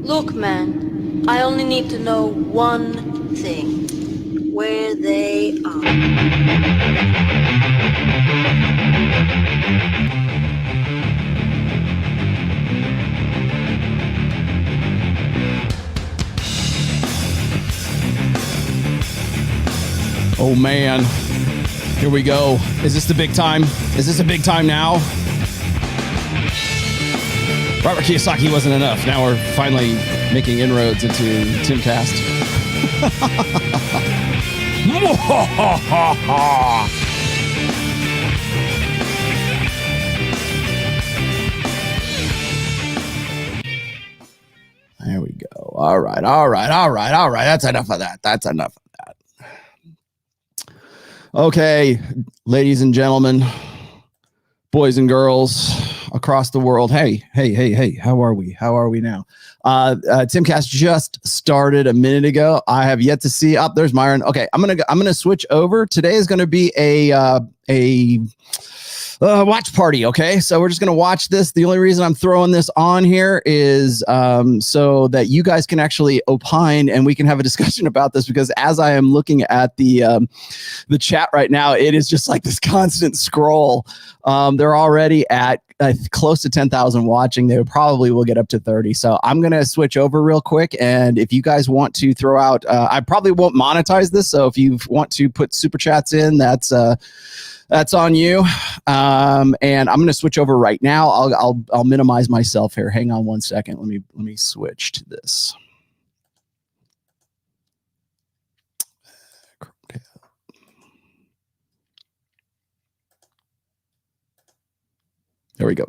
Look, man, I only need to know one thing. Where they are. Oh man, here we go. Is this the big time? Is this a big time now? Robert Kiyosaki wasn't enough. Now we're finally making inroads into Timcast. There we go. All right. That's enough of that. Okay, ladies and gentlemen, boys and girls across the world. Hey, how are we? How are we now? Timcast just started a minute ago. I have yet to see up. There's Myron. Okay, I'm gonna switch over. Today is gonna be a watch party. Okay, so we're just gonna watch this. The only reason I'm throwing this on here is so that you guys can actually opine and we can have a discussion about this, because as I am looking at the chat right now, it is just like this constant scroll. They're already at close to 10,000 watching. They probably will get up to 30. So I'm going to switch over real quick. And if you guys want to throw out, I probably won't monetize this. So if you want to put super chats in, that's on you. And I'm going to switch over right now. I'll minimize myself here. Hang on one second. Let me switch to this. There we go.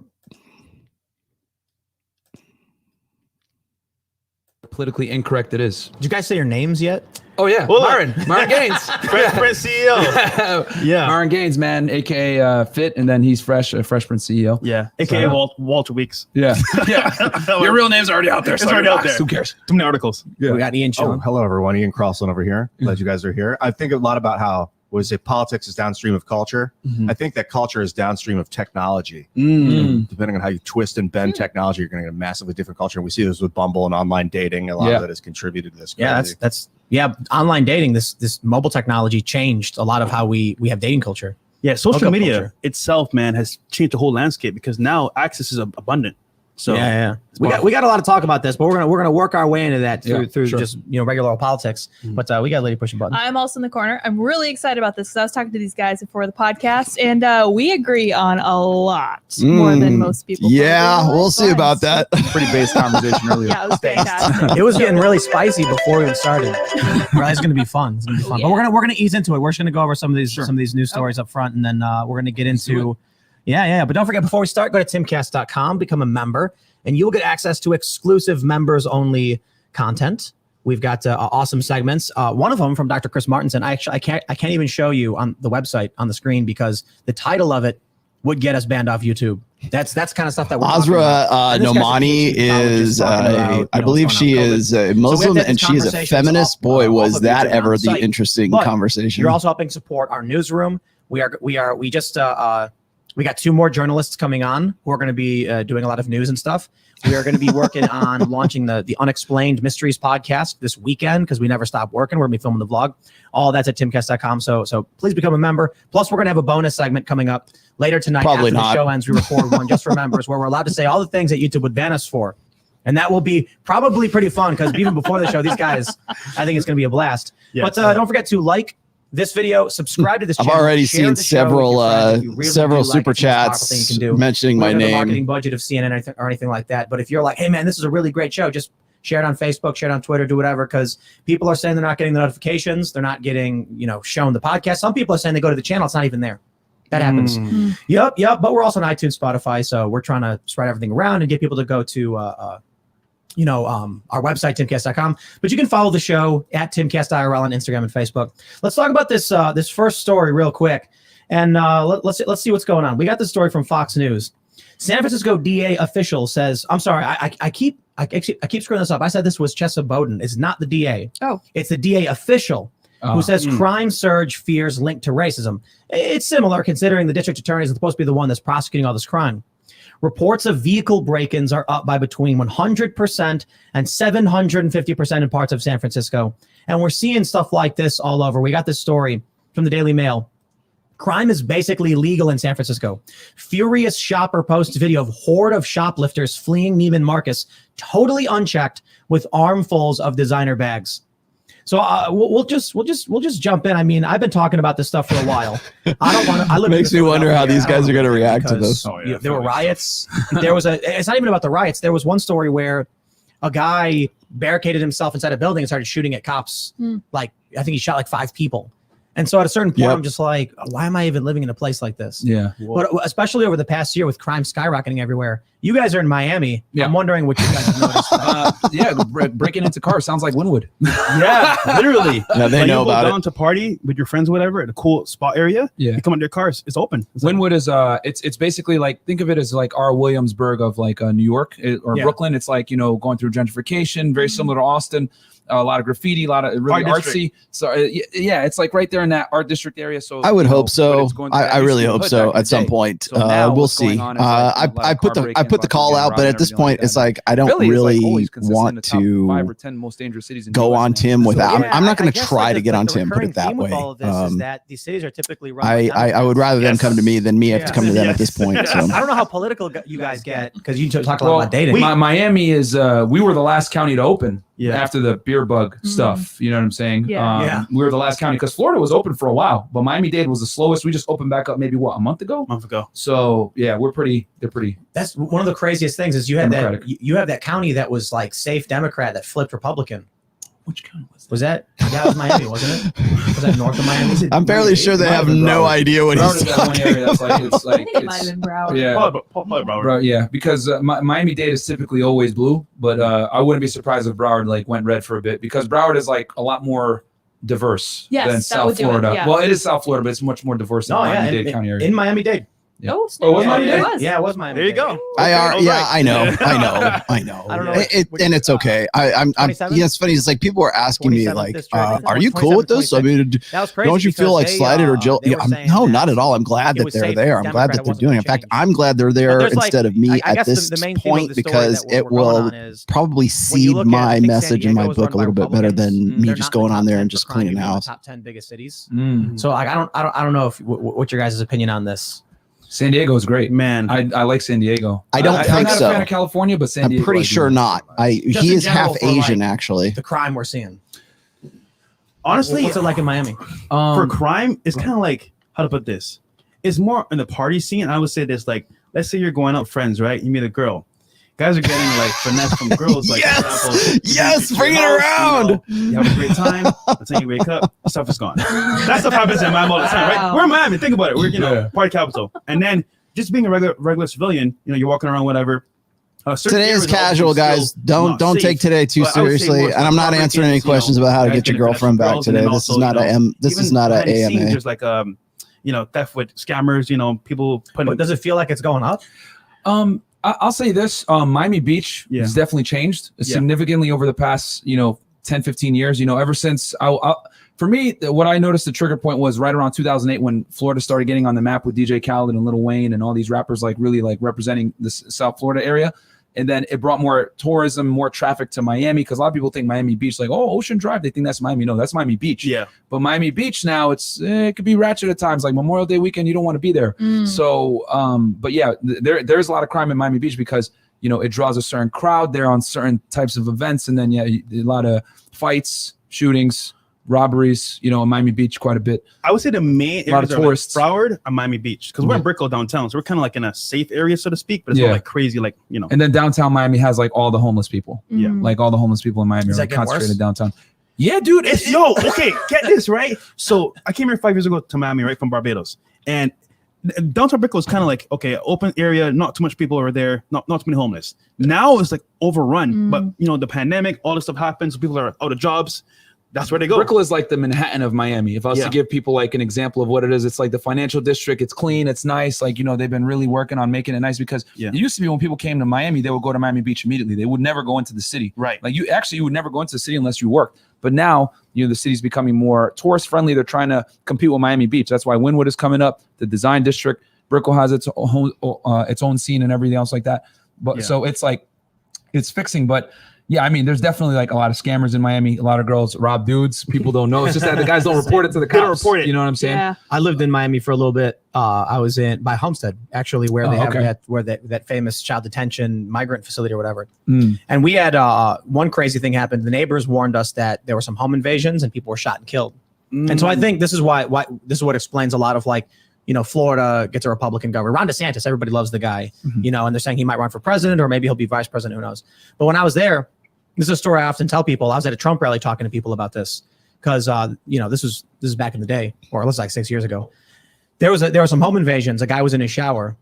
Politically incorrect it is. Did you guys say your names yet? Oh yeah, Myron Gaines, Fresh Prince CEO. Yeah, Myron Gaines, man, aka Fit, and then he's Fresh Prince CEO. Yeah, aka Walter Weeks. Yeah. Your real name's already out there. It's already out there. Who cares? Too many articles. Yeah. We got Ian Chillen. Oh, hello everyone. Ian Crossland over here. Glad you guys are here. I think a lot about how politics is downstream of culture. I think that culture is downstream of technology. Depending on how you twist and bend technology, you're going to get a massively different culture. And we see this with Bumble and online dating. A lot of that has contributed to this. Yeah, online dating. This mobile technology changed a lot of how we have dating culture. Yeah, social media itself, man, has changed the whole landscape because now access is abundant. So yeah. We got a lot to talk about this, but we're gonna work our way into that through just regular old politics. But we got a lady pushing buttons. I'm also in the corner. I'm really excited about this because I was talking to these guys before the podcast, and we agree on a lot more than most people. Yeah, we'll see about that. Pretty base conversation earlier. Yeah, it was fantastic. It was getting really spicy before we even started. It's gonna be fun. It's gonna be fun. But we're gonna ease into it. We're just gonna go over some of these news stories up front, and then we're gonna get into. Yeah. But don't forget, before we start, go to timcast.com, become a member, and you'll get access to exclusive members-only content. We've got awesome segments. One of them from Dr. Chris Martinson. I can't even show you on the website on the screen because the title of it would get us banned off YouTube. That's kind of stuff that we're Azra Nomani is, I believe she is a Muslim and she is a feminist. Boy, was that ever the interesting conversation. You're also helping support our newsroom. We got 2 more journalists coming on who are going to be doing a lot of news and stuff. We are going to be working on launching the Unexplained Mysteries podcast this weekend because we never stop working. We're going to be filming the vlog. All that's at timcast.com. So please become a member. Plus, we're going to have a bonus segment coming up later tonight. Probably after not. The show ends. We record one just for members where we're allowed to say all the things that YouTube would ban us for. And that will be probably pretty fun because even before the show, these guys, I think it's going to be a blast. Yeah, but don't forget to like this video, subscribe to this channel. I've already seen several super chats mentioning my name. Marketing budget of CNN or anything like that. But if you're like, hey man, this is a really great show, just share it on Facebook, share it on Twitter, do whatever, because people are saying they're not getting the notifications, they're not getting shown the podcast. Some people are saying they go to the channel, it's not even there. That happens. Yep. But we're also on iTunes, Spotify, so we're trying to spread everything around and get people to go to our website, timcast.com. But you can follow the show at TimcastIRL on Instagram and Facebook. Let's talk about this first story real quick. And let's see what's going on. We got this story from Fox News. San Francisco DA official says, I'm sorry, I keep screwing this up. I said this was Chesa Bowden. It's not the DA. Oh. It's the DA official who says crime surge fears linked to racism. It's similar considering the district attorney is supposed to be the one that's prosecuting all this crime. Reports of vehicle break-ins are up by between 100% and 750% in parts of San Francisco. And we're seeing stuff like this all over. We got this story from the Daily Mail. Crime is basically legal in San Francisco. Furious shopper posts video of horde of shoplifters fleeing Neiman Marcus, totally unchecked, with armfuls of designer bags. So we'll just jump in. I mean, I've been talking about this stuff for a while. I don't want to. I live. Makes me wonder how these guys are going to react to this. There were riots. There was It's not even about the riots. There was one story where a guy barricaded himself inside a building and started shooting at cops. Like, I think he shot like 5 people. And so at a certain point, I'm just like, why am I even living in a place like this? Yeah. But especially over the past year with crime skyrocketing everywhere. You guys are in Miami. Yeah. I'm wondering what you guys have noticed. Breaking into cars sounds like Wynwood. Yeah, literally. Yeah, they Like, know you go about down to party with your friends, or whatever, at a cool spot area. Yeah. You come out their cars. It's open. It's like, Wynwood is it's basically like, think of it as like our Williamsburg of like New York or Brooklyn. It's like, you know, going through gentrification, very similar to Austin. A lot of graffiti, a lot of really artsy. So yeah, it's like right there in that art district area. So I would hope but so. it's going through that I really Eastern hope hood so back in at the some day. point. So now We'll what's see. going on is, like, a lot I of put car the break-ins, call getting out, but robbed at and this everything point, like it's that. like I don't Philly is, like, really always consistent in want the top 5 to or 10 most dangerous cities in go the US, on man. Tim without. Yeah, I'm not going I to guess try that to get the on Tim. Put recurring it that theme with way. all of this is that these cities are typically run by I would rather them come to me than me have to come to them at this point. Yes. So I don't know how political you guys get because you talk a lot about dating. Miami is we were the last county to open Yeah. after the beer bug stuff. You know what I'm saying? Yeah. We were the last county because Florida was open for a while, but Miami-Dade was the slowest. We just opened back up maybe a month ago. So yeah, they're pretty. That's one of the craziest things is you had Democratic. you have that county that was like safe Democrat that flipped Republican. Which county was Was that? Yeah, it was Miami, wasn't it? Was that north of Miami? I'm fairly sure they have no idea what Broward he's is that one area talking that's like it's I like think it might have been Broward. yeah. Probably Bro, yeah, because Miami-Dade is typically always blue, but I wouldn't be surprised if Broward like went red for a bit because Broward is like a lot more diverse Yes, than that South would do it, Florida. yeah. Well, it is South Florida, but it's much more diverse than No, yeah, Miami-Dade County area. in Miami-Dade. Yeah. Oh, Oh, was yeah, Miami-Dade? it was. Yeah, it was Miami. There you go. I know. I don't know. And it's okay. I'm 27? yeah, it's funny. It's like people are asking me 27th like, district. are you cool with this? I mean, That was crazy. don't you feel because like slighted or guilt? they were saying No, that not at all. I'm glad it that was they're safe there. I'm glad Democrat, that it they're wasn't doing it. In gonna fact, change. I'm glad they're But there there's, like, instead of me I at guess this the main theme point of the story because that we're it going will on is probably when you seed look at, I my think San message in my Diego is book a run little by bit better than Republicans. me They're just not in the going on top there 10 and for just crime, cleaning even in the house. top 10 biggest cities. Mm. So like, I don't know if what your guys' opinion on this. San Diego is great. Man, I like San Diego. I don't I'm think not so. a fan of California, but San I'm Diego. pretty I do sure like. not. Just He in is general half for, Asian, like, actually. The crime we're seeing. honestly, What's it like in Miami? for crime, it's kind of like, how to put this? It's more in the party scene. I would say this, like, let's say you're going out with friends, right? You meet a girl. Guys are getting like finesse from girls. Like, Yes! for example, Yes, you bring it house, around! You have a great time. The time you wake up, stuff is gone. That stuff happens in Miami all the time, right? Wow. We're in Miami. Think about it. We're Yeah. party capital. And then just being a regular civilian, you're walking around, whatever. certain Today is areas are casual, still guys. Don't not take safe. today too But I would say seriously. more And I'm not for answering any kids, you know, questions about how to guys get your getting girlfriend back girls, and today. then This is also, not a this even is not a behind the scenes, AMA. There's like theft with scammers. People putting. But does it feel like it's going up? I'll say this: Miami Beach has definitely changed significantly over the past 10, 15 years. Ever since for me, what I noticed the trigger point was right around 2008 when Florida started getting on the map with DJ Khaled and Lil Wayne and all these rappers really representing the South Florida area. And then it brought more tourism, more traffic to Miami because a lot of people think Miami Beach, like, oh, Ocean Drive, they think that's Miami. No, that's Miami Beach. Yeah. But Miami Beach now, it could be ratchet at times, like Memorial Day weekend, you don't want to be there. So, but yeah, there's a lot of crime in Miami Beach because, it draws a certain crowd there on certain types of events. And then, a lot of fights, shootings, robberies, in Miami Beach quite a bit. I would say the main A lot of areas are tourists. like Broward and Miami Beach because we're in Brickell downtown, so we're kind of like in a safe area, so to speak. But it's not like crazy, And then downtown Miami has like all the homeless people. Yeah. Like all the homeless people in Miami Is are that getting concentrated worse? downtown. Yeah, dude. Okay, get this right. So I came here 5 years ago to Miami, right, from Barbados, and downtown Brickell is kind of like open area, not too much people are there, not too many homeless. Now it's like overrun, but the pandemic, all this stuff happens, people are out of jobs. That's where they go. Brickell is like the Manhattan of Miami. If I was to give people like an example of what it is, it's like the financial district. It's clean. It's nice. Like, they've been really working on making it nice because it used to be when people came to Miami, they would go to Miami Beach immediately. They would never go into the city. Right. Like you would never go into the city unless you worked. But now, the city's becoming more tourist friendly. They're trying to compete with Miami Beach. That's why Wynwood is coming up, the design district. Brickell has its own scene and everything else like that. But so it's like it's fixing, but. Yeah, I mean, there's definitely like a lot of scammers in Miami. A lot of girls rob dudes. People don't know. It's just that the guys don't report it to the cops. They don't report it. You know what I'm saying? Yeah. I lived in Miami for a little bit. I was by Homestead, actually, where they have that famous child detention migrant facility or whatever. And we had one crazy thing happen. The neighbors warned us that there were some home invasions and people were shot and killed. And so I think this is why this is what explains a lot of like, you know, Florida gets a Republican governor. Ron DeSantis, everybody loves the guy, you know, and they're saying he might run for president or maybe he'll be vice president. Who knows? But when I was there, this is a story I often tell people. I was at a Trump rally talking to people about this because, you know, this is back in the day, or it was like 6 years ago. There were some home invasions. A guy was in his shower,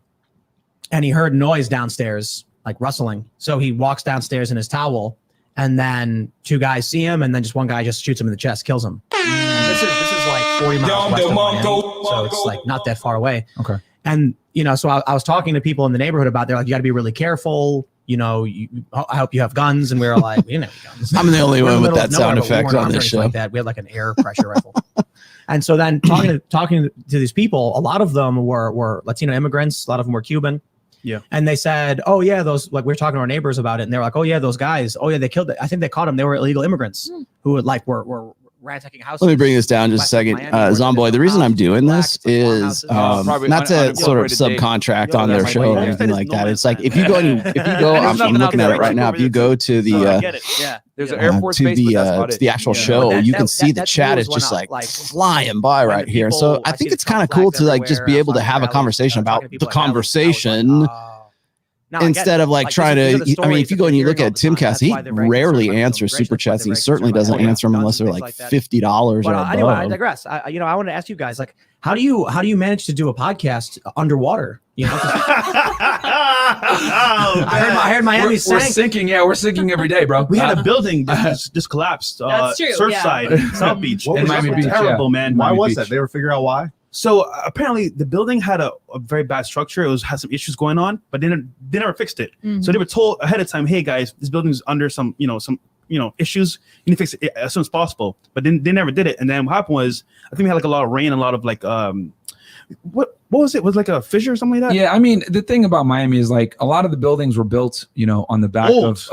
and he heard noise downstairs, like rustling. So he walks downstairs in his towel, and then two guys see him, and then just one guy just shoots him in the chest, kills him. This is like 40 miles west of Miami, so it's like not that far away. Okay. And you know, so I was talking to people in the neighborhood about. They're like, you got to be really careful. You know, I hope you have guns. And we were like, we didn't have guns. I'm the only one with that sound effect on this show. Like that. We had like an air pressure rifle. And so then talking to these people, a lot of them were Latino immigrants. A lot of them were Cuban. Yeah. And they said, oh yeah, those, like we were talking to our neighbors about it. And they were like, oh yeah, those guys. Oh yeah, they killed it. I think they caught them. They were illegal immigrants who like were ransacking houses. Let me bring this down just a second. Zomboy, the reason I'm doing this is not to sort of subcontract on their show or anything like that. It's like if you go, I'm looking at it right now. If you go to the there's an Air Force base, to the actual show, you can see the chat is just like flying by right here. So I think it's kind of cool to like just be able to have a conversation about the conversation. Instead of like trying to, I mean, if you go and you look at Timcast, he rarely answers super chats. He certainly doesn't answer them unless they're like $50 or above. Anyway, I digress. I want to ask you guys, like, how do you manage to do a podcast underwater? You know, I heard Miami sank. We're sinking. Yeah, we're sinking every day, bro. We had a building that just collapsed. That's true, Surfside, South Beach. What In was Miami that? Beach. Terrible, man. Why Miami was Beach. that? They ever figure out why? So apparently the building had a very bad structure. It had some issues going on, but they never fixed it. So they were told ahead of time, hey guys, this building's under some issues. You need to fix it as soon as possible. But then they never did it. And then what happened was, I think we had like a lot of rain, a lot of like what was it? Was it like a fissure or something like that? Yeah, I mean, the thing about Miami is like a lot of the buildings were built, you know, on the back of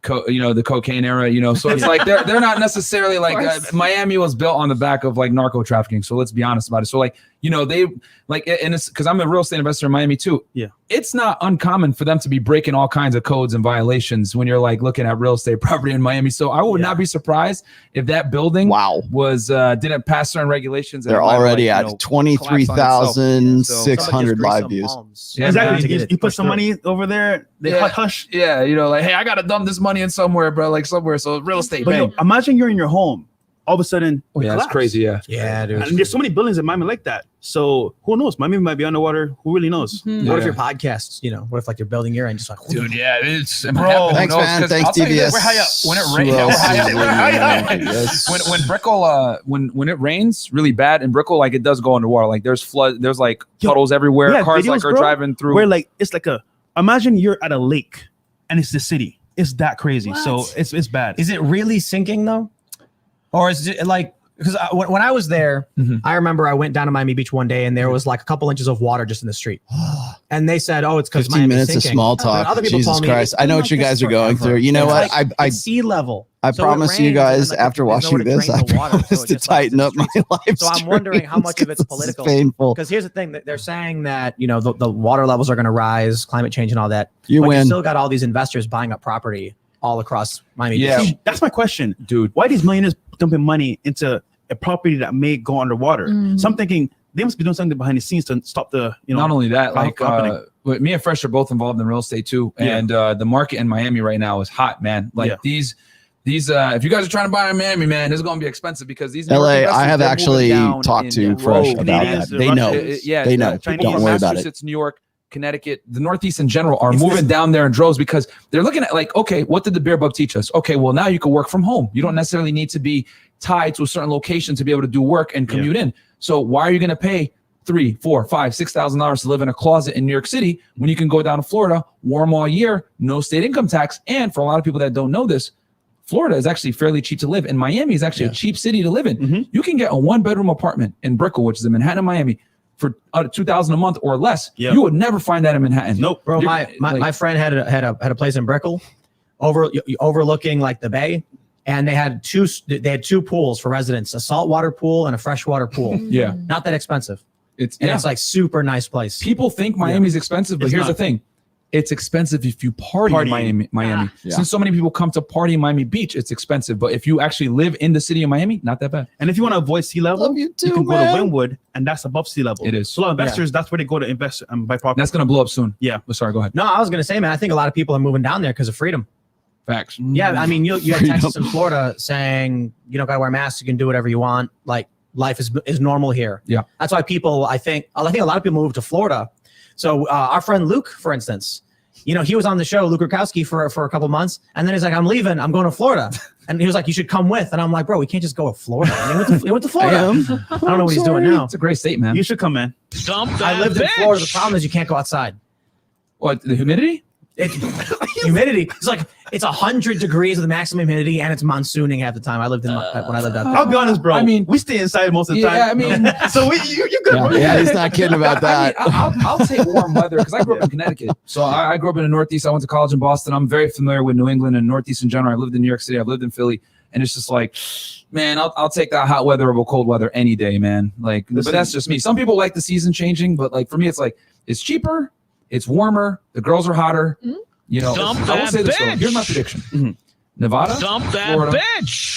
the cocaine era, you know. So it's like they're not necessarily like Miami was built on the back of like narco trafficking. So let's be honest about it. So like, you know, they like, and it's because I'm a real estate investor in Miami too. Yeah, it's not uncommon for them to be breaking all kinds of codes and violations when you're like looking at real estate property in Miami. So I would not be surprised if that building was didn't pass certain regulations. They're already at 23,600 live views. Yeah, exactly. You put some money over there. They hush. Yeah, you know, like, hey, I gotta dump this money in somewhere, bro. Like somewhere. So real estate. But imagine you're in your home. All of a sudden, that's crazy. Yeah, dude. And there's so many buildings in Miami like that. So who knows? Miami might be underwater. Who really knows? What if your podcasts? You know, what if like you're building your end, just like, dude, yeah, it's bro. Thanks, man. Thanks, DBS. We're high up. When it rains, we're high up. When Brickell, when it rains really bad in Brickell, like it does go underwater. Like there's flood, there's like puddles everywhere. Cars like are driving through. Where like it's like imagine you're at a lake and it's the city. It's that crazy. So it's bad. Is it really sinking though? Or is it like, because when I was there, I remember I went down to Miami Beach one day and there was like a couple inches of water just in the street. And they said, oh, it's because 15 minutes of small talk. Jesus Christ. I know what you guys are going through. You know what? I sea level. I promise you guys, after watching this, I promise to tighten up my life. So I'm wondering how much of it's political. Painful. Because here's the thing, that they're saying that, you know, the water levels are going to rise, climate change and all that. You win. You still got all these investors buying up property all across Miami Beach. See, that's my question, dude. Why these millionaires dumping money into a property that may go underwater? So I'm thinking they must be doing something behind the scenes to stop the, you know. Not only that, like me and Fresh are both involved in real estate too, and the market in Miami right now is hot, man. Like these if you guys are trying to buy in Miami, man, it's going to be expensive because these LA, I have actually talked to Fresh about that. They know. They know. Don't worry about it. New York, Connecticut, the Northeast in general are moving down there in droves because they're looking at like, okay, what did the beer bug teach us? Okay, well, now you can work from home. You don't necessarily need to be tied to a certain location to be able to do work and commute in. So why are you going to pay $3,000, $4,000, $5,000, $6,000 to live in a closet in New York City when you can go down to Florida, warm all year, no state income tax? And for a lot of people that don't know this, Florida is actually fairly cheap to live in. Miami is actually a cheap city to live in. You can get a 1-bedroom apartment in Brickell, which is in Manhattan, Miami, for $2,000 a month or less. Yeah. You would never find that in Manhattan. Nope. Bro, my friend had a place in Brickell overlooking like the bay, and they had two pools for residents, a saltwater pool and a freshwater pool. Yeah. Not that expensive. It's It's like super nice place. people think Miami's expensive, but It's here's not. the thing. It's expensive if you party in Miami. Yeah. Since so many people come to party in Miami Beach, it's expensive. But if you actually live in the city of Miami, not that bad. And if you want to avoid sea level, Love you too, can go man. to Wynwood, and that's above sea level. It is. So a lot of investors, that's where they go to invest and buy property. That's gonna blow up soon. Yeah. But sorry, go ahead. No, I was gonna say, man, I think a lot of people are moving down there because of freedom. Facts. Yeah, I mean, you had Freedom. Texas and Florida saying you don't gotta wear masks, you can do whatever you want. Like life is normal here. Yeah. That's why people, I think a lot of people move to Florida. So our friend Luke, for instance, he was on the show, Luke Rukowski, for a couple months, and then he's like, I'm leaving, I'm going to Florida. And he was like, you should come with. And I'm like, bro, we can't just go to Florida. And he went to Florida. I don't know what he's doing now. It's a great state, man. You should come in. I lived in Florida. The problem is you can't go outside. What, the humidity? Humidity. It's 100 degrees with the maximum humidity, and it's monsooning half the time. I lived when I lived out there. I'll be honest, bro. I mean, we stay inside most of the Yeah, time. I mean, so you're good. Yeah, bro. yeah, he's not kidding about that. I mean, I'll take warm weather because I grew up in Connecticut. So I grew up in the Northeast. I went to college in Boston. I'm very familiar with New England and Northeast in general. I lived in New York City. I've lived in Philly. And it's just like, man, I'll take that hot weather over cold weather any day, man. Like, but that's just me. Some people like the season changing, but like for me, it's like, it's cheaper, it's warmer, the girls are hotter. I will say this though. Here's my prediction. Nevada, Florida,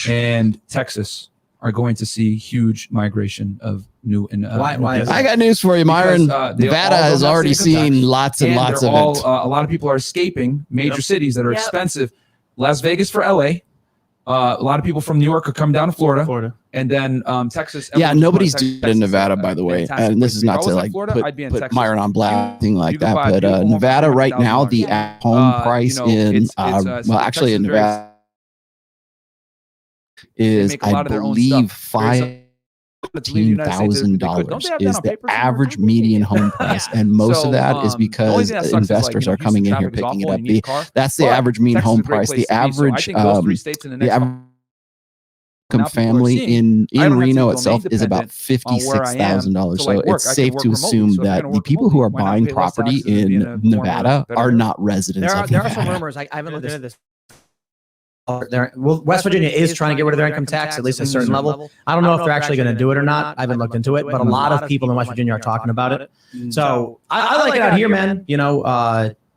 and Texas are going to see huge migration of new and Why is I got news for you, Myron. Because, they Nevada all has don't have already state tax. seen lots and lots of it. A lot of people are escaping major cities that are Yep. expensive. Las Vegas for LA. A lot of people from New York are coming down to Florida. And then Texas. Yeah, everyone's nobody's going to doing it in Nevada, by the way. fantastic And this is place. not If I to was in like Florida, I'd be in put Texas. Myron on blast, thing like you can that. buy a But beautiful home for Nevada right now, the $100,000. at-home price in it's well, actually in Texas is very- Nevada is, make a lot I of their own believe, stuff. $15,000 Don't they have that is on the paper somewhere? average median home price, and most So, of that is the only because thing that sucks is, like, investors are coming in here Houston traffic picking is it awful, up. you need a car. That's the But average median Texas is home a great price. place The to be. So I average think those three states in the next average now income people are family seeing, I in don't have to Reno go itself is about independent on where I am $56,000. to, So like, work. it's I can safe work to remotely. assume So if you're that gonna the work people who are remotely, why not buying pay less property taxes and be in in a more Nevada better are area? not residents of There are some Nevada. rumors. I haven't looked into this. West Virginia is trying to get rid of their income tax, at least at a certain level. I don't know if they're actually going to do it or not. I haven't looked into it, but a lot of people in West Virginia are talking about it. So I like it out here, man.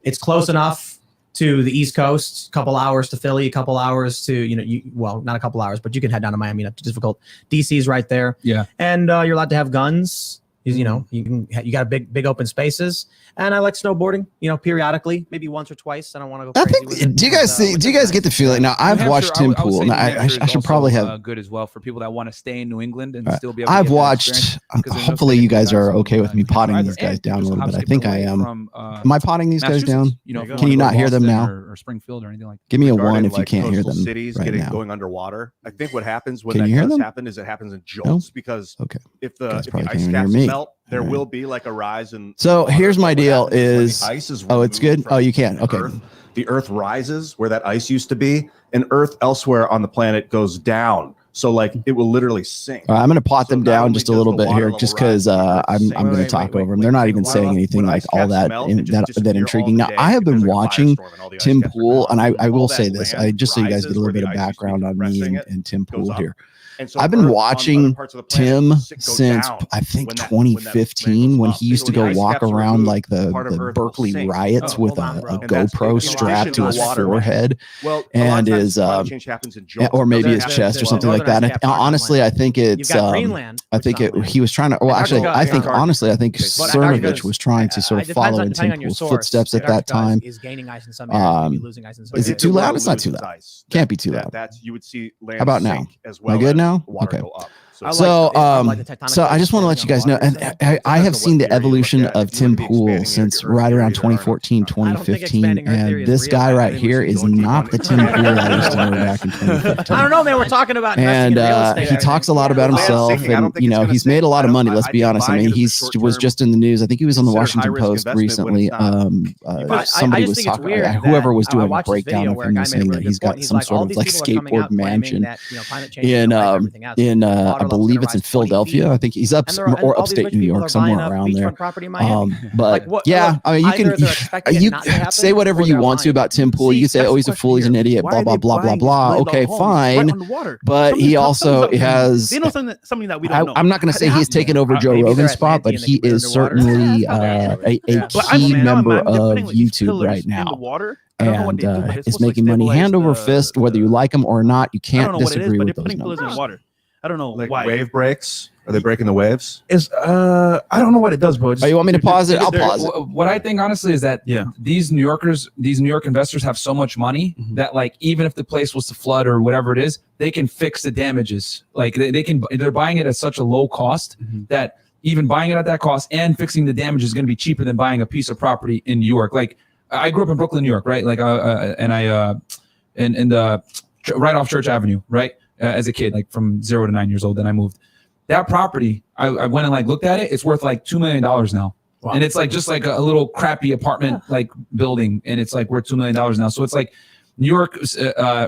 It's close enough to the East Coast, a couple hours to Philly, a couple hours to, well, not a couple hours, but you can head down to Miami, not too difficult. DC's right there. Yeah. And you're allowed to have guns. You got big open spaces, and I like snowboarding. Periodically, maybe once or twice. I don't want to go I crazy with think. it, Do you guys see? Do you guys get the feeling? Now, I've New watched Hampshire, Tim I would Pool. say Now, New I Hampshire should is probably also, have. good as well for people that want to stay in New England and still be able. I've to get that watched. experience, 'cause there's no Hopefully, state you guys are tax on, okay with me potting either. these guys And down a there's little bit. I hop think skip I away am. from, Am I potting these guys down? Massachusetts, if you Can wanna you go not to hear them Boston now? or Springfield or anything like that? Give me a Regarding, one if you like, can't hear coastal them cities right getting now. going underwater. I think what happens when Can that you hear does them? happen is it happens in jolts because Okay. if the Guys probably ice can't even hear caps me. melt, there All right. will be like a rise in. So water. here's my What deal happens when the is- ice is oh, it's removed good? from Oh, you can. the Okay. Earth, the Earth rises where that ice used to be, and Earth elsewhere on the planet goes down. So like it will literally sink. All right, I'm going to pot So them not down only just a does little the bit water here, level just rise, because the Earth I'm sinks. going to talk over them. They're not even saying anything like all that that intriguing. Now, I have been watching Tim Pool, and I will say this, just so you guys get a little bit of background on me and Tim Pool here. I've been watching Tim since I think 2015 when he used to go walk around like the Berkeley riots with a GoPro strapped to his forehead and his or maybe his chest or something like that. And honestly, I think it's he was trying to. Well, actually, I think honestly, I think Cernovich was trying to sort of follow in Tim Pool's footsteps at that time. Is gaining ice in some areas, losing ice in some Is it areas. too loud? It's not too loud. Can't be too loud. That's you would see land How about now? sink as Am I well good as now? water Okay. go up. So I just want to let you guys know, and I have seen the evolution of Tim Pool since right around 2014, 2015, and this guy right here is not the Tim Pool I used to know back in 2015. I don't know, man. We're talking about And investing in real estate. he talks a lot about himself, and he's made a lot of money. Let's be honest. I mean, he was just in the news. I think he was on the Washington Post recently. Somebody was talking. Whoever was doing a breakdown of him was saying that he's got some sort of like skateboard mansion in I believe it's in Philadelphia. I think he's up or upstate New York, somewhere around there. But yeah, I mean, you can say whatever you want to about Tim Pool. You can say, oh, he's a fool, he's an idiot, blah blah blah blah blah. Okay, fine. But he also has. They know something that we don't know. I'm not going to say he's taken over Joe Rogan's spot, but he is certainly a key member of YouTube right now. And is making money hand over fist, whether you like him or not. You can't disagree with those numbers. I don't know like why. Wave breaks. Are they breaking the waves? I don't know what it does, bro. You want me to pause it? I'll pause it. What I think honestly is that these New York investors have so much money that like even if the place was to flood or whatever it is, they can fix the damages. Like they're buying it at such a low cost that even buying it at that cost and fixing the damage is going to be cheaper than buying a piece of property in New York. Like I grew up in Brooklyn, New York, right? Like and I in the right off Church Avenue, right? As a kid, like from 0 to 9 years old, then I moved. That property, I went and like looked at it. It's worth like $2 million now, and it's like just like a little crappy apartment like building, and it's like worth $2 million now. So it's like New York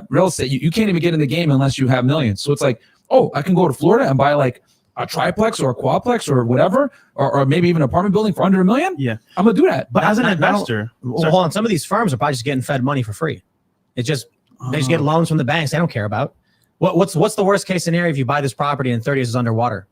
real estate. You can't even get in the game unless you have millions. So it's like, oh, I can go to Florida and buy like a triplex or a quadplex or whatever, or maybe even an apartment building for under $1 million. Yeah, I'm gonna do that. But as an investor, hold on. Some of these firms are probably just getting fed money for free. It's just they just get loans from the banks. They don't care about. What's the worst case scenario if you buy this property and 30 years is underwater?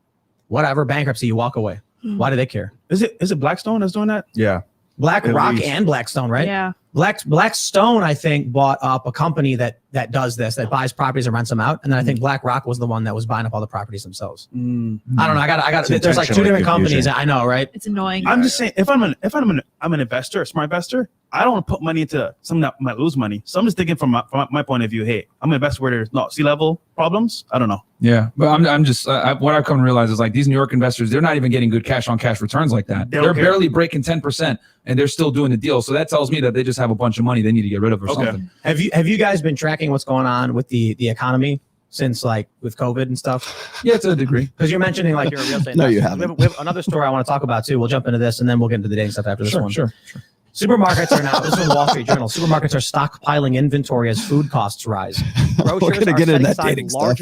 Whatever, bankruptcy, you walk away. Why do they care? Is it Blackstone that's doing that? Yeah. BlackRock and Blackstone, right? Yeah. Blackstone, I think, bought up a company that does this, that buys properties and rents them out. And then I think BlackRock was the one that was buying up all the properties themselves. I don't know. I got. There's like two different companies. I know, right? It's annoying. I'm just saying, if I'm an investor, a smart investor, I don't want to put money into something that might lose money. So I'm just thinking from my point of view, hey, I'm an investor where there's not sea level problems. I don't know. Yeah, but I'm just what I've come to realize is like these New York investors, they're not even getting good cash on cash returns like that. They're barely breaking 10%, and they're still doing the deal. So that tells me that they just have a bunch of money they need to get rid of or something. Have you guys been tracking what's going on with the economy since like with COVID and stuff? Yeah, to a degree. Because you're mentioning like you're a real estate. No, you haven't. We have another story I want to talk about too. We'll jump into this and then we'll get into the dating stuff after this one. Sure. Supermarkets are now, this is from the Wall Street Journal, supermarkets are stockpiling inventory as food costs rise. We're going to get into that dating stuff.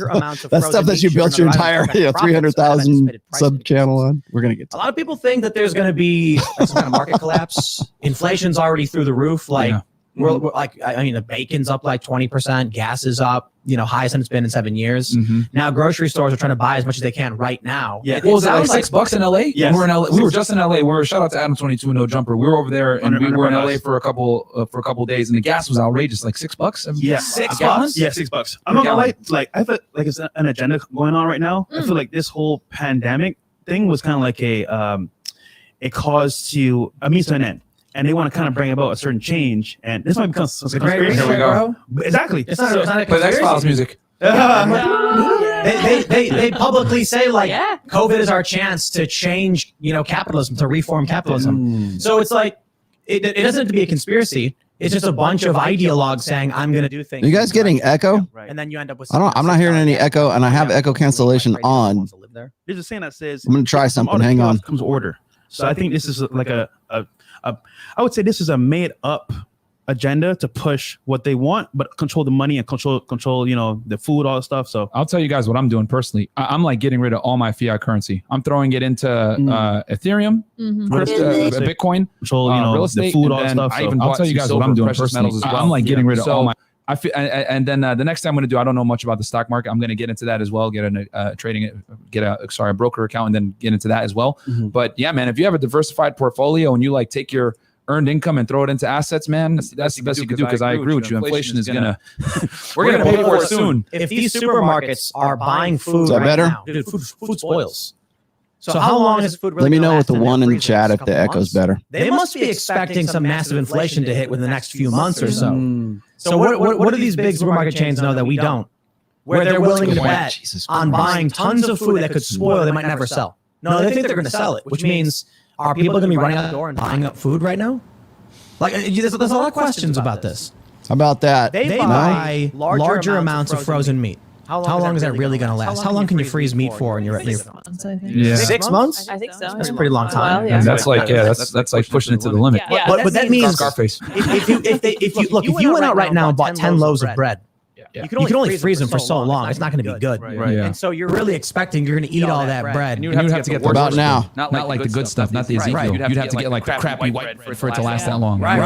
That's stuff that you built your entire 300,000 sub channel on. We're going to get to a lot of people think that there's going to be some kind of market collapse. Inflation's already through the roof. Like, we're like, I mean, the bacon's up like 20%, gas is up, highest it's been in 7 years. Now grocery stores are trying to buy as much as they can right now. Yeah. Well, was that like $6 in LA? Yes. We were in LA. We were just in LA. Shout out to Adam 22 No Jumper. We were over there and we were in LA for a couple days, and the gas was outrageous, like $6. Yeah, $6. Yeah, $6. I'm not gonna lie. Like I feel like it's an agenda going on right now. I feel like this whole pandemic thing was kind of like a cause to a means to an end. And they want to kind of bring about a certain change, and this might become a conspiracy. Here we go. Exactly. It's not a Play X-Files music. They publicly say like COVID is our chance to change, capitalism, to reform capitalism. So it's like it doesn't have to be a conspiracy. It's just a bunch of ideologues saying I'm going to do things. Are you guys getting echo? And then you end up with. I'm not hearing any echo, and I have echo cancellation on. There's a saying that says I'm going to try something. Hang on. Comes order. So I think this is like I would say this is a made up agenda to push what they want, but control the money and control, the food, all the stuff. So I'll tell you guys what I'm doing personally. I'm like getting rid of all my fiat currency. I'm throwing it into Ethereum, Bitcoin, control, real estate, the food, all the stuff. I'll tell you guys what I'm doing personally. As well. I'm like getting rid of all my. And then the next thing I'm going to do, I don't know much about the stock market. I'm going to get into that as well. Get a broker account, and then get into that as well. But yeah, man, if you have a diversified portfolio and you like take your earned income and throw it into assets, man, that's the best you can do. Because I agree with you, inflation is gonna we're gonna pay for it soon. If these supermarkets are buying food right better? Now, dude, food spoils. So how long is food really? Let me know with the one in the chat if the echo's better. They must be expecting some massive inflation to hit within the next few months or so. So what do these big supermarket chains know that we don't? Where they're willing to bet on buying tons of food that could spoil, they might never sell. No, they think they're going to sell it, which means are people going to be running out the door and buying up food right now? Like, there's a lot of questions about this. How about that? They buy larger amounts of frozen meat. How long is that really going to last? How long can you freeze meat for in your 6 months, I think. Yeah. 6 months? I think so. That's a pretty long time. And that's like that's like pushing it to the limit. But that means Scarface. if you went out right now and bought 10 loaves of bread, Yeah. You can only freeze them for so long. It's not going to be good. Right. Yeah. And so you're really expecting you're going to eat all that bread. And you would have to get the About worst now. stuff. Not like the good stuff, not the Ezekiel. Right. You'd have to get like the crappy white bread for it to last that long. Right.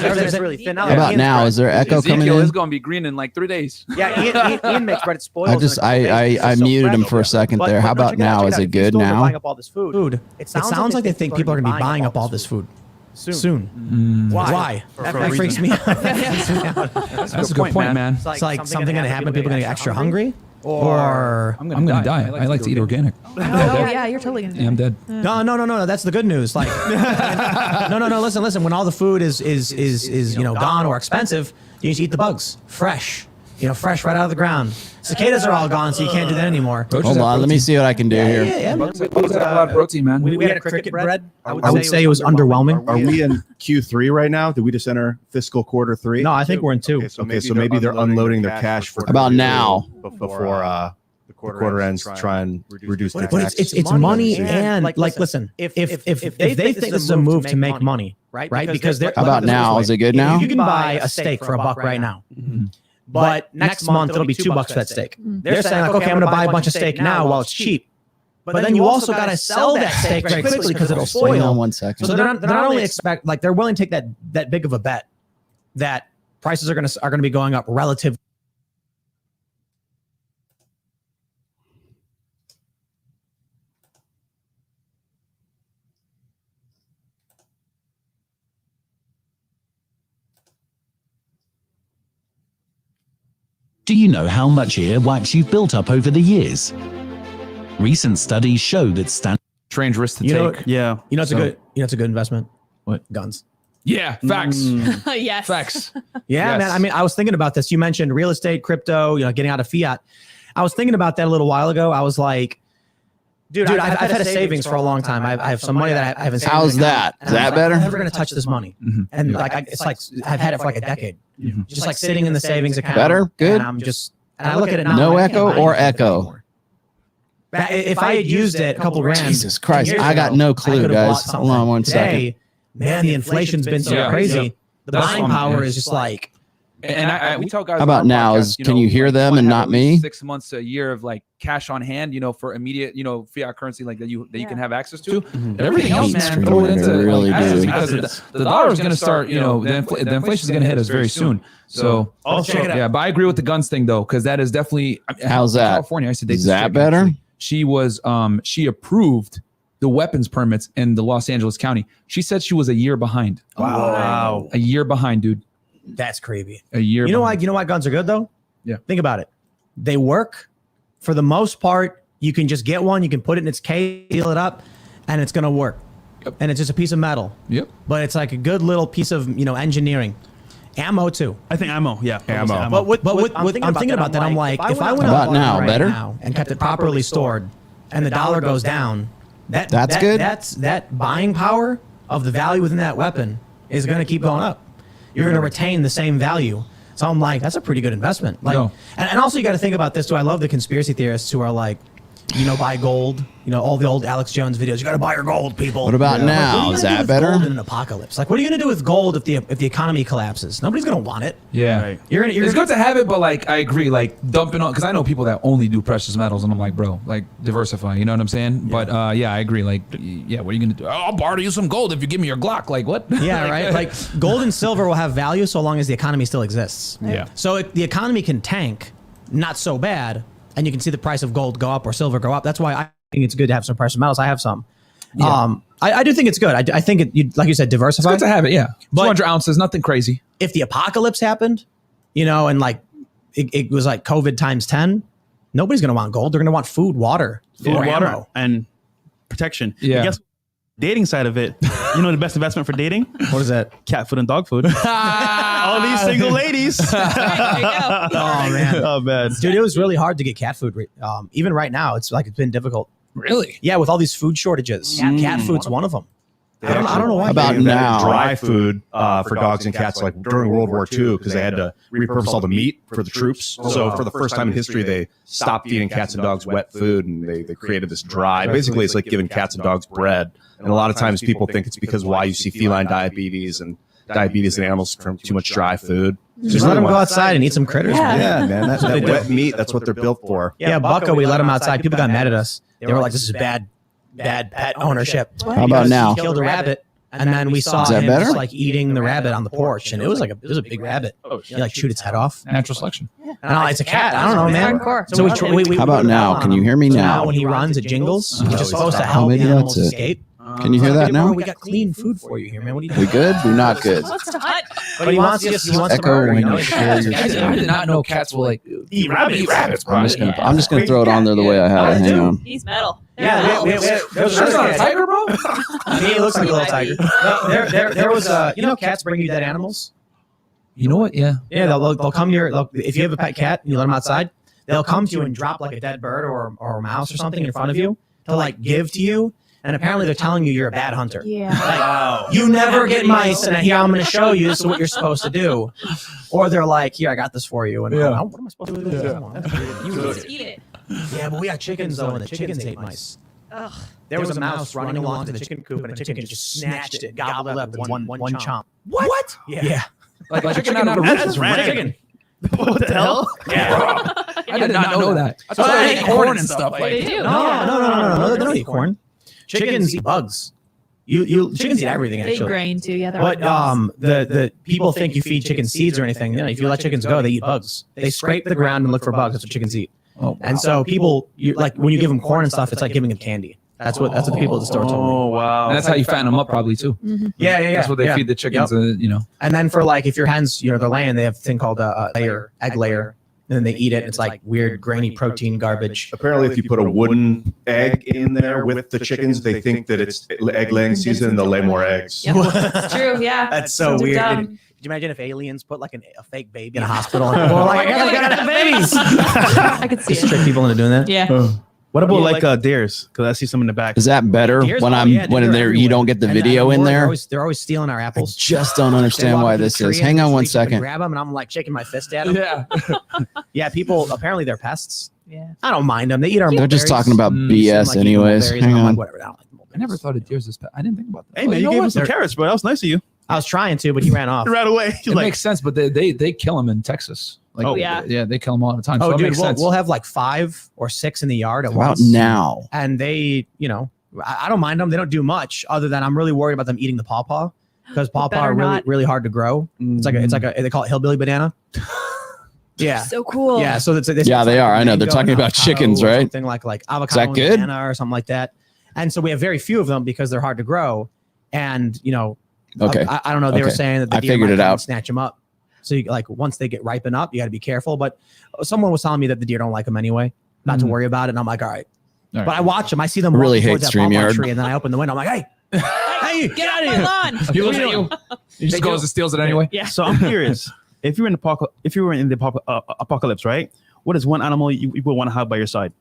There's really thin. How about now? Is there echo coming Ezekiel in? is going to be green in like 3 days. Yeah, Ian makes bread. It spoils. I muted him for a second there. How about now? Is it good now? Buying up all this food. It sounds like they think people are going to be buying up all this food soon. Why? That freaks me out. That's a good point, man. It's like something going to happen. People are going to get extra hungry. Or I'm gonna die. I like to eat organic. Oh, yeah, you're totally gonna. Yeah, I'm dead. No. That's the good news. Like, no. Listen. When all the food is gone or expensive, you just eat the bugs fresh. Fresh right out of the ground. Cicadas are all gone, so you can't do that anymore. Hold on, let me see what I can do here. Yeah. Bugs have a lot of protein, man. We had a cricket bread. I would say it was underwhelming. Are we in Q3 right now? Did we just enter fiscal quarter 3? No, I think we're in 2. Okay, so maybe they're unloading their cash for About now. before the quarter ends. Try and reduce their But tax. it's money and like listen, if they think this is a move to make money, right? Because they're About now? Is it good now? You can buy a steak for $1 right now. But next month it'll be $2 for that steak. They're saying like, okay, I'm going to buy a bunch of steak now while it's cheap. But then you also got to sell that steak very quickly because it'll Hang on spoil. 1 second. So they're not only they're willing to take that big of a bet that prices are going to be going up relative. Do you know how much earwax you've built up over the years? Recent studies show that Strange risk to You take. know it's a good investment. What? Guns. Yeah, facts. Yes. Facts. Yeah, Yes. man. I mean, I was thinking about this. You mentioned real estate, crypto, getting out of fiat. I was thinking about that a little while ago. I was like, dude, I've had a savings for a long time. I have some money that I haven't saved. How's that? Is that better? I'm never going to touch this money. And it's like I've had it for like a decade. Just like sitting in the savings account. Better? Good? And I look at it now. No I can't echo buy or anything echo? anymore. If I had used it a couple grand. Jesus Christ, years I got ago, no I clue, could've guys. bought something. Hold on 1 second. Today, man, the inflation's been so Yeah. crazy. Yep. The That's buying fun, power yeah. is just like. And we tell guys. How about on our now? podcast, Can you hear them wanna and have not at least me? 6 months to a year of like cash on hand, for immediate, fiat currency like that you can have access to. And everything else, Hate man, streaming, throw it into I really assets do. because the dollar is going to start. The inflation is going to hit us very soon. So check it out. yeah, but I agree with the guns thing though, because that is definitely. How's that? California, I used to date Is this that chick, better? actually. She was she approved the weapons permits in the Los Angeles County. She said she was a year behind. Wow. A year behind, dude. That's creepy. A year. You know behind. why guns are good though? Yeah. Think about it. They work for the most part. You can just get one, you can put it in its case, seal it up, and it's gonna work. Yep. And it's just a piece of metal. Yep. But it's like a good little piece of engineering. Ammo too. I think ammo. Yeah. Ammo. I'm thinking about that. I'm like, if I went About out now, right better? now and kept it properly stored, and the dollar goes down, That's good? That buying power of the value within that weapon is going to keep going up. You're going to retain the same value. So I'm like, that's a pretty good investment. Like, No. and also you got to think about this too. I love the conspiracy theorists who are like, buy gold. All the old Alex Jones videos. You got to buy your gold, people. What about Like, now? what are you Is gonna do that with better? Gold in an apocalypse. Like, what are you going to do with gold if the economy collapses? Nobody's going to want it. Yeah. Right. You're It's good to have it, but like I agree, like dumping on, because I know people that only do precious metals, and I'm like, bro, like diversify. You know what I'm saying? But yeah, I agree. Like, yeah, what are you gonna do? I'll borrow you some gold if you give me your Glock. Like what? Yeah, right. Like gold and silver will have value so long as the economy still exists. Yeah. So if the economy can tank, not so bad, and you can see the price of gold go up or silver go up. That's why I think it's good to have some precious metals. I have some. Yeah. I do think it's good. I think like you said, It's diversify. good to have it. Yeah. But- 200 ounces, nothing crazy. If the apocalypse happened, and like it was like COVID times 10, nobody's gonna want gold. They're gonna want food, water, or Water ammo. and protection. Yeah. I guess dating side of it, the best investment for dating? What is that? Cat food and dog food. All these single ladies. Oh man, Oh man. dude, it was really hard to get cat food. Even right now, it's been difficult. Really? Yeah, with all these food shortages, cat food's one of them. I don't know why. About They invented now. dry food for dogs and cats, like during World War II, because they had to repurpose all the meat for the troops. So for the first time in history, they stopped feeding cats and dogs wet food, and they created this dry. Basically, it's like giving cats and dogs bread. And a lot of times people think it's because why you see feline diabetes and diabetes in animals from too much dry food. Just let them go outside and eat some critters. Yeah. Yeah, man. That they do. wet meat, that's what they're built for. Yeah, Bucko, we let him outside. People got mad at us. They were like, "This is bad pet ownership." How about now? He killed a rabbit, and then we saw Is that him better? just like eating the rabbit on the porch, and it was a big rabbit. He like chewed its head off. Natural selection. And it's a cat. I don't know, man. Hardcore. So we How about now? Can you hear me So now? when he runs, it jingles. Which is supposed to help maybe animals that's it. escape. Can you hear that now? We got clean food for you here, man. What are you We doing? good? We not good? What's to hunt? But he wants to Echo murder. when You know? you share your I did not know cats will like Eat rabbits, bro. I'm just gonna throw it on there the way I had it. Hang on. He's metal. Yeah, there's not a tiger, bro. He looks like a little tiger. There was cats bring you dead animals. You know what? Yeah. Yeah, they'll come to your. If you have a pet cat and you let them outside, they'll come to you and drop like a dead bird or a mouse or something in front of you to like give to you. And apparently they're telling you you're a bad hunter. Yeah. You never get mice, and here I'm going to show you this is what you're supposed to do. Or they're like, here, I got this for you. And what am I supposed to do with this? You just eat it. Yeah, but we got chickens though, and the chickens ate mice. Ugh. There was a mouse running along to the chicken coop, and a chicken just snatched it, gobbled it up in one chomp. What? Yeah. Like a chicken out of That's random. Chicken. What the hell? Yeah. I did not know that. I thought they ate corn and stuff. They Like do. No. They don't eat corn. Chickens eat bugs. Chickens eat everything They eat actually. grain too. Yeah. But the people think you feed chickens seeds or anything. You know, if you let chickens go, they eat bugs. They scrape the ground and look for bugs. That's what chickens eat. Oh, And so people, like when you give them corn and stuff, it's like giving them candy. That's what the people at the store told me. Oh wow. and that's how you fatten them up, probably too. Yeah. That's what they feed the chickens. And then for like if your hens, they're laying, they have a thing called a egg layer, and then they eat it. And it's like weird grainy protein garbage. Apparently, if you put a wooden egg in there with the chickens, they think that it's egg laying season and they'll lay more eggs. Yep. It's true. Yeah. That's so Kids are weird. dumb. Could you imagine if aliens put like a fake baby in a hospital and people were like, I gotta have babies? I could see Just it. trick people into doing that. Yeah. What about like dares? Because I see some in the back. Is that better Deers- when they're there you everywhere. don't get the And video in there? They're always stealing our I apples. just don't They understand walk why up to the this tree is. and Hang on just one reach up and second. grab them, and I'm like shaking my fist at them. Yeah. Yeah, people apparently they're pests. Yeah. I don't mind them. They eat our. They're just mulberries. talking about Mm, BS Seem like eating anyways. mulberries, Hang and I'm like, on. whatever. I don't like mulberries. I never thought of deers as pet. I didn't think about that. Hey man, you know gave him what? some carrots, bro. That was nice of you. I was trying to, but he ran off. Right away. It makes sense, but they kill them in Texas. Like, Oh, yeah. they kill them all the time. Oh, so it dude, makes sense. we'll have like 5 or 6 in the yard at About once. now. And they, I don't mind them. They don't do much other than I'm really worried about them eating the pawpaw because pawpaw better are really not. really hard to grow. It's like they call it hillbilly banana. Yeah. So cool. Yeah, so it's Yeah, they are. I know. They're mango talking and about avocado chickens, or right? Something like avocado and good? banana or something like that. And so we have very few of them because they're hard to grow. And Okay. I don't know. They were Okay. saying that the I deer figured might it come and out. snatch them up. So once they get ripen up, you got to be careful. But someone was telling me that the deer don't like them anyway, not to worry about it. And I'm like, all right. All right. But I watch them. I see them Really walking hate towards that pawpaw StreamYard. tree, and then I open the window. I'm like, hey, hey, get out of here! Lawn. He looks at you. He just goes and steals it anyway. Yeah. So I'm curious. If you were in the apocalypse, right? What is one animal you would want to have by your side?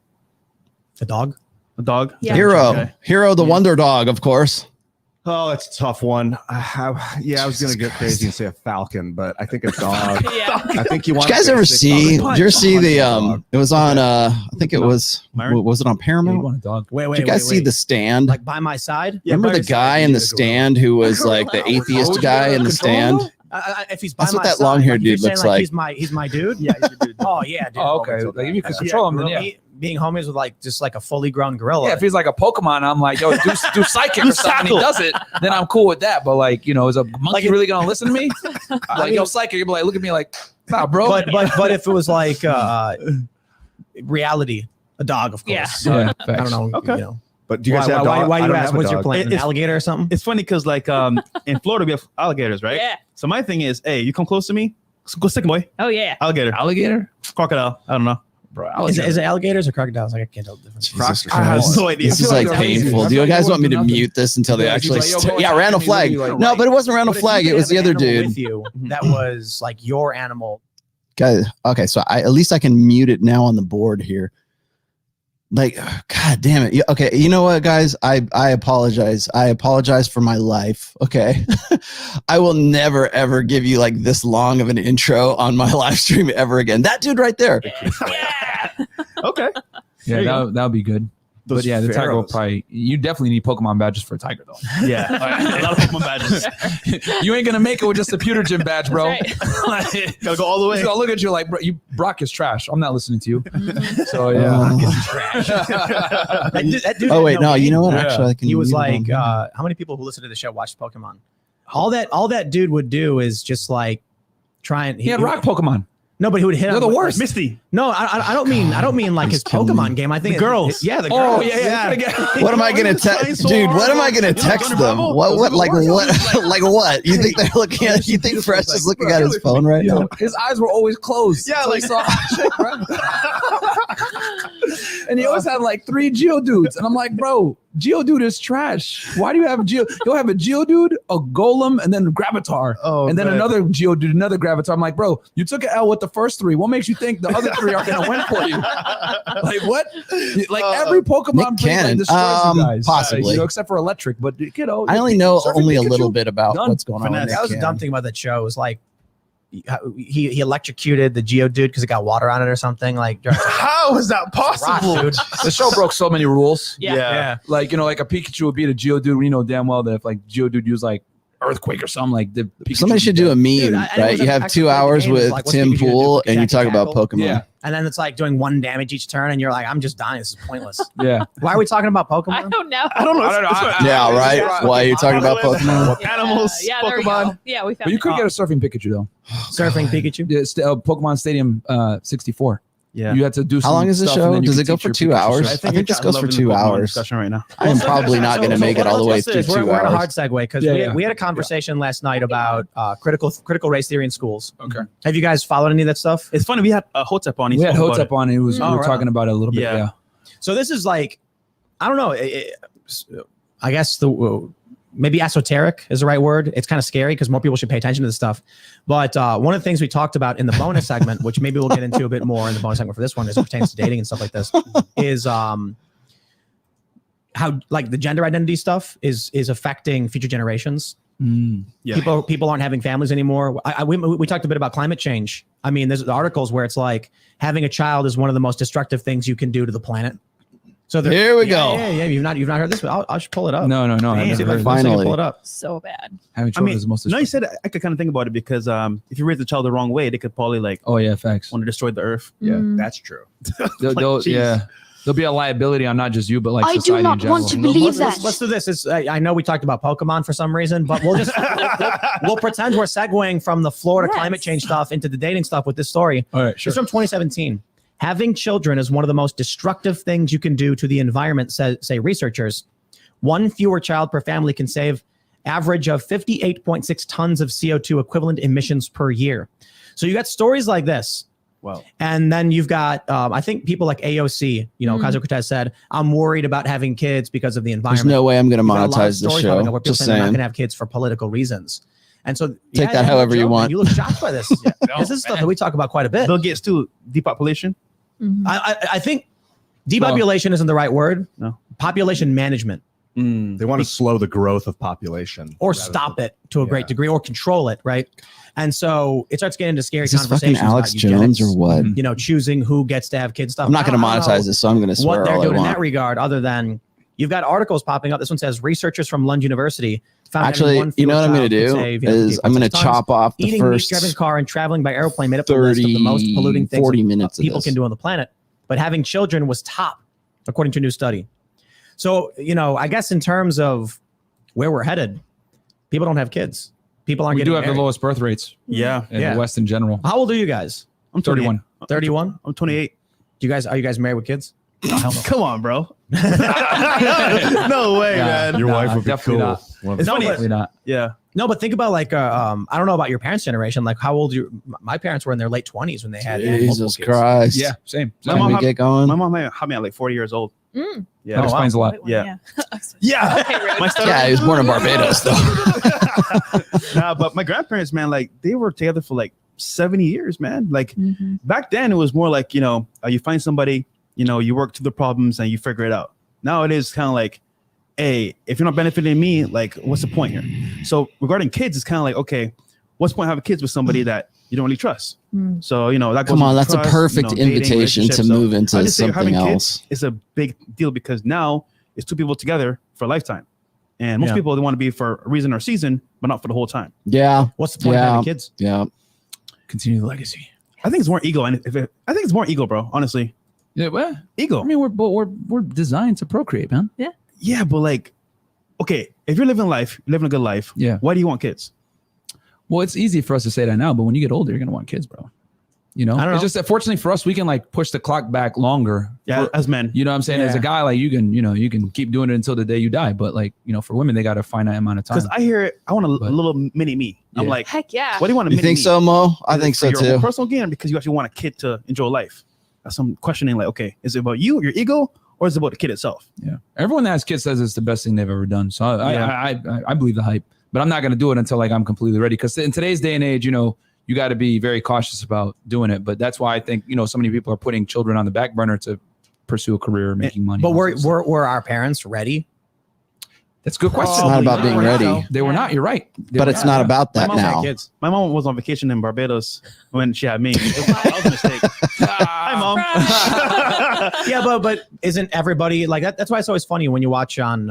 A dog. A dog? Yeah. Hero. Okay. Hero the Wonder Dog, of course. Oh, that's a tough one. I was going to get crazy and say a falcon, but I think a dog. Yeah. I think you Did want. you guys ever see? Did you ever see the it was on I think it was Myron? was it on You Paramount? want a dog. Wait, Did you guys see The Stand? like by my side? Remember by the your side, guy in The Stand who was like the atheist guy in The Stand? If he's by That's what my that side, long-haired like, you're dude looks saying, like. He's my dude. Yeah, he's a dude. Oh yeah, dude. Oh, okay. Like, if you could control him, then yeah. Being homies with just like a fully grown gorilla. Yeah, if he's like a Pokemon, I'm like, yo, do psychic or something. And he does it, then I'm cool with that. But like, is a monkey really gonna listen to me? Like, yo, psychic, you'd be like, look at me like, nah, bro. but if it was like reality, a dog, of course. Yeah. Yeah, I don't know. Okay. But do you guys have Why dogs? do you ask? What's your plan? An It's- alligator or something? It's funny because like in Florida we have alligators, right? Yeah. So my thing is, hey, you come close to me, go stick 'em, boy. Oh yeah. Alligator, Alligator, crocodile. I don't know. bro. Is it alligators or crocodiles? I can't tell the difference. Jesus I have Christ. no idea. This is feel like like they're lazy. painful. I Do feel you like guys they want me to wouldn't do mute this until they Yeah, he's actually? like, yo, go yeah, attack ran a me, flag. literally, like, No, but it wasn't around a But if flag. you It could was the have an other animal dude. with you that was like your animal. Guys, okay, so at least I can mute it now on the board here. Like, God damn it. Okay, you know what, guys? I apologize. I apologize for my life. Okay. I will never, ever give you like this long of an intro on my live stream ever again. That dude right there. Yeah. Okay. Yeah, that would be good. But yeah, the tiger will pharaohs. probably. You definitely need Pokemon badges for a tiger, though. Yeah, a lot of Pokemon badges. You ain't gonna make it with just a pewter gym badge, bro. That's Like, Gotta go all the way. he's gonna look at you like, bro, Brock is trash. I'm not listening to you. So That dude Oh had wait, no, you know what? Yeah. Actually, I can. he was mute like, him on. how many people who listen to the show watch Pokemon? All that dude would do is just like try and he had rock Pokemon. No, but he would hit. They're him the with- worst. Misty. No, I don't mean like his killing Pokemon me. game. I think The girls. Yeah, the Oh girls. yeah. What am I gonna text, dude? What am I gonna text them? What? Like what? Like what? You think they're looking at? You think Fresh is looking at his phone right now? His eyes were always closed. Yeah, so like- he saw a hot chick, bro. And he always had like 3 Geodudes, and I'm like, bro, Geodude is trash. Why do you have You'll have a Geodude, a Golem, and then Gravitar, and then another Geodude, another Gravitar. I'm like, bro, you took an L with the first 3. What makes you think the other 3 are gonna win for you? Like what? Like every Pokemon Nick play Cannon, like, destroys you guys, possibly. except for Electric. But you know, I only know Surfing only a Pikachu, little bit about done. what's going on. Finesse. With Nick That was the dumb Cannon. thing about that show. It was like he electrocuted the Geodude because it got water on it or something. Like How is that possible? dude. The show broke so many rules. Yeah. Like, you know, like a Pikachu would beat a Geodude. We know damn well that if like Geodude used like Earthquake or something, like the Pikachu Somebody should do a meme, Dude, I right? was You have actually 2 playing the hours game, it's with like, what's Tim Pikachu gonna do? Pool, and you Jack talk and about tackle? Pokemon. Yeah. And then it's like doing 1 damage each turn, and you're like, I'm just dying. This is pointless. Yeah. Why are we talking about Pokemon? I don't know. I don't know. I don't know. Yeah, right. Why are you talking about Pokemon. Pokemon? Yeah, Animals, Yeah, there we Pokemon. go. Yeah, we found But you it. could get a surfing Pikachu though. Surfing Pikachu. It's Pokemon Stadium 64. Yeah. You had to do. How long is the stuff, and show? then you Does could it go teach for your 2 Pikachu hours? surf. I think this goes for 2 hours. Discussion right now. I am probably not going to make it all the way through 2 We're in a hard hours. segue because we had a conversation last night about critical race theory in schools. Okay. Have you guys followed any of that stuff? It's funny. We had Hotep on. He We had spoke about Hotep on. It was we Oh, were right talking about it a little bit. Yeah. Yeah. So this is like, I don't know. I guess maybe esoteric is the right word. It's kind of scary because more people should pay attention to this stuff. But one of the things we talked about in the bonus segment, which maybe we'll get into a bit more in the bonus segment for this one, as it pertains to dating and stuff like this, is how like the gender identity stuff is affecting future generations. Yeah. People aren't having families anymore. We talked a bit about climate change. I mean, there's articles where it's like having a child is one of the most destructive things you can do to the planet. So Here we go. Yeah, you've not heard this, but I'll just pull it up. No. I Damn, never see if I heard can of that. Finally. pull it up. So bad. Having I children mean, is the most. no, you said I could kind of think about it because if you raise the child the wrong way, they could probably like Oh yeah, facts. want to destroy the earth. Yeah. That's true. They'll, Jeez. yeah. There'll be a liability on not just you, but like I do society not in want to general. believe Let's that. do this. I know we talked about Pokemon for some reason, but we'll just we'll pretend we're segueing from the Florida Yes. climate change stuff into the dating stuff with this story. All right, sure. It's from 2017. Having children is one of the most destructive things you can do to the environment, say researchers. 1 fewer child per family can save average of 58.6 tons of CO2 equivalent emissions per year. So you got stories like this. Wow. And then you've got, I think people like AOC, Kaiser Cortez said, I'm worried about having kids because of the There's environment. no way I'm going to You've got a lot of monetize the stories popping up show. where people Just say they're not saying. going to have kids for political reasons. And so Take that however you Joe, want. You look shocked by this. This is stuff that we talk about quite a bit. Bill Gates too. Depopulation. Mhm. I think depopulation isn't the right word. No. Population management. They want to slow the growth of population Or rather stop than- it to a great degree or control it, right? And so it starts getting into scary Is this conversations fucking Alex about Jones eugenics, or what? choosing who gets to have kids stuff. I'm not going to I don't know monetize this, so I'm going to swear what they're all I doing in that want. regard, other than you've got articles popping up. This one says researchers from Lund University found Actually, having one you know what I'm fewer going to child do could save, is I'm going to 58.6 tons. chop off the Eating first meat, driving a car, and traveling by airplane made up the list of the most 30, polluting things 40 minutes of people this. can do on the planet. But having children was top, according to a new study. So, I guess in terms of where we're headed, people don't have kids. People aren't We getting do have the married. lowest birth rates Yeah. in Yeah. the West in general. How old are you guys? I'm 31. 31? I'm 28. Are you guys married with kids? Come on, bro. no way, man. Your wife Nah, would be definitely cool. not. Well, It's funny. Definitely not. Yeah. No, but think about like I don't know about your parents' generation. Like how old my parents were in their late 20s when they had multiple Jesus kids. Christ. Yeah, same. My Can mom we had- get going? My mom had me at like 40 years old. Mm. Yeah. That explains a lot. Yeah. Okay, Yeah. rude. My stutter- Yeah, he was born in Barbados, though. Nah, but my grandparents, man, like they were together for like 70 years, man. Like Mhm. back then it was more like, you find somebody, you work through the problems and you figure it out. Now it is kind of like, hey, if you're not benefiting me, like what's the point here? So regarding kids, it's kind of like, okay, what's the point of having kids with somebody that, you don't really trust. Mm. So that goes Come on, with that's a trust, perfect dating, invitation to relationships. So move into I just say something having else. kids is a big deal because now it's two people together for a lifetime. And most people, they want to be for a reason or season, but not for the whole time. Yeah. What's the point of having kids? Yeah. Continue the legacy. I think it's more ego. And I think it's more ego, bro, honestly. Yeah, well, Ego. I mean, we're designed to procreate, man. Yeah, but like, okay, if you're living life, living a good life, why do you want kids? Well, it's easy for us to say that now, but when you get older, you're gonna want kids, bro. I don't know. It's just that fortunately for us, we can like push the clock back longer. Yeah, as men. You know what I'm saying? As a guy, like you can keep doing it until the day you die. But like, for women, they got a finite amount of time. Because I hear it, I want a little mini me. I'm like, heck yeah. What do you want a You mini think me? so, Mo? I think so your too. own personal gain, because you actually want a kid to enjoy life. That's some questioning. Like, okay, is it about you, your ego, or is it about the kid itself? Yeah. Everyone that has kids says it's the best thing they've ever done. So I believe the hype, but I'm not going to do it until like I'm completely ready. Because in today's day and age, you got to be very cautious about doing it. But that's why I think, so many people are putting children on the back burner to pursue a career making money. But were our parents ready? That's a good question. It's not about being ready. They were not. You're right. But it's not about that now. Kids. My mom was on vacation in Barbados when she had me. That was a mistake. Hi, Mom. Yeah, but isn't everybody like that? That's why it's always funny when you watch on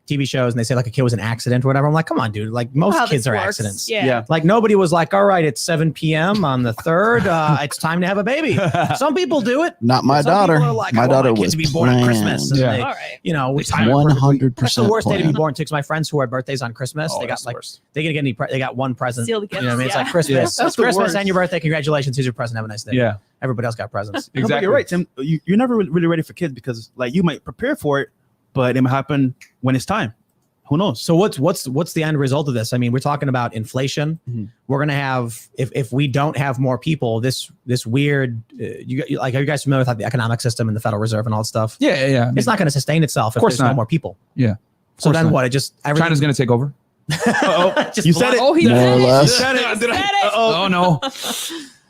TV shows and they say like a kid was an accident or whatever. I'm like, come on, dude. Like most kids are accidents. Yeah. Like nobody was like, all right, it's 7 p.m. on the 3rd. It's time to have a baby. Some people do it. Not my Some daughter. people are like, My daughter kids was to be born on Christmas. And planned. they, All right. we It's time it perfectly. 100% That's the worst day to be planned. born too. Because my friends who had birthdays on Christmas, they got that's the like worst. they didn't get any. They got one present. Steal the gifts, You know what I mean? It's yeah. like Christmas. Yeah. It's That's the Christmas worst. and your birthday. Congratulations. Here's your present. Have a nice day. Yeah. Everybody else got presents. No, but you're right, Tim. You're never really ready for kids because like you might prepare for it, but it might happen when it's time. Who knows? So what's the end result of this? I mean, we're talking about inflation. Mm-hmm. We're gonna have if we don't have more people, this weird. Are you guys familiar with like, the economic system and the Federal Reserve and all that stuff? Yeah. It's not going to sustain itself if course there's no not. more people. Yeah. So then not. what? It just everything. China's going to take over. Just You said it. Oh, he More said or it. less. He said it. Oh no.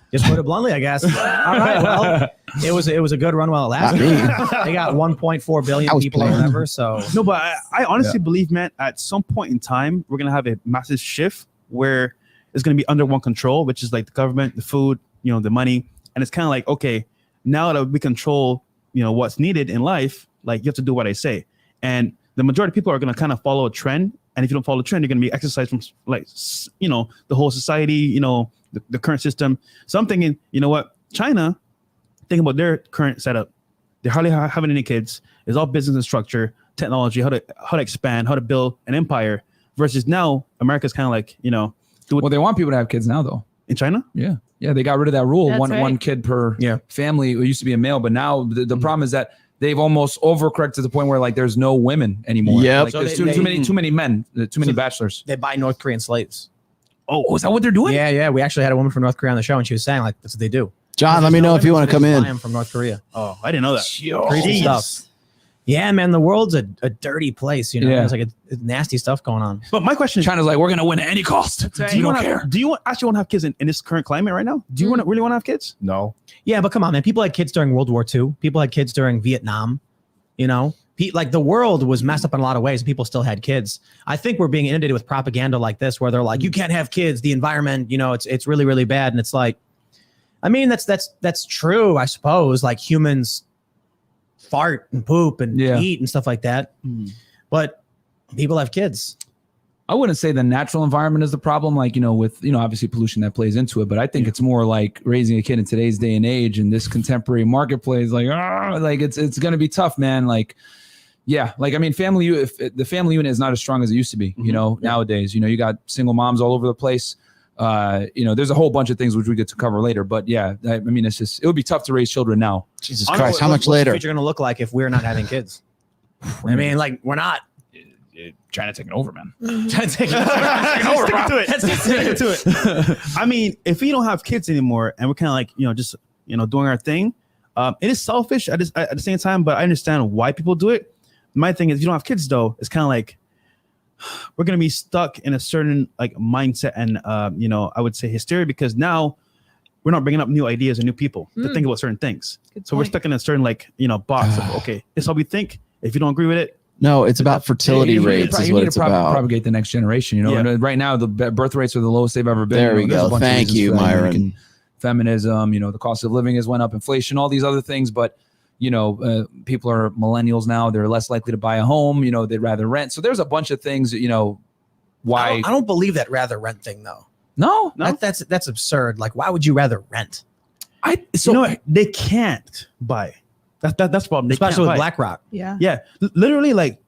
Just put it bluntly, I guess. All right. Well, it was a good run while it lasted. They got 1.4 billion I was people or playing. whatever. So No, but I honestly believe, man, at some point in time, we're gonna have a massive shift where it's gonna be under one control, which is like the government, the food, the money, and it's kind of like, okay, now that we control, what's needed in life, like you have to do what I say, and the majority of people are gonna kind of follow a trend, and if you don't follow the trend, you're gonna be exercised from like, the whole society, the current system. So I'm thinking, you know what, China, think about their current setup. They hardly having any kids. It's all business and structure, technology, how to expand, how to build an empire. Versus now, America's kind of like, Well, they want people to have kids now, though. in China. Yeah, they got rid of that rule. That's One right. kid per Yeah. family. It used to be a male, but now the problem is that they've almost overcorrected to the point where like there's no women anymore. Yep. Like, So there's they- too many men, too many bachelors. they buy North Korean slaves. Oh, is that what they're doing? Yeah. We actually had a woman from North Korea on the show, and she was saying like that's what they do. John, let me know if you want to come They in. fly 'em from North Korea. Oh, I didn't know that. Crazy stuff. Yeah, man, the world's a dirty place. Yeah. There's like a nasty stuff going on. But my question is, China's like, we're gonna win at any cost. right. We don't wanna- care. do you actually want to have kids in this current climate right now? Do you really want to have kids? No. Yeah, but come on, man. People had kids during World War II. People had kids during Vietnam. Like the world was messed up in a lot of ways. People still had kids. I think we're being inundated with propaganda like this, where they're like, "You can't have kids. The environment, it's really, really bad." And it's like, I mean, that's true, I suppose. Like humans fart and poop and eat and stuff like that. But people have kids. I wouldn't say the natural environment is the problem, like, with, obviously pollution that plays into it, but I think it's more like raising a kid in today's day and age and this contemporary marketplace, like it's going to be tough, man. Like, yeah, like, I mean, the family unit is not as strong as it used to be, nowadays, you got single moms all over the place. There's a whole bunch of things which we get to cover later, but yeah, I mean, it would be tough to raise children now. Jesus Christ, how much What's later? the future going to look like if we're not having kids? I mean, like we're not. China taking over, man. Stick to it. I mean, if we don't have kids anymore and we're kind of like, just, doing our thing, it is selfish at the same time, but I understand why people do it. My thing is, you don't have kids though. It's kind of like, we're going to be stuck in a certain like mindset and, I would say hysteria, because now we're not bringing up new ideas and new people to think about certain things. So we're stuck in a certain like, box of, okay, this is how we think. If you don't agree with it, No, it's about fertility You need rates to is what it's about. propagate the next generation. You know, Yeah. and right now the birth rates are the lowest they've ever been. There we You know, there's a go. bunch of Thank reasons you, for that. Myron. Feminism, you know, the cost of living has went up, inflation, all these other things. But, you know, people are millennials now. They're less likely to buy a home. You know, they'd rather rent. So there's a bunch of things, you know, why. I don't believe that rather rent thing though. No. That's absurd. Like, why would you rather rent? So you know what? They can't buy. That's the problem. They Especially can't with buy. BlackRock. Yeah. Yeah, literally, like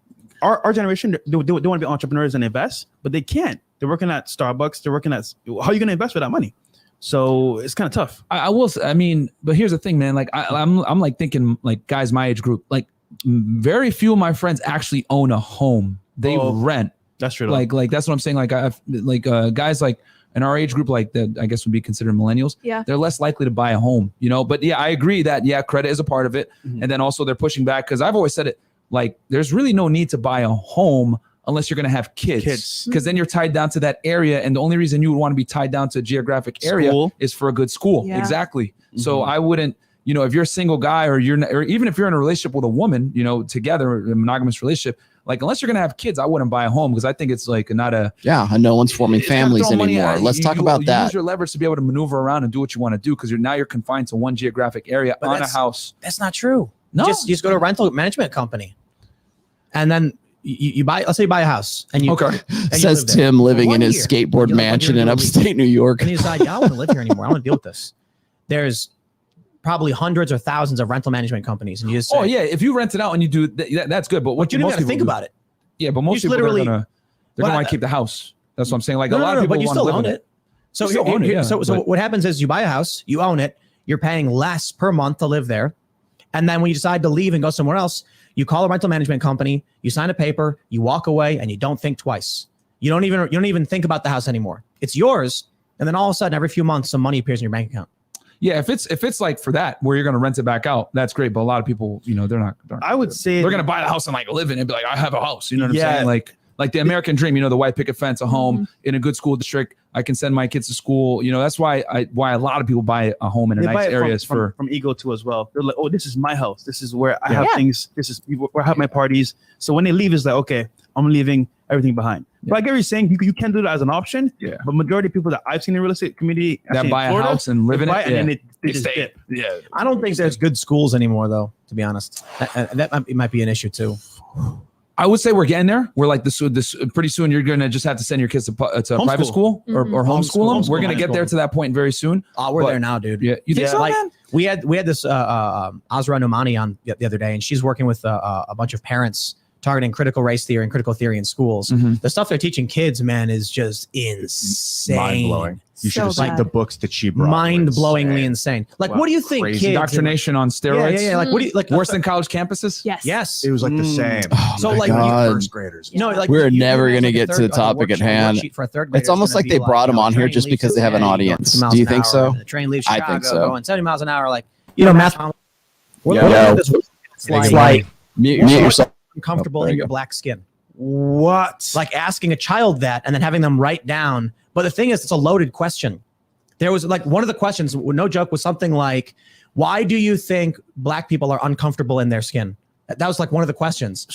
our generation, they want to be entrepreneurs and invest, but they can't. They're working at Starbucks. They're working at. How are you going to invest with that money? So it's kind of tough. I will. I mean, but here's the thing, man. Like I'm like thinking like guys my age group. Like very few of my friends actually own a home. They rent. That's true. Like that's what I'm saying. Like guys like in our age group, like that I guess would be considered millennials. Yeah. They're less likely to buy a home. You know. But yeah, I agree that credit is a part of it, and then also they're pushing back because I've always said it. Like there's really no need to buy a home unless you're going to have kids, because then you're tied down to that area. And the only reason you would want to be tied down to a geographic area is for a good school. Yeah. Exactly. So I wouldn't, you know, if you're a single guy or or even if you're in a relationship with a woman, you know, together, a monogamous relationship, like unless you're going to have kids, I wouldn't buy a home because I think it's like not a. Yeah. And no one's forming it's gonna families throw money anymore. at- Let's talk about you that. Use your leverage to be able to maneuver around and do what you want to do because now you're confined to one geographic area But on a that's- house. That's not true. No. You just go to a rental management company, and then you buy. Let's say you buy a house, and you Okay. and you Says live there Tim for living 1 in his year. skateboard You're like, mansion you're in gonna leave. upstate New York. And you decide, yeah, I want to live here anymore. I want to deal with this. There's probably hundreds or thousands of rental management companies, and you just say, Oh yeah, if you rent it out and you do that's good. But what you don't most even people think do- about it. Yeah, but most just people literally- are gonna Well, want to keep the house. That's what I'm saying. Like a No, lot of people but you want still to live own in it. So You still own it, yeah, so but- what happens is you buy a house, you own it, you're paying less per month to live there, and then when you decide to leave and go somewhere else, you call a rental management company, you sign a paper, you walk away, and you don't think twice. You don't even think about the house anymore. It's yours, and then all of a sudden, every few months, some money appears in your bank account. Yeah, if it's like for that where you're gonna rent it back out, that's great. But a lot of people, you know, they're not. I would say they're gonna buy the house and like live in it and be like, I have a house. You know what I'm Yeah. saying? Like the American dream. You know, the white picket fence, a home in a good school district. I can send my kids to school. You know, that's why a lot of people buy a home in a they buy nice it area from ego too as well. They're like, oh, this is my house. This is where I have Yeah. things. This is where I have my parties. So when they leave, it's like, okay, I'm leaving everything behind. But I get what you're saying. You can do that as an option. Yeah. But majority of people that I've seen in the real estate community that actually in buy a Florida, house and live they in buy it. and then Yeah. they just stay. dip. Yeah. I don't think there's good schools anymore, though. To be honest, that might be an issue too. I would say we're getting there. We're like this pretty soon. You're gonna just have to send your kids to private school or homeschool them. We're gonna get there to that point very soon. Oh, we're But- there now, dude. Yeah, you think so, like, man? We had this Azra Nomani on the other day, and she's working with a bunch of parents targeting critical race theory and critical theory in schools. Mhm. The stuff they're teaching kids, man, is just insane. Mind blowing. You should So have seen bad. the books that she brought. Mind-blowingly insane. Like, what do you think, Crazy. kids? Indoctrination on Yeah, steroids. yeah, yeah. Like, what do you like? Worse than college campuses. Yes. Yes. It was like the same. Oh So, my like, God. First graders. No, like We're you never imagine gonna like a get to third- the topic at hand. worksheet for a third grader It's almost is gonna like they be brought 'em on here train just leaves because they have an today, audience. 50 miles Do you an think hour, so? and The train leaves I Chicago think so. going 70 miles an hour. Like, math. We're Yeah. looking Yeah. at this. It's It's like like mute yourself. uncomfortable Oh, there in you your go. black skin. What? Like asking a child that and then having them write down. But the thing is, it's a loaded question. There was like one of the questions, no joke, was something like, why do you think black people are uncomfortable in their skin? That was like one of the questions.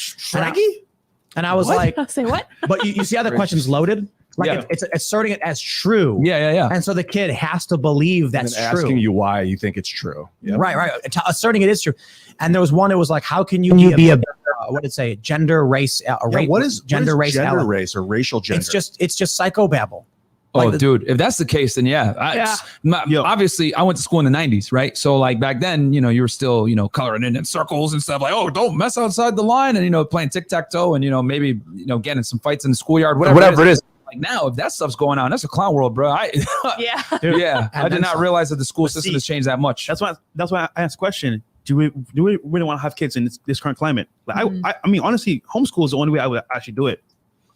And I was like, Say what? but you see how the question's loaded? Like Yeah. it's asserting it as true. Yeah. And so the kid has to believe And that's then true. asking you why you think it's true. Yep. Right. Asserting it is true. And there was one, it was like, how can you be a what did it say? Gender, race, What is gender, race, gender, ally. race, or racial gender? It's just psychobabble. Oh, Like, dude, if that's the case, then yeah. Obviously, I went to school in the 90s, right? So, like, back then, you know, you were still, you know, coloring in circles and stuff like, oh, don't mess outside the line and, you know, playing tic-tac-toe and, you know, maybe, you know, getting some fights in the schoolyard, whatever it is. Like, now, if that stuff's going on, that's a clown world, bro. Yeah. Dude, Yeah, I did not realize that the school system has changed that much. That's why I asked the question. Do we really want to have kids in this current climate? Like, I mean, honestly, homeschool is the only way I would actually do it.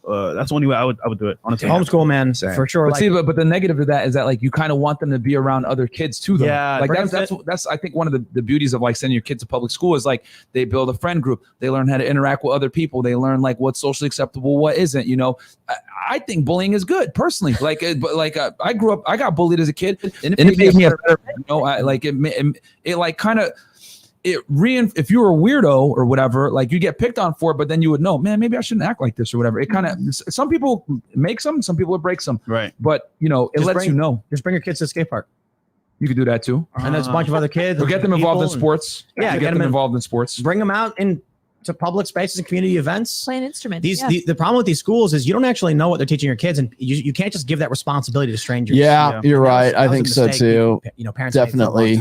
That's the only way I would do it. Honestly, homeschool, man, Same. for sure. But Like, see, but the negative to that is that like you kind of want them to be around other kids too. Though. Yeah, like bring that's I think one of the beauties of like sending your kids to public school is like they build a friend group. They learn how to interact with other people. They learn like what's socially acceptable, what isn't. You know, I think bullying is good personally. Like, but like I grew up, I got bullied as a kid, and it made me a better man. You know, it like kind of. if you were a weirdo or whatever, like you get picked on for it, but then you would know, man, maybe I shouldn't act like this or whatever. It kind of, some people makes them, some people it breaks them. Right. But it lets you know. Just bring your kids to the skate park. You could do that too. And there's a bunch of other kids. Or get them involved in sports. Yeah, get them involved in sports. Bring them out into public spaces and community events. Play an instrument. The problem with these schools is you don't actually know what they're teaching your kids, and you can't just give that responsibility to strangers. Yeah, you're right. I think so too. Parents definitely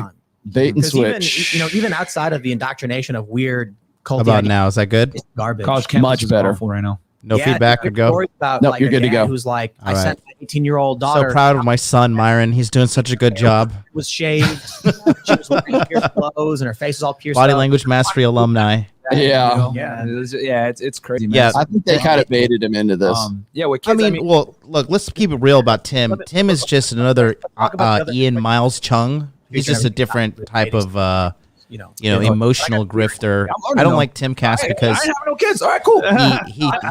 bait and switch. Even outside of the indoctrination of weird cult. How about now? Is that good? It's garbage. College campus much is better awful right now. No feedback would go. No, you're good to go. Who's like, I All sent my 18-year-old daughter. So proud of my son, Myron. He's doing such a good job. Was shaved. She was wearing pierced clothes, and her face is all pierced. Body up. language mastery alumni. Yeah. It's crazy, man. Yeah. I think they kind of baited him into this. With kids, well, look, let's keep it real about Tim. Tim is just another Ian Miles Chung. He's just a different type of emotional grifter. I don't like Timcast because I have no kids. All right, cool.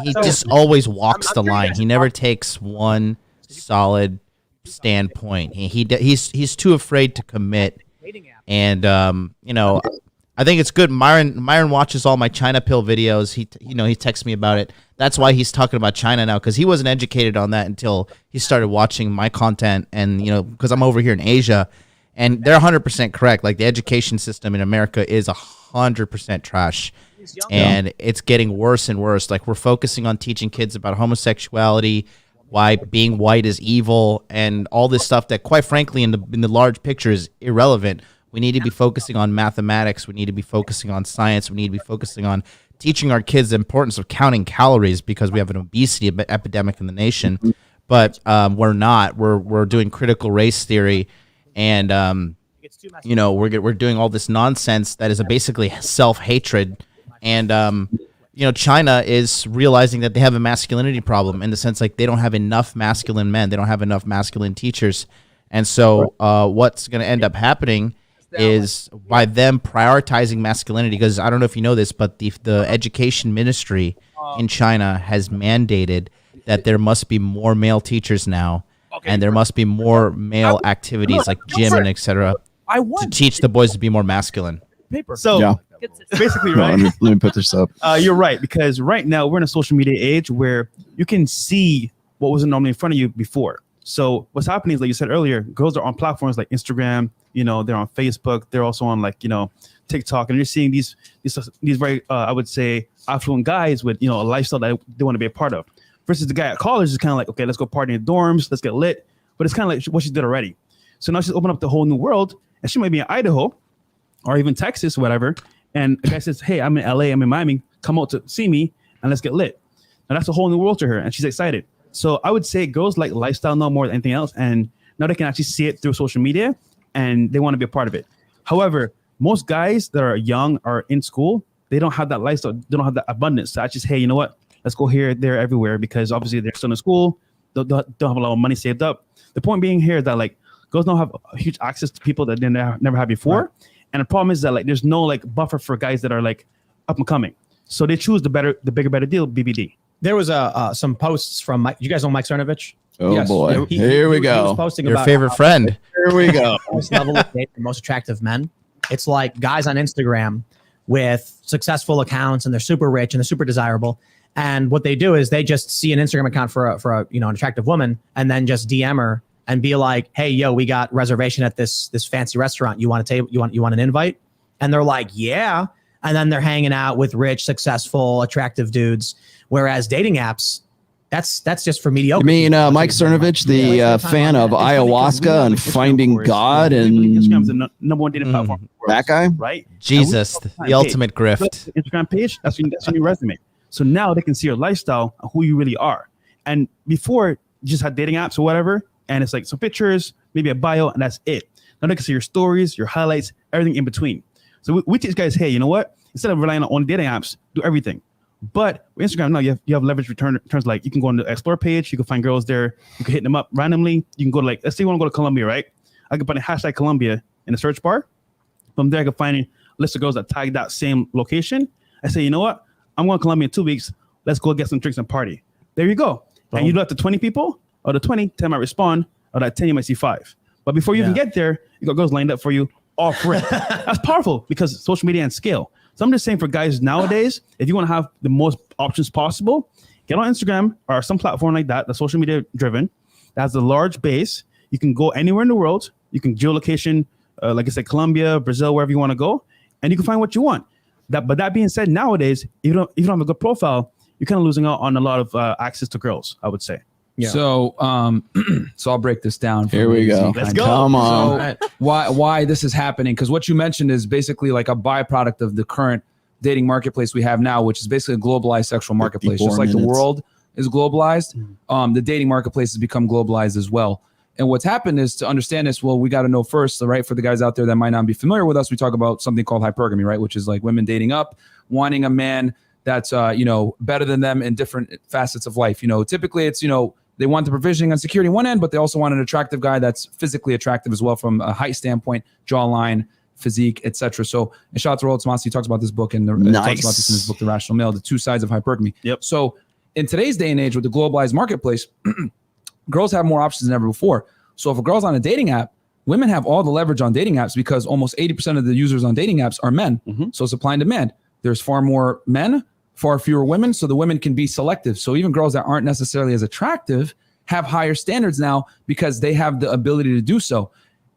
he just always walks the line. He never takes one solid standpoint. He's too afraid to commit. And I think it's good. Myron watches all my China pill videos. He texts me about it. That's why he's talking about China now, because he wasn't educated on that until he started watching my content. And because I'm over here in Asia. And they're 100% correct. Like the education system in America is 100% trash, and it's getting worse and worse. Like we're focusing on teaching kids about homosexuality, why being white is evil, and all this stuff that, quite frankly, in the large picture is irrelevant. We need to be focusing on mathematics. We need to be focusing on science. We need to be focusing on teaching our kids the importance of counting calories, because we have an obesity epidemic in the nation. But we're not. We're doing critical race theory. And we're doing all this nonsense that is basically self-hatred, and China is realizing that they have a masculinity problem, in the sense like they don't have enough masculine men, they don't have enough masculine teachers, and so what's going to end up happening is, by them prioritizing masculinity, because I don't know if you know this, but the education ministry in China has mandated that there must be more male teachers now. And there must be more male activities like gym and etc. to teach the boys to be more masculine. So basically, right? Let me put this up. You're right, because right now we're in a social media age where you can see what wasn't normally in front of you before. So what's happening is, like you said earlier, girls are on platforms like Instagram. They're on Facebook. They're also on TikTok, and you're seeing these very I would say affluent guys with a lifestyle that they want to be a part of. Versus the guy at college is kind of like, okay, let's go party in dorms, let's get lit. But it's kind of like what she did already. So now she's opened up the whole new world, and she might be in Idaho or even Texas or whatever. And a guy says, hey, I'm in LA, I'm in Miami, come out to see me and let's get lit. Now that's a whole new world to her, and she's excited. So I would say girls like lifestyle now more than anything else. And now they can actually see it through social media, and they want to be a part of it. However, most guys that are young or in school, they don't have that lifestyle. They don't have that abundance. So I just, hey, you know what? Let's go here, there, everywhere, because obviously they're still in school. Don't have a lot of money saved up. The point being here is that girls don't have huge access to people that they never had before. Right. And the problem is that there's no buffer for guys that are up and coming. So they choose the bigger, better deal, BBD. There was some posts from Mike. You guys know Mike Cernovich? Oh yes. Boy, here we go. He was posting your about favorite friend. Here we go. Level of date for most attractive men. It's like guys on Instagram with successful accounts, and they're super rich and they're super desirable. And what they do is they just see an Instagram account for an attractive woman, and then just DM her and be like, "Hey, yo, we got reservation at this fancy restaurant. You want a table? You want an invite?" And they're like, "Yeah." And then they're hanging out with rich, successful, attractive dudes. Whereas dating apps, that's just for mediocre. I mean, Mike Cernovich, the fan of ayahuasca and finding God, and Instagram's the number one dating platform. That guy, right? Jesus, the ultimate grift. Instagram page. That's your new resume. So now they can see your lifestyle, who you really are. And before, you just had dating apps or whatever, and it's some pictures, maybe a bio, and that's it. Now they can see your stories, your highlights, everything in between. So we teach guys, hey, you know what? Instead of relying on dating apps, do everything. But with Instagram now, you have leverage returns. You can go on the explore page, you can find girls there, you can hit them up randomly. You can go to let's say you want to go to Colombia, right? I can put a hashtag Colombia in the search bar. From there, I can find a list of girls that tag that same location. I say, you know what? I'm going to Colombia in 2 weeks. Let's go get some drinks and party. There you go. And you do that to 20 people, or the 20, 10 might respond, or that 10 you might see 5. But before you even get there, you got girls lined up for you off rip. That's powerful because social media and scale. So I'm just saying for guys nowadays, if you want to have the most options possible, get on Instagram or some platform like that, that's social media driven, that has a large base. You can go anywhere in the world. You can geolocation, like I said, Colombia, Brazil, wherever you want to go, and you can find what you want. But that being said, nowadays, if you don't have a good profile, you're kind of losing out on a lot of access to girls, I would say. Yeah. So, so I'll break this down. Here we go. Let's go. Come on. So why this is happening? Because what you mentioned is basically like a byproduct of the current dating marketplace we have now, which is basically a globalized sexual marketplace. Just like the world is globalized, the dating marketplace has become globalized as well. And what's happened is, to understand this, well, we got to know first, right? For the guys out there that might not be familiar with us, we talk about something called hypergamy, right? Which is like women dating up, wanting a man that's better than them in different facets of life. Typically it's they want the provisioning and security on one end, but they also want an attractive guy that's physically attractive as well from a height standpoint, jawline, physique, etc. So, and shout out to ROLLO Tomassi, he talks about this book and talks about this in his book, The Rational Male, the two sides of hypergamy. Yep. So in today's day and age with the globalized marketplace, girls have more options than ever before. So if a girl's on a dating app, women have all the leverage on dating apps because almost 80% of the users on dating apps are men. So supply and demand. There's far more men, far fewer women, so the women can be selective. So even girls that aren't necessarily as attractive have higher standards now because they have the ability to do so.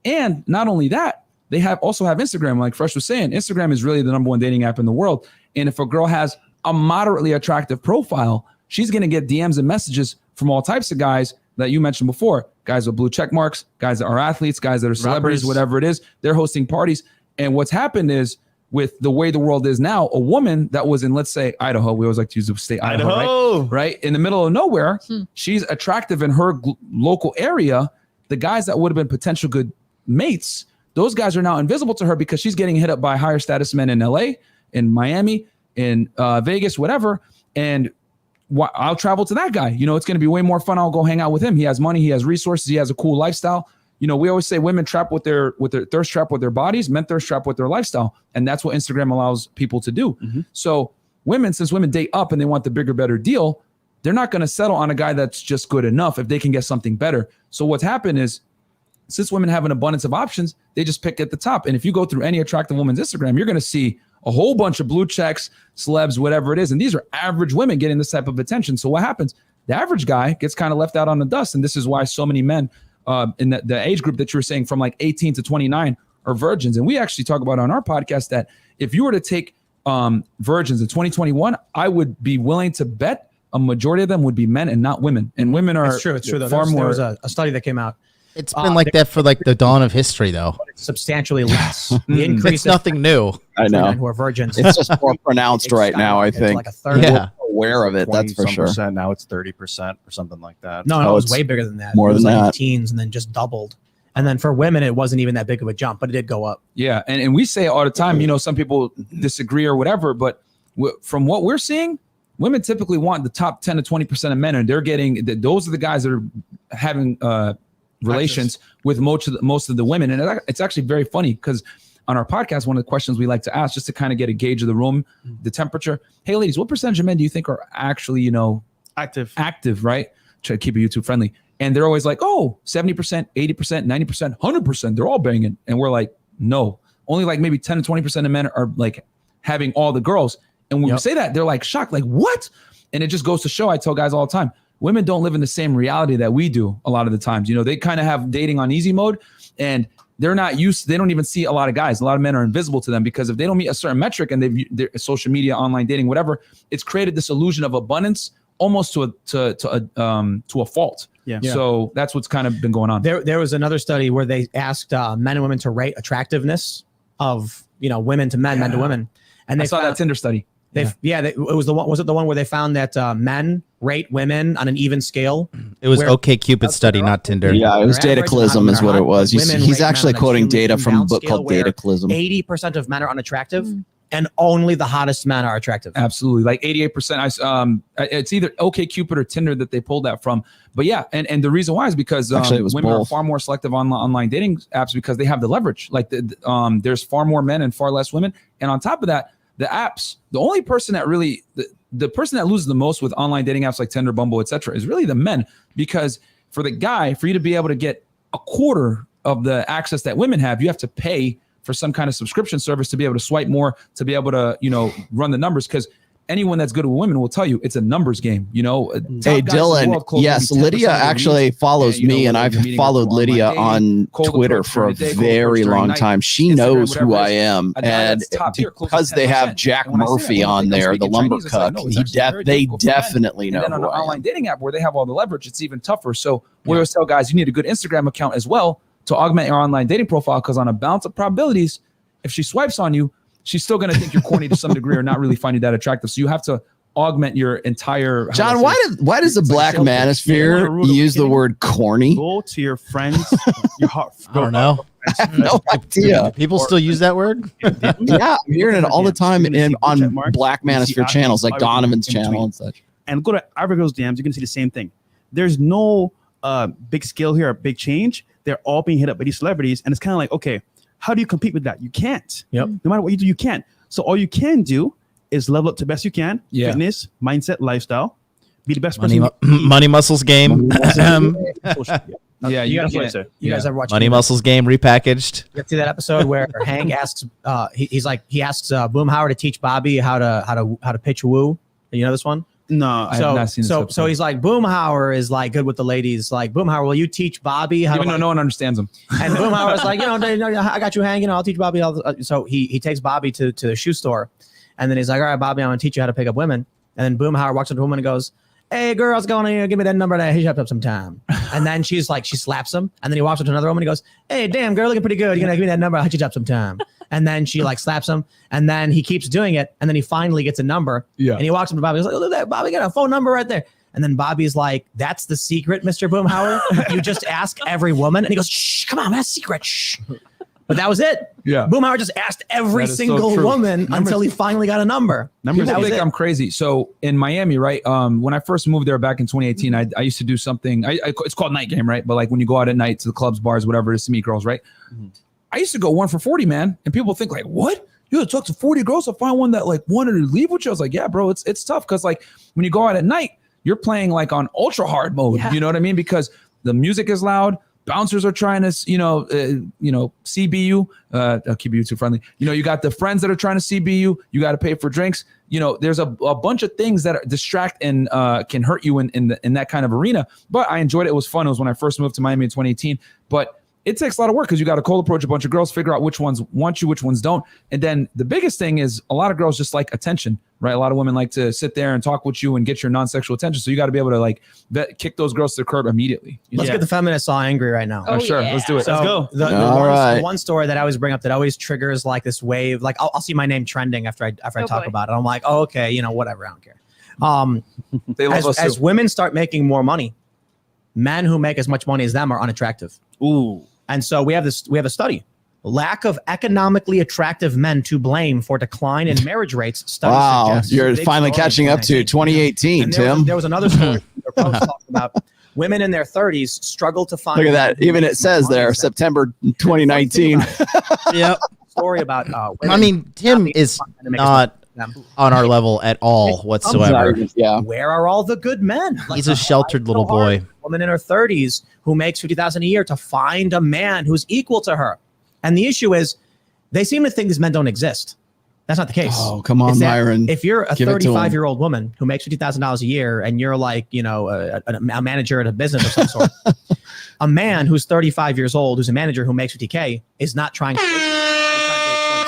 And not only that, they also have Instagram. Like Fresh was saying, Instagram is really the number one dating app in the world. And if a girl has a moderately attractive profile, she's going to get DMs and messages from all types of guys that you mentioned before. Guys with blue check marks, guys that are athletes, guys that are celebrities, whatever it is. They're hosting parties. And what's happened is, with the way the world is now, a woman that was in, let's say, Idaho, we always like to use the state Idaho, right? In the middle of nowhere, she's attractive in her local area. The guys that would have been potential good mates, those guys are now invisible to her because she's getting hit up by higher status men in LA, in Miami, in Vegas, whatever. And I'll travel to that guy. It's going to be way more fun. I'll go hang out with him. He has money. He has resources. He has a cool lifestyle. We always say women trap with their thirst trap with their bodies, men thirst trap with their lifestyle. And that's what Instagram allows people to do. So since women date up and they want the bigger, better deal, they're not going to settle on a guy that's just good enough if they can get something better. So what's happened is, since women have an abundance of options, they just pick at the top. And if you go through any attractive woman's Instagram, you're going to see a whole bunch of blue checks, celebs, whatever it is. And these are average women getting this type of attention. So what happens? The average guy gets kind of left out on the dust. And this is why so many men in the age group that you were saying from like 18 to 29 are virgins. And we actually talk about on our podcast that if you were to take virgins in 2021, I would be willing to bet a majority of them would be men and not women. And women are It's true. Though. Far more. There was a study that came out. It's been like that for like the dawn of history, though. Substantially less. The increase. It's nothing new. I know. Who are virgins? It's just more pronounced right now, I think. Like a third. Yeah. We're aware of it, that's for sure. Now it's 30% or something like that. No, it was way bigger than that. More it was than like that. Teens, and then just doubled. And then for women, it wasn't even that big of a jump, but it did go up. Yeah. And we say all the time, some people disagree or whatever, but from what we're seeing, women typically want the top 10 to 20% of men, and they're getting those are the guys that are having relations with most of the women. And it's actually very funny because on our podcast, one of the questions we like to ask just to kind of get a gauge of the room, the temperature. Hey, ladies, what percentage of men do you think are actually, active, right? Try to keep it YouTube friendly. And they're always like, 70%, 80%, 90%, 100%. They're all banging. And we're like, no, only like maybe 10 to 20% of men are like having all the girls. And when we say that, they're like shocked, like what? And it just goes to show, I tell guys all the time, women don't live in the same reality that we do a lot of the times. They kind of have dating on easy mode and they're not used. They don't even see a lot of guys. A lot of men are invisible to them because if they don't meet a certain metric and they're social media, online dating, whatever, it's created this illusion of abundance almost to a fault. Yeah. So that's what's kind of been going on. There was another study where they asked men and women to rate attractiveness of women to men, men to women, and they saw that Tinder study. It was the one. Was it the one where they found that men rate women on an even scale? It was OkCupid study, not Tinder. Yeah, it was Dataclysm is what it was. He's actually quoting data from a book called Dataclysm. 80% of men are unattractive, and only the hottest men are attractive. Absolutely, like 88%. It's either OkCupid or Tinder that they pulled that from. But yeah, and the reason why is because women are far more selective on online dating apps because they have the leverage. Like there's far more men and far less women, and on top of that, the apps, the only person that really, the person that loses the most with online dating apps like Tinder, Bumble, etc., is really the men. Because for the guy, for you to be able to get a quarter of the access that women have, you have to pay for some kind of subscription service to be able to swipe more, to be able to, run the numbers. Because anyone that's good with women will tell you it's a numbers game. Hey, Dylan. Yes, Lydia actually follows me, and I've followed Lydia on Twitter for a very long time. She knows who I am, and because they have Jack Murphy on there, the lumber cuck, they definitely know. And then on an online dating app where they have all the leverage, it's even tougher. So we always tell guys, you need a good Instagram account as well to augment your online dating profile, because on a balance of probabilities, if she swipes on you, she's still going to think you're corny to some degree or not really find you that attractive. So you have to augment your entire. John, why does the black manosphere use the word corny? Go to your friends. I don't know. I have no idea. People still use that word? Yeah, I'm hearing it all the time on black manosphere channels like Donovan's channel and such. And go to Ivory Girls DMs, you can see the same thing. There's no big skill here, a big change. They're all being hit up by these celebrities, and it's kind of like, okay, how do you compete with that? You can't. Yep. No matter what you do, you can't. So all you can do is level up to the best you can. Yeah. Fitness, mindset, lifestyle. Be the best Money, person. money muscles game. Yeah, you guys ever watch Money muscles game repackaged. You see that episode where Hank asks, he asks Boomhauer to teach Bobby how to pitch woo. You know this one? No, I have not seen this episode. So he's like, Boomhauer is like good with the ladies. Like, Boomhauer, will you teach Bobby how? Even though no one understands him. And Boomhauer is like, I got you, Hank. I'll teach Bobby. So he takes Bobby to the shoe store, and then he's like, all right, Bobby, I'm gonna teach you how to pick up women. And then Boomhauer walks up to a woman and goes, hey, girls, go on here, give me that number that he up some time. And then she's like, she slaps him. And then he walks up to another woman and he goes, hey, damn, girl, looking pretty good. You're going to give me that number, I'll hit you up some time. And then she like slaps him. And then he keeps doing it. And then he finally gets a number. Yeah. And he walks up to Bobby. He's like, look at that, Bobby got a phone number right there. And then Bobby's like, that's the secret, Mr. Boomhauer. You just ask every woman. And he goes, shh, come on, that's secret. Shh. But that was it. Yeah. Boomhauer just asked every single woman until he finally got a number. People think I'm crazy. So in Miami, right? When I first moved there back in 2018, I used to do something. It's called night game, right? But like when you go out at night to the clubs, bars, whatever it is to meet girls, right? Mm-hmm. I used to go 1 for 40, man. And people think like, what? You had to talk to 40 girls to find one that like wanted to leave with you? I was like, yeah, bro, it's tough. Cause like when you go out at night, you're playing like on ultra hard mode. Yeah. You know what I mean? Because the music is loud. Bouncers are trying to, CB you. I'll keep you too friendly. You got the friends that are trying to CB you. You got to pay for drinks. There's a bunch of things that distract and can hurt you in that kind of arena. But I enjoyed it. It was fun. It was when I first moved to Miami in 2018. But it takes a lot of work because you got to cold approach a bunch of girls, figure out which ones want you, which ones don't. And then the biggest thing is a lot of girls just like attention, right? A lot of women like to sit there and talk with you and get your non-sexual attention. So you got to be able to like kick those girls to the curb immediately. Let's get the feminists all angry right now. Oh, sure. Yeah. Let's do it. So let's go. The one story that I always bring up that always triggers like this wave, like I'll see my name trending after I talk about it. I'm like, oh, okay, whatever, I don't care. They love us as too. women start making more money, men who make as much money as them are unattractive. Ooh. And so we have a study. Lack of economically attractive men to blame for decline in marriage rates. Wow, you're finally catching up to 2018, Tim. There was another story talking about women in their 30s struggle to find. Look at that. Even it says there, September 2019. Yep. Story about. I mean, Tim is not on our level at all whatsoever. Yeah. Where are all the good men? He's a sheltered little boy. Woman in her 30s who makes $50,000 a year to find a man who's equal to her. And the issue is they seem to think these men don't exist. That's not the case. Oh, come on, Myron. If you're a 35-year-old woman who makes $50,000 a year and you're like, a manager at a business of some sort, a man who's 35 years old, who's a manager who makes $50K is not trying to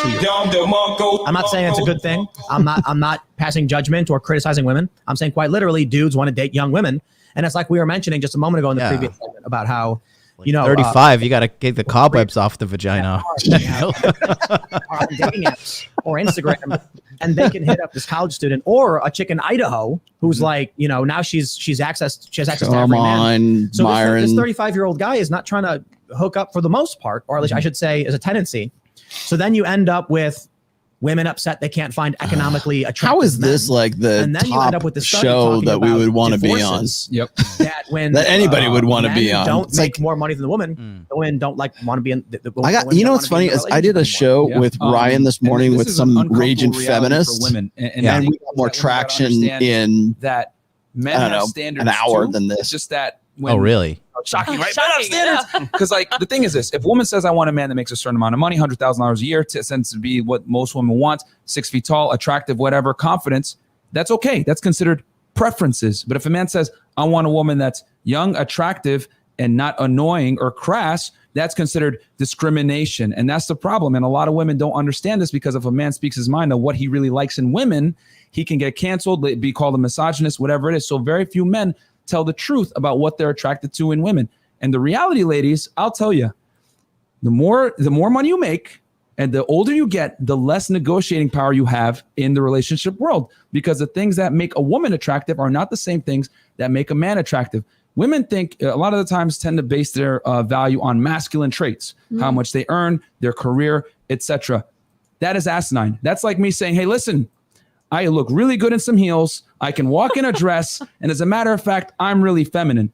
I'm not saying it's a good thing. I'm not passing judgment or criticizing women. I'm saying quite literally dudes want to date young women. And it's like we were mentioning just a moment ago in the previous segment about how, 35, you got to get the cobwebs off the vagina. On dating apps or Instagram, and they can hit up this college student or a chick in Idaho who's like, now she has access to every man. So this 35-year-old guy is not trying to hook up for the most part, or at least I should say is a tendency. So then you end up with women upset they can't find economically attractive How is men. this like the And then you end up with top the study show talking that we about would want to be on? divorces. Yep. That anybody would want to men be on. Don't It's make more money than the woman. The women don't want to be in. What's funny is I did a show with Ryan this morning with some raging feminists, women, and we got more traction in that men I don't have know, standards an hour too. than this. It's just that when, Oh, really? Shocking, right? Shocking, Standards. Because like the thing is this: if a woman says, "I want a man that makes a certain amount of money, $100,000 a year," tends to be what most women want, 6 feet tall, attractive, whatever, confidence. That's okay. That's considered preferences. But if a man says, "I want a woman that's young, attractive, and not annoying or crass," that's considered discrimination. And that's the problem. And a lot of women don't understand this, because if a man speaks his mind of what he really likes in women, he can get canceled, be called a misogynist, whatever it is. So very few men tell the truth about what they're attracted to in women. And the reality, ladies, I'll tell you, the more money you make and the older you get, the less negotiating power you have in the relationship world, because the things that make a woman attractive are not the same things that make a man attractive. Women think a lot of the times tend to base their value on masculine traits, how much they earn, their career, etc. That is asinine. That's like me saying, hey, listen, I look really good in some heels. I can walk in a dress. And as a matter of fact, I'm really feminine.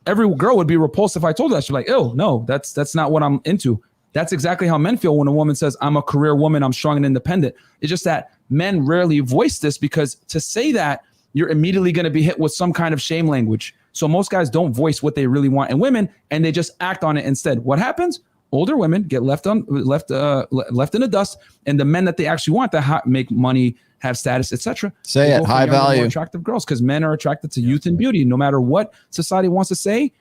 Every girl would be repulsed if I told her that. She'd be like, oh, no, that's not what I'm into. That's exactly how men feel when a woman says, I'm a career woman, I'm strong and independent. It's just that men rarely voice this, because to say that, you're immediately going to be hit with some kind of shame language. So most guys don't voice what they really want in women, and they just act on it instead. What happens? Older women get left in the dust, and the men that they actually want that make money, have status, etc. Say it, high value. More attractive girls, because men are attracted to youth and beauty. No matter what society wants to say,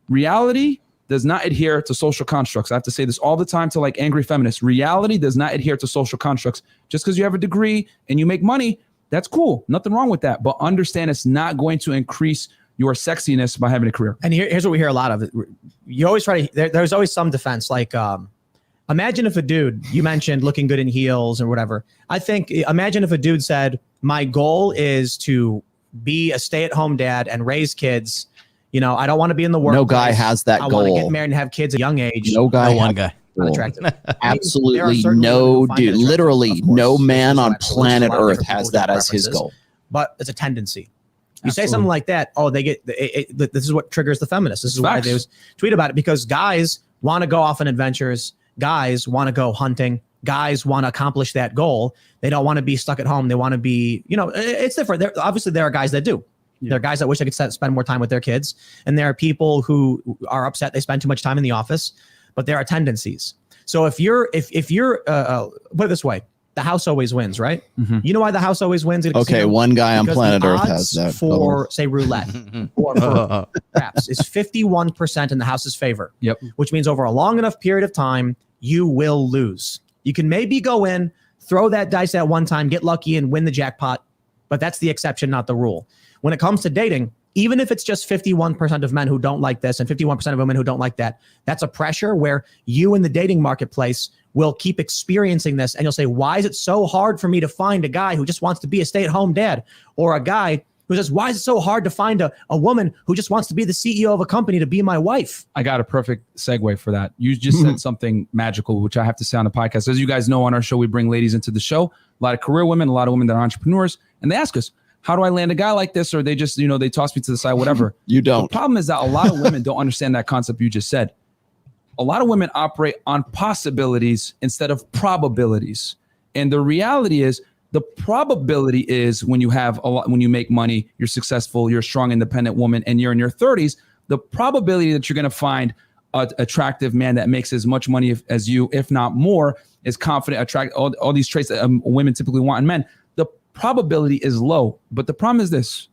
reality does not adhere to social constructs. I have to say this all the time to like angry feminists. Reality does not adhere to social constructs. Just because you have a degree and you make money, that's cool. Nothing wrong with that. But understand it's not going to increase your sexiness by having a career. And here's what we hear a lot of. You always try to, there's always some defense. Like, imagine if a dude, you mentioned looking good in heels or whatever. Imagine if a dude said, my goal is to be a stay-at-home dad and raise kids. You know, I don't want to be in the workplace. No guy has that goal. I want to get married and have kids at a young age. No guy. One guy. Unattractive. Absolutely no dude. Literally no man on planet Earth has that as his goal. But it's a tendency. You say something like that, oh, they get this is what triggers the feminists. This is why they tweet about it, because guys want to go off on adventures. Guys want to go hunting. Guys want to accomplish that goal. They don't want to be stuck at home. They want to be, it's different. Obviously, there are guys that do. Yeah. There are guys that wish they could spend more time with their kids. And there are people who are upset they spend too much time in the office. But there are tendencies. So if you're put it this way, the house always wins, right? Mm-hmm. You know why the house always wins? Okay, one guy on planet Earth has that. For say roulette or for craps is 51% in the house's favor. Yep. Which means over a long enough period of time, you will lose. You can maybe go in, throw that dice at one time, get lucky and win the jackpot, but that's the exception, not the rule. When it comes to dating, even if it's just 51% of men who don't like this and 51% of women who don't like that, that's a pressure where you in the dating marketplace will keep experiencing this. And you'll say, why is it so hard for me to find a guy who just wants to be a stay-at-home dad? Or a guy who says, why is it so hard to find a woman who just wants to be the CEO of a company to be my wife? I got a perfect segue for that. You just said something magical, which I have to say on the podcast. As you guys know, on our show, we bring ladies into the show, a lot of career women, a lot of women that are entrepreneurs, and they ask us, how do I land a guy like this? Or they just, they toss me to the side, whatever. You don't. The problem is that a lot of women don't understand that concept you just said. A lot of women operate on possibilities instead of probabilities. And the reality is the probability is when you have a lot, when you make money, you're successful, you're a strong, independent woman, and you're in your 30s, the probability that you're going to find an attractive man that makes as much money as you, if not more, is confident, attract all these traits that women typically want in men. The probability is low. But the problem is this.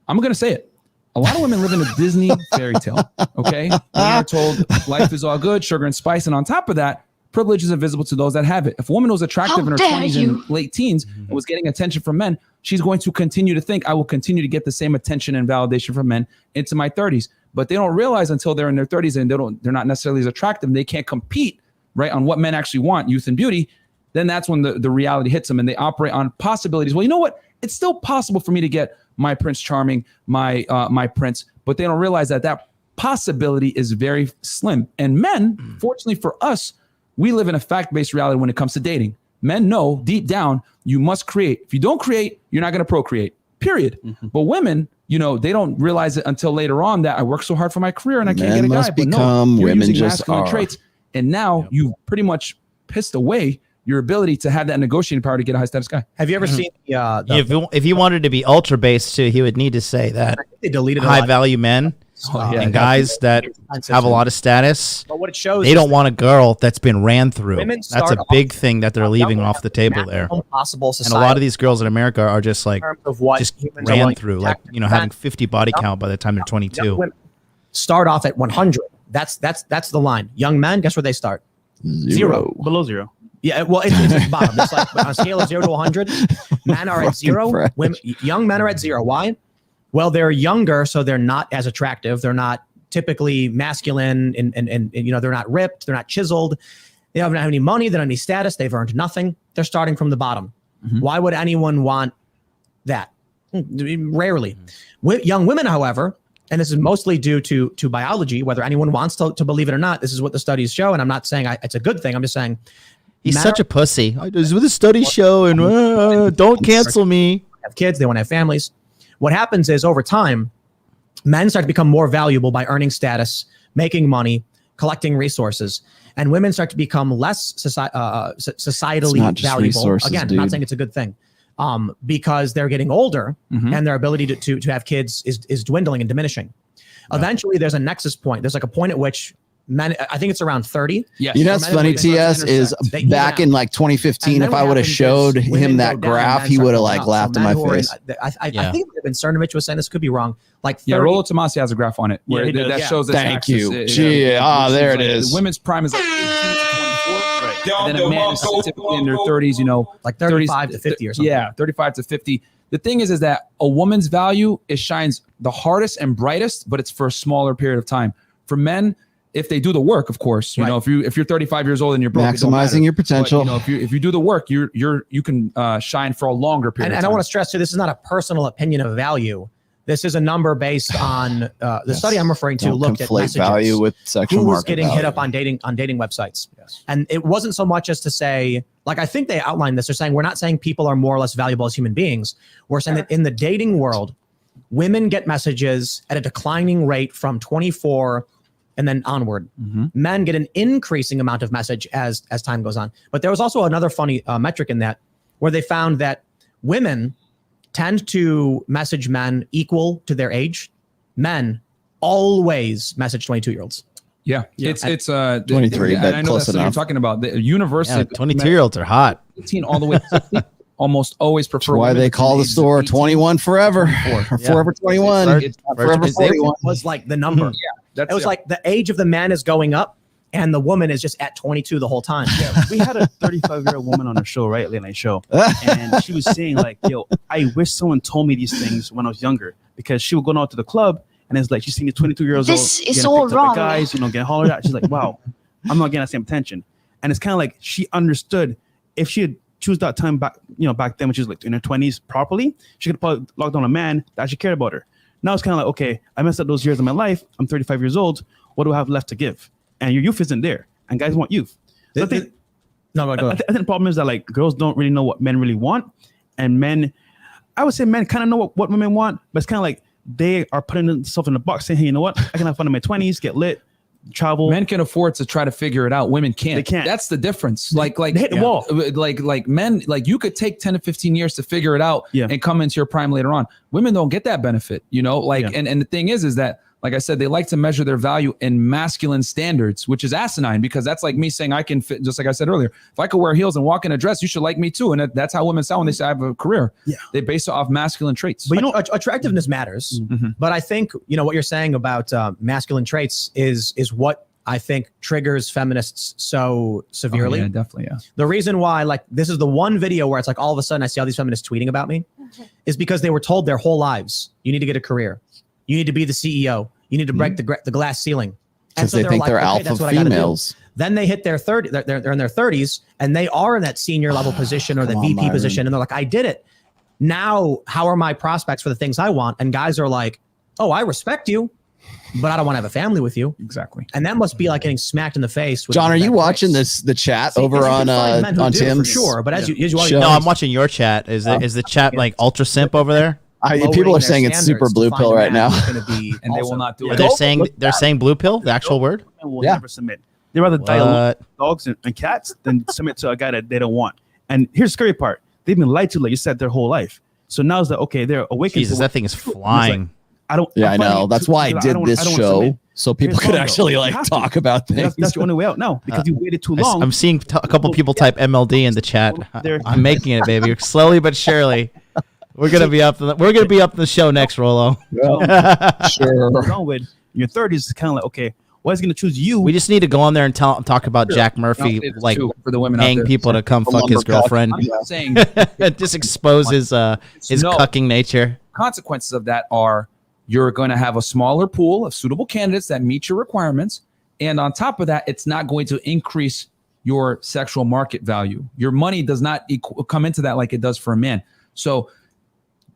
I'm going to say it. A lot of women live in a Disney fairy tale, okay? Women are told life is all good, sugar and spice, and on top of that, privilege is invisible to those that have it. If a woman was attractive in her 20s and late teens and was getting attention from men, she's going to continue to think, I will continue to get the same attention and validation from men into my 30s. But they don't realize until they're in their 30s and they're not necessarily as attractive, they can't compete, right, on what men actually want, youth and beauty. Then that's when the reality hits them and they operate on possibilities. Well, you know what? It's still possible for me to get my Prince Charming, my prince, but they don't realize that possibility is very slim. And men, fortunately for us, we live in a fact-based reality when it comes to dating. Men know deep down you must create. If you don't create, you're not going to procreate, period. Mm-hmm. But women, they don't realize it until later on that I work so hard for my career and I can't get a guy. But no, you're using masculine traits. And now you've pretty much pissed away your ability to have that negotiating power to get a high status guy. Have you ever seen if he wanted to be ultra based too, he would need to say that they deleted high value men And guys that have a lot of status, But what it shows they is don't want a girl that's been ran through. Women That's start a big thing that they're leaving off the table there. Possible And a lot of these girls in America are just like of what just humans are ran willing to through, like protect. having 50 body count by the time they're 22. Women start off at 100. That's the line. Young men, guess where they start? Zero. Below zero. Yeah, well, it's at the bottom. It's like on a scale of 0 to 100, men are at zero. Young men are at zero. Why? Well, they're younger, so they're not as attractive. They're not typically masculine, and they're not ripped. They're not chiseled. They don't have any money. They don't have any status. They've earned nothing. They're starting from the bottom. Why would anyone want that? Rarely. Young women, however, and this is mostly due to biology, whether anyone wants to believe it or not, this is what the studies show. And I'm not saying it's a good thing. I'm just saying He's such a pussy. This is what the studies show, and don't cancel me. Have kids. They want to have families. What happens is over time, men start to become more valuable by earning status, making money, collecting resources, and women start to become less societally valuable. Again, I'm not saying it's a good thing, because they're getting older and their ability to have kids is dwindling and diminishing. Eventually, there's a nexus point. There's like a point at which men, I think it's around 30. Yes. You know what's funny, TS, is back in like 2015, if I would have showed him that graph, he would have like laughed in my face. I think Cernovich was saying, this could be wrong. Like 30, Rollo Tomassi has a graph on it where that shows this. Thank you. There it is. The women's prime is like 18 to 24. And then a man is typically in their 30s, like 35 to 50 or something. Yeah, 35 to 50. The thing is that a woman's value, it shines the hardest and brightest, but it's for a smaller period of time. For men, if they do the work, of course, if you're 35 years old and you're broke, maximizing your potential. But, if you do the work, you can shine for a longer period. And I want to stress too, this is not a personal opinion of value. This is a number based on the study I'm referring to. Looked at messages. Value with sexual who was getting hit up on dating websites. Yes. And it wasn't so much as to say, like I think they outlined this. They're saying we're not saying people are more or less valuable as human beings. We're saying that in the dating world, women get messages at a declining rate from 24 and then onward. Men get an increasing amount of message as time goes on. But there was also another funny metric in that where they found that women tend to message men equal to their age. Men always message 22-year-olds. Yeah. It's 23, and but I know close that's what enough. you're talking about. The university, 22-year-olds are hot. 18 all the way to 60, almost always prefer. That's why they call the store 21 forever. Forever 21. Forever 41 was like the number. It was like the age of the man is going up and the woman is just at 22 the whole time. Yeah, we had a 35-year-old woman on the show, right? Late night show. And she was saying like, yo, I wish someone told me these things when I was younger, because she would go out to the club and it's like, she's seeing the 22-year-olds. This is all wrong. Guys, getting hollered at. She's like, wow, I'm not getting that same attention. And it's kind of like she understood if she had choose that time back, back then, when she was like in her 20s properly, she could probably lock down a man that actually cared about her. Now it's kind of like, okay, I messed up those years of my life. I'm 35 years old. What do I have left to give? And your youth isn't there. And guys want youth. So I think the problem is that like girls don't really know what men really want. And men, I would say men kind of know what women want, but it's kind of like they are putting themselves in a box saying, hey, you know what? I can have fun in my 20s, get lit, travel. Men can afford to try to figure it out. Women can't. They can't. That's the difference. Like they hit the wall. Like men, like you could take 10 to 15 years to figure it out and come into your prime later on. Women don't get that benefit, and the thing is that, like I said, they like to measure their value in masculine standards, which is asinine, because that's like me saying I can fit, just like I said earlier, if I could wear heels and walk in a dress, you should like me too. And that's how women sound when they say I have a career. Yeah. They base it off masculine traits. But attractiveness matters. But I think, what you're saying about masculine traits is what I think triggers feminists so severely. Oh, yeah, definitely. Yeah. The reason why, like, this is the one video where it's like all of a sudden I see all these feminists tweeting about me is because they were told their whole lives, you need to get a career. You need to be the CEO. You need to break the glass ceiling. Because they think they're alpha females. Then they hit their 30. They're in their 30s and they are in that senior level position or the VP position. And they're like, I did it. Now, how are my prospects for the things I want? And guys are like, oh, I respect you, but I don't want to have a family with you. Exactly. And that must be like getting smacked in the face. With John, are you watching the chat over on Tim's? Sure, but as you no, I'm watching your chat. Is the chat like ultra simp over there? People are saying it's super blue pill right now, and they will not do it. They're saying blue pill, the actual word. Will never submit. They rather die alone with dogs and cats than submit to a guy that they don't want. And here's the scary part: they've been lied to, like you said, their whole life. So now it's like, okay, they're awakened. Jesus, that thing is flying. I don't. Yeah, I'm I know. finding it That's too- why I don't did wanna- this I don't wanna show submit. so people Here's could the actually thing, though. like You have to. talk about things. That's the only way out. No, because you waited too long. I'm seeing a couple people type MLD in the chat. I'm making it, baby. Slowly but surely. We're gonna be up. We're gonna be up in the show next, Rollo. Sure. Wrong with in your 30s is kind of like, okay, why is he gonna choose you? We just need to go on there and talk about Jack Murphy, It's like too, for the women out paying there. people to come fuck his girlfriend. I'm not saying Just expose his No. cucking nature. consequences of that are you're going to have a smaller pool of suitable candidates that meet your requirements. And on top of that, it's not going to increase your sexual market value. Your money does not come into that like it does for a man. So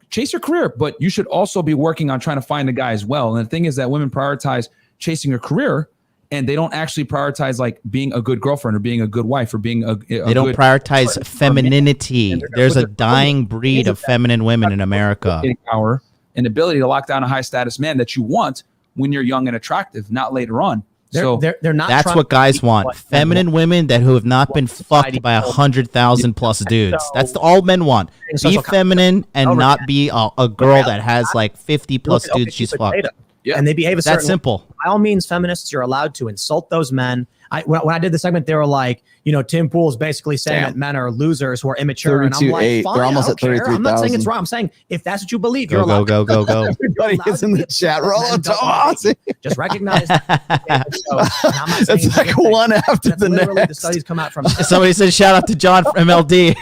chase your career, but you should also be working on trying to find a guy as well. And the thing is that women prioritize chasing a career and they don't actually prioritize like being a good girlfriend or being a good wife or being a They don't good prioritize femininity. There's a dying breed of feminine women in America. power and ability to lock down a high status man that you want when you're young and attractive, not later on. They're not. That's trying what to guys be want. what Feminine men women that who have not been fucked by 100,000 plus dudes. That's all men want. Be feminine and not be a girl that has like 50 plus Look, okay, dudes she's keep it fucked. data. And they behave a certain That's simple. way. By all means, feminists, you're allowed to insult those men. When I did the segment, they were like, Tim Pool's basically saying that men are losers who are immature. And I'm like, 32.8. fine, They're almost I at don't care. I'm not saying 33,000. it's wrong. I'm saying if that's what you believe, Go, you're allowed go, go, go, go. Everybody is in the chat. Rollo Tomassi. Just recognize that. So, and I'm not saying It's like one after that's the literally the next. studies come out from. Somebody said shout out to John from MLD.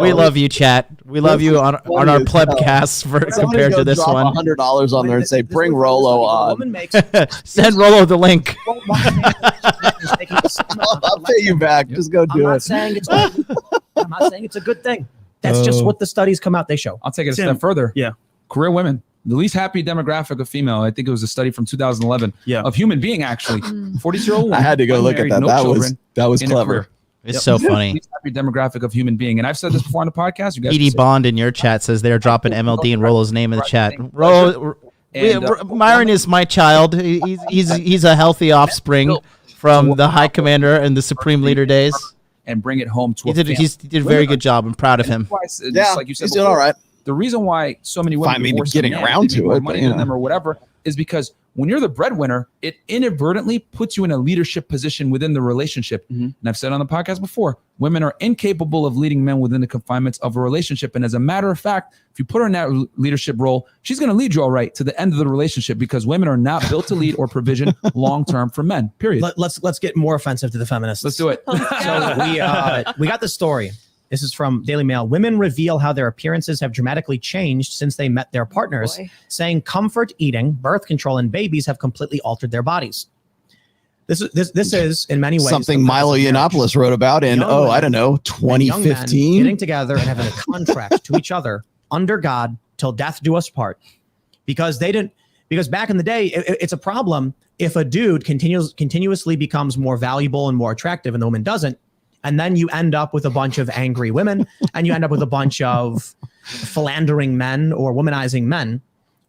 We love you, chat. We love you on our plebcasts for compared to this one. $100 on there and say, bring Rollo on. Send Rollo the link. I'll pay you back. Just go do I'm it. not saying it's a good thing. That's just what the studies come out. They show. I'll take it a Tim, step further. Yeah. Career women, the least happy demographic of female. I think it was a study from 2011 of human being, actually. 40-year-old woman. I had to go look at unmarried, that. no That was children, in a clever. career. It's so funny. Least happy demographic of human being. And I've said this before on the podcast. You guys Edie Bond in your chat says they're dropping MLD and Rollo's name in the chat. Rollo, Myron is my child. He's a healthy offspring from the High Commander and the Supreme Leader days. and bring it home to He did a very good job. I'm proud of him. Yeah, like you said he's doing before, all right. The reason why so many women I mean, divorce getting a man, around they make to more it, money but, than them or whatever, is because when you're the breadwinner, it inadvertently puts you in a leadership position within the relationship. And I've said on the podcast before, women are incapable of leading men within the confinements of a relationship. And as a matter of fact, if you put her in that leadership role, she's going to lead you all right to the end of the relationship because women are not built to lead or provision long-term for men, period. Let's get more offensive to the feminists. Let's do it. So we got the story. This is from Daily Mail. Women reveal how their appearances have dramatically changed since they met their partners, saying comfort eating, birth control, and babies have completely altered their bodies. This is in many ways something Milo Yiannopoulos wrote about in I don't know, 2015. Getting together and having a contract to each other under God till death do us part, because back in the day it's a problem if a dude continuously becomes more valuable and more attractive and the woman doesn't. And then you end up with a bunch of angry women and you end up with a bunch of philandering men or womanizing men.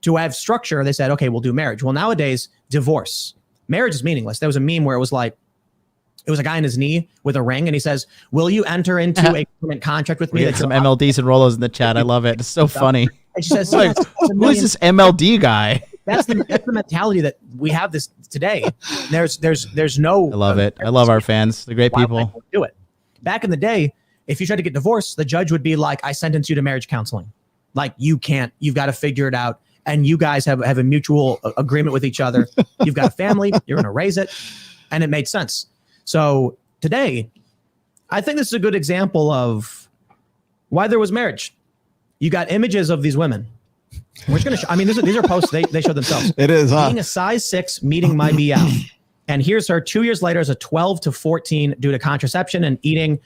To have structure, they said, okay, we'll do marriage. Well, nowadays, divorce. Marriage is meaningless. There was a meme where it was a guy on his knee with a ring and he says, will you enter into a government contract with me? We get some MLDs and Rollos in the chat. I love it. It's so funny. And she says, like, who is this MLD guy? That's the mentality that we have this today. There's no. I love it. I love our fans. They're great people. Do it. Back in the day, if you tried to get divorced, the judge would be like, I sentence you to marriage counseling. Like, you've got to figure it out. And you guys have a mutual agreement with each other. You've got a family, you're going to raise it. And it made sense. So today, I think this is a good example of why there was marriage. You got images of these women. We're just going to these are posts, they show themselves. It is, huh? Being a size 6, meeting my BL. And here's her 2 years later as a 12 to 14 due to contraception and eating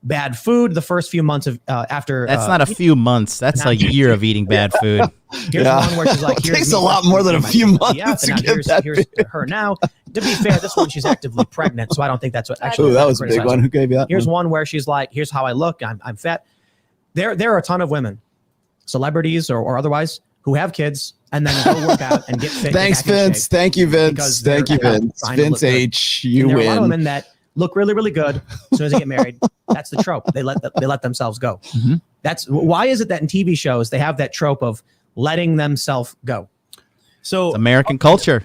bad food the first few months of after. That's not a few months. That's a year of eating bad food. Here's one where she's like, it takes a lot more than a few months to get that here's her now. To be fair, this one she's actively pregnant, so I don't think that's what actually. Oh, that was a big one. Who gave you that? Here's one where she's like, here's how I look. I'm fat. There are a ton of women, celebrities or otherwise, who have kids and then go work out and get fit. Thanks, Vince. Thank you, Vince. Thank you, Vince. Vince H. You win. There are a lot of win. women that look really, really good as soon as they get married. That's the trope. They let themselves go. That's why is it that in TV shows they have that trope of letting themselves go. So It's American culture.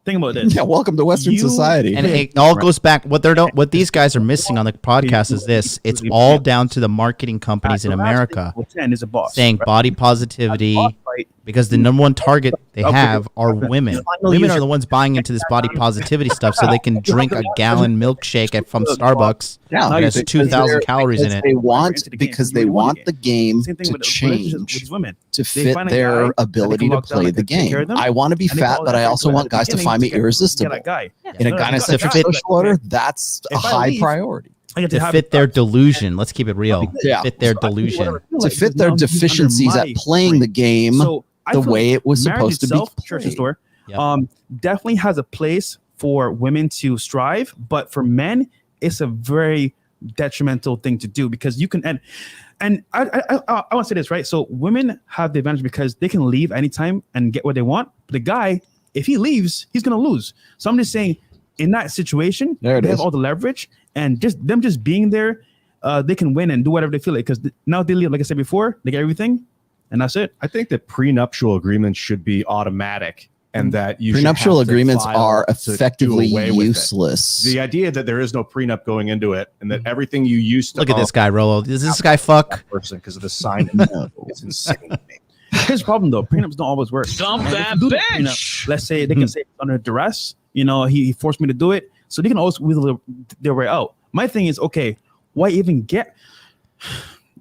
think about this. Yeah, welcome to Western You- society. And it all goes back. What these guys are missing on the podcast is this: it's all down to the marketing companies in America 10 is a boss. saying right? body positivity, Right? because the number one target they Okay. have are women. Women are the ones buying into this body positivity stuff so they can drink a gallon milkshake from Starbucks Yeah, that has because 2,000 they're- calories in because it. They want Into the game. because You they really want want the game Same thing to with relationships with change these women. to They fit find a guy their that they ability can to lock down, play that the can take care game. of them, I want to be and they put fat, all but that I effort also into it want at the guys to beginning find me get irresistible. that guy. In a Yeah. gynocentric To fit- social order, that's a If I high leave- priority. I get To have fit it. their delusion. Let's keep it real. Yeah. Fit their So I can do delusion. whatever I feel To like, fit because their now he's under deficiencies at my playing the reign. game So I the feel way like it was marriage supposed to be itself, church and played. store, Yep. definitely has a place for women to strive, but for men, it's a very detrimental thing to do because you can and I want to say this, right? So women have the advantage because they can leave anytime and get what they want. The guy, if he leaves, he's gonna lose. So I'm just saying, in that situation, There it they is. have all the leverage, and just being there, they can win and do whatever they feel like. Because now they leave, like I said before, they get everything, and that's it. I think that prenuptial agreements should be automatic, and that you should Prenuptial have to agreements file are to do effectively away with it. useless. The idea that there is no prenup going into it, and that everything you used to Look at own this guy, Rollo. Does this guy fuck? person because of the sign, it's insane. to me. Here's the problem though: prenups don't always work. Stump Like, if that you do the bitch! prenup, let's say they can say it's under duress. You know, he forced me to do it, so they can always wiggle their way out. My thing is, okay, why even get?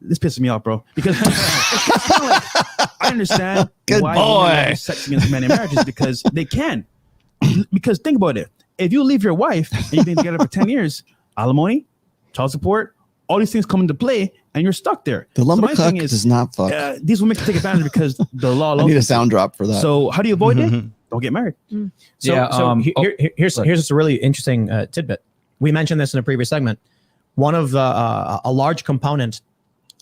This pisses me off, bro. Because it's kinda like, I understand Good why boy. women have sex against men in marriages because they can. Because think about it: if you leave your wife and you've been together for 10 years, alimony, child support, all these things come into play, and you're stuck there. The So my lumbercuck thing is, does not fuck. these women can take advantage because the law. I need a sound drop for that. So how do you avoid it? Don't get married. So, Yeah, here's just a really interesting tidbit. We mentioned this in a previous segment. One of the a large component,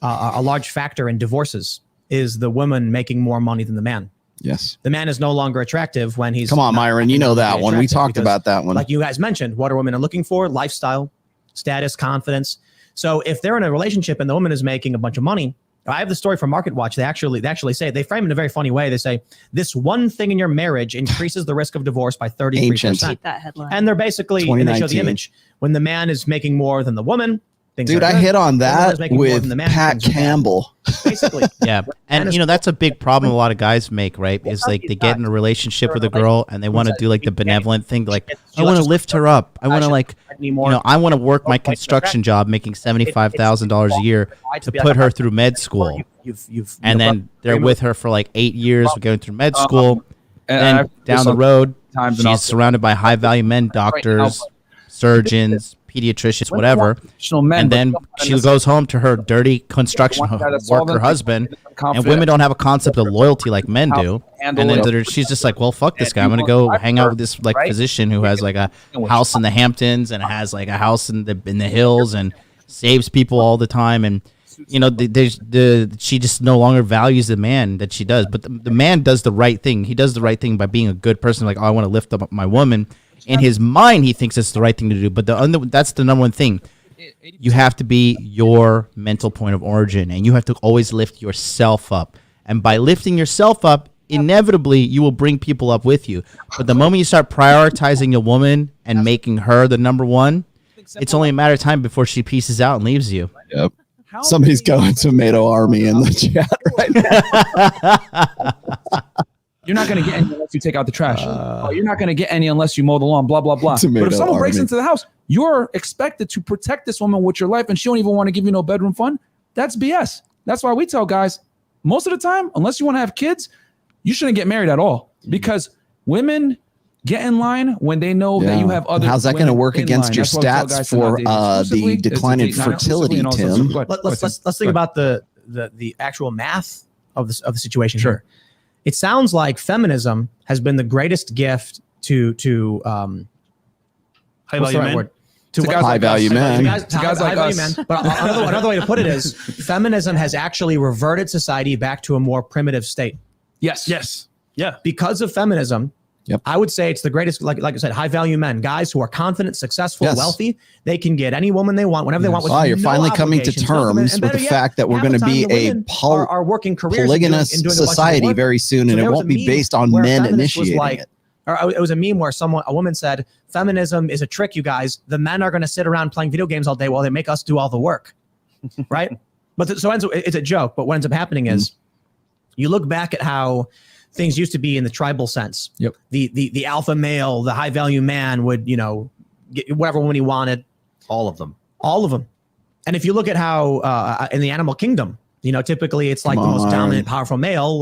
a large factor in divorces is the woman making more money than the man. Yes. The man is no longer attractive when he's. Come on, not Myron. You know that economically one. We attractive talked because, about that one. like you guys mentioned, what are women are looking for? Lifestyle, status, confidence. So if they're in a relationship and the woman is making a bunch of money, I have the story from Market Watch. They actually say, they frame it in a very funny way. They say this one thing in your marriage increases the risk of divorce by 33%. Hate that headline. And they're basically, and they show the 2019. image when the man is making more than the woman. Things Dude, are I good. hit on When the woman that is making more with than the man, Pat things are bad. Campbell. Basically, Yeah. And, you know, that's a big problem a lot of guys make, right? Is like they get in a relationship with a girl and they want to do like the benevolent thing. Like, I want to lift her up. I want to like, you know, I want to work my construction job making $75,000 a year to put her through med school. And then they're with her for like 8 years going through med school. and Then down the road, times and she's surrounded by high value men, doctors, surgeons, pediatricians, whatever. And then she goes home to her dirty construction worker husband. And women don't have a concept of loyalty like men do. And then she's just like, well, fuck this guy. I'm going to go hang out with this like physician who has like a house in the Hamptons and has like a house in the hills and saves people all the time. And, you know, she just no longer values the man that she does. But the man does the right thing. He does the right thing by being a good person. Like, oh, I want to lift up my woman. In his mind, he thinks it's the right thing to do. But that's the number one thing. You have to be your mental point of origin, and you have to always lift yourself up. And by lifting yourself up, inevitably, you will bring people up with you. But the moment you start prioritizing a woman and making her the number one, it's only a matter of time before she pieces out and leaves you. Yep. Somebody's going tomato army in the chat right now. You're not going to get any unless you take out the trash. You're not going to get any unless you mow the lawn, blah, blah, blah. Tomato But if someone breaks army. into the house, you're expected to protect this woman with your life, and she don't even want to give you no bedroom fund. That's BS. That's why we tell guys, most of the time, unless you want to have kids, you shouldn't get married at all. Because women get in line when they know that you have other. How's that going to women work in against line. your That's why we tell stats guys to not for date the exclusively, is to decline in date non-exclusively fertility, and also- Tim? Go ahead. Let's think about the actual math of the situation. Sure. Here. It sounds like feminism has been the greatest gift to High what's the value right men. word? To what- guys High value men. To guys like high us. value men. But another way to put it is feminism has actually reverted society back to a more primitive state. Yes. Yes. Yeah. Because of feminism, Yep. I would say it's the greatest, like I said, high value men, guys who are confident, successful, Yes. wealthy. They can get any woman they want, whenever they want. With Wow, you're no finally coming to obligations, no commitment. terms And with the better yet, fact that we're half going the to time be the a women are working careers and polygamous doing a bunch of society work. very soon, and So it there was won't a be meme based on where men feminist was initiating like, it. or it was a meme where a woman said, feminism is a trick, you guys. The men are going to sit around playing video games all day while they make us do all the work. Right? But so it's a joke. But what ends up happening is you look back at how things used to be in the tribal sense. Yep. The alpha male, the high value man would, get whatever woman he wanted. All of them. And if you look at how in the animal kingdom, typically it's like the most dominant, powerful male,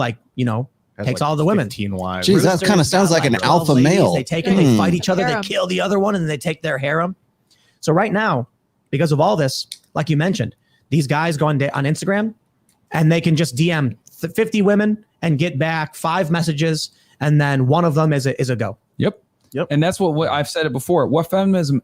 takes all the women. 15 wives. Jeez, that kind of sounds like an alpha male. They take it, they fight each other, Harem. they kill the other one, and then they take their harem. So right now, because of all this, like you mentioned, these guys go on Instagram and they can just DM 50 women and get back 5 messages, and then one of them is a go. Yep. And that's what I've said it before. What feminism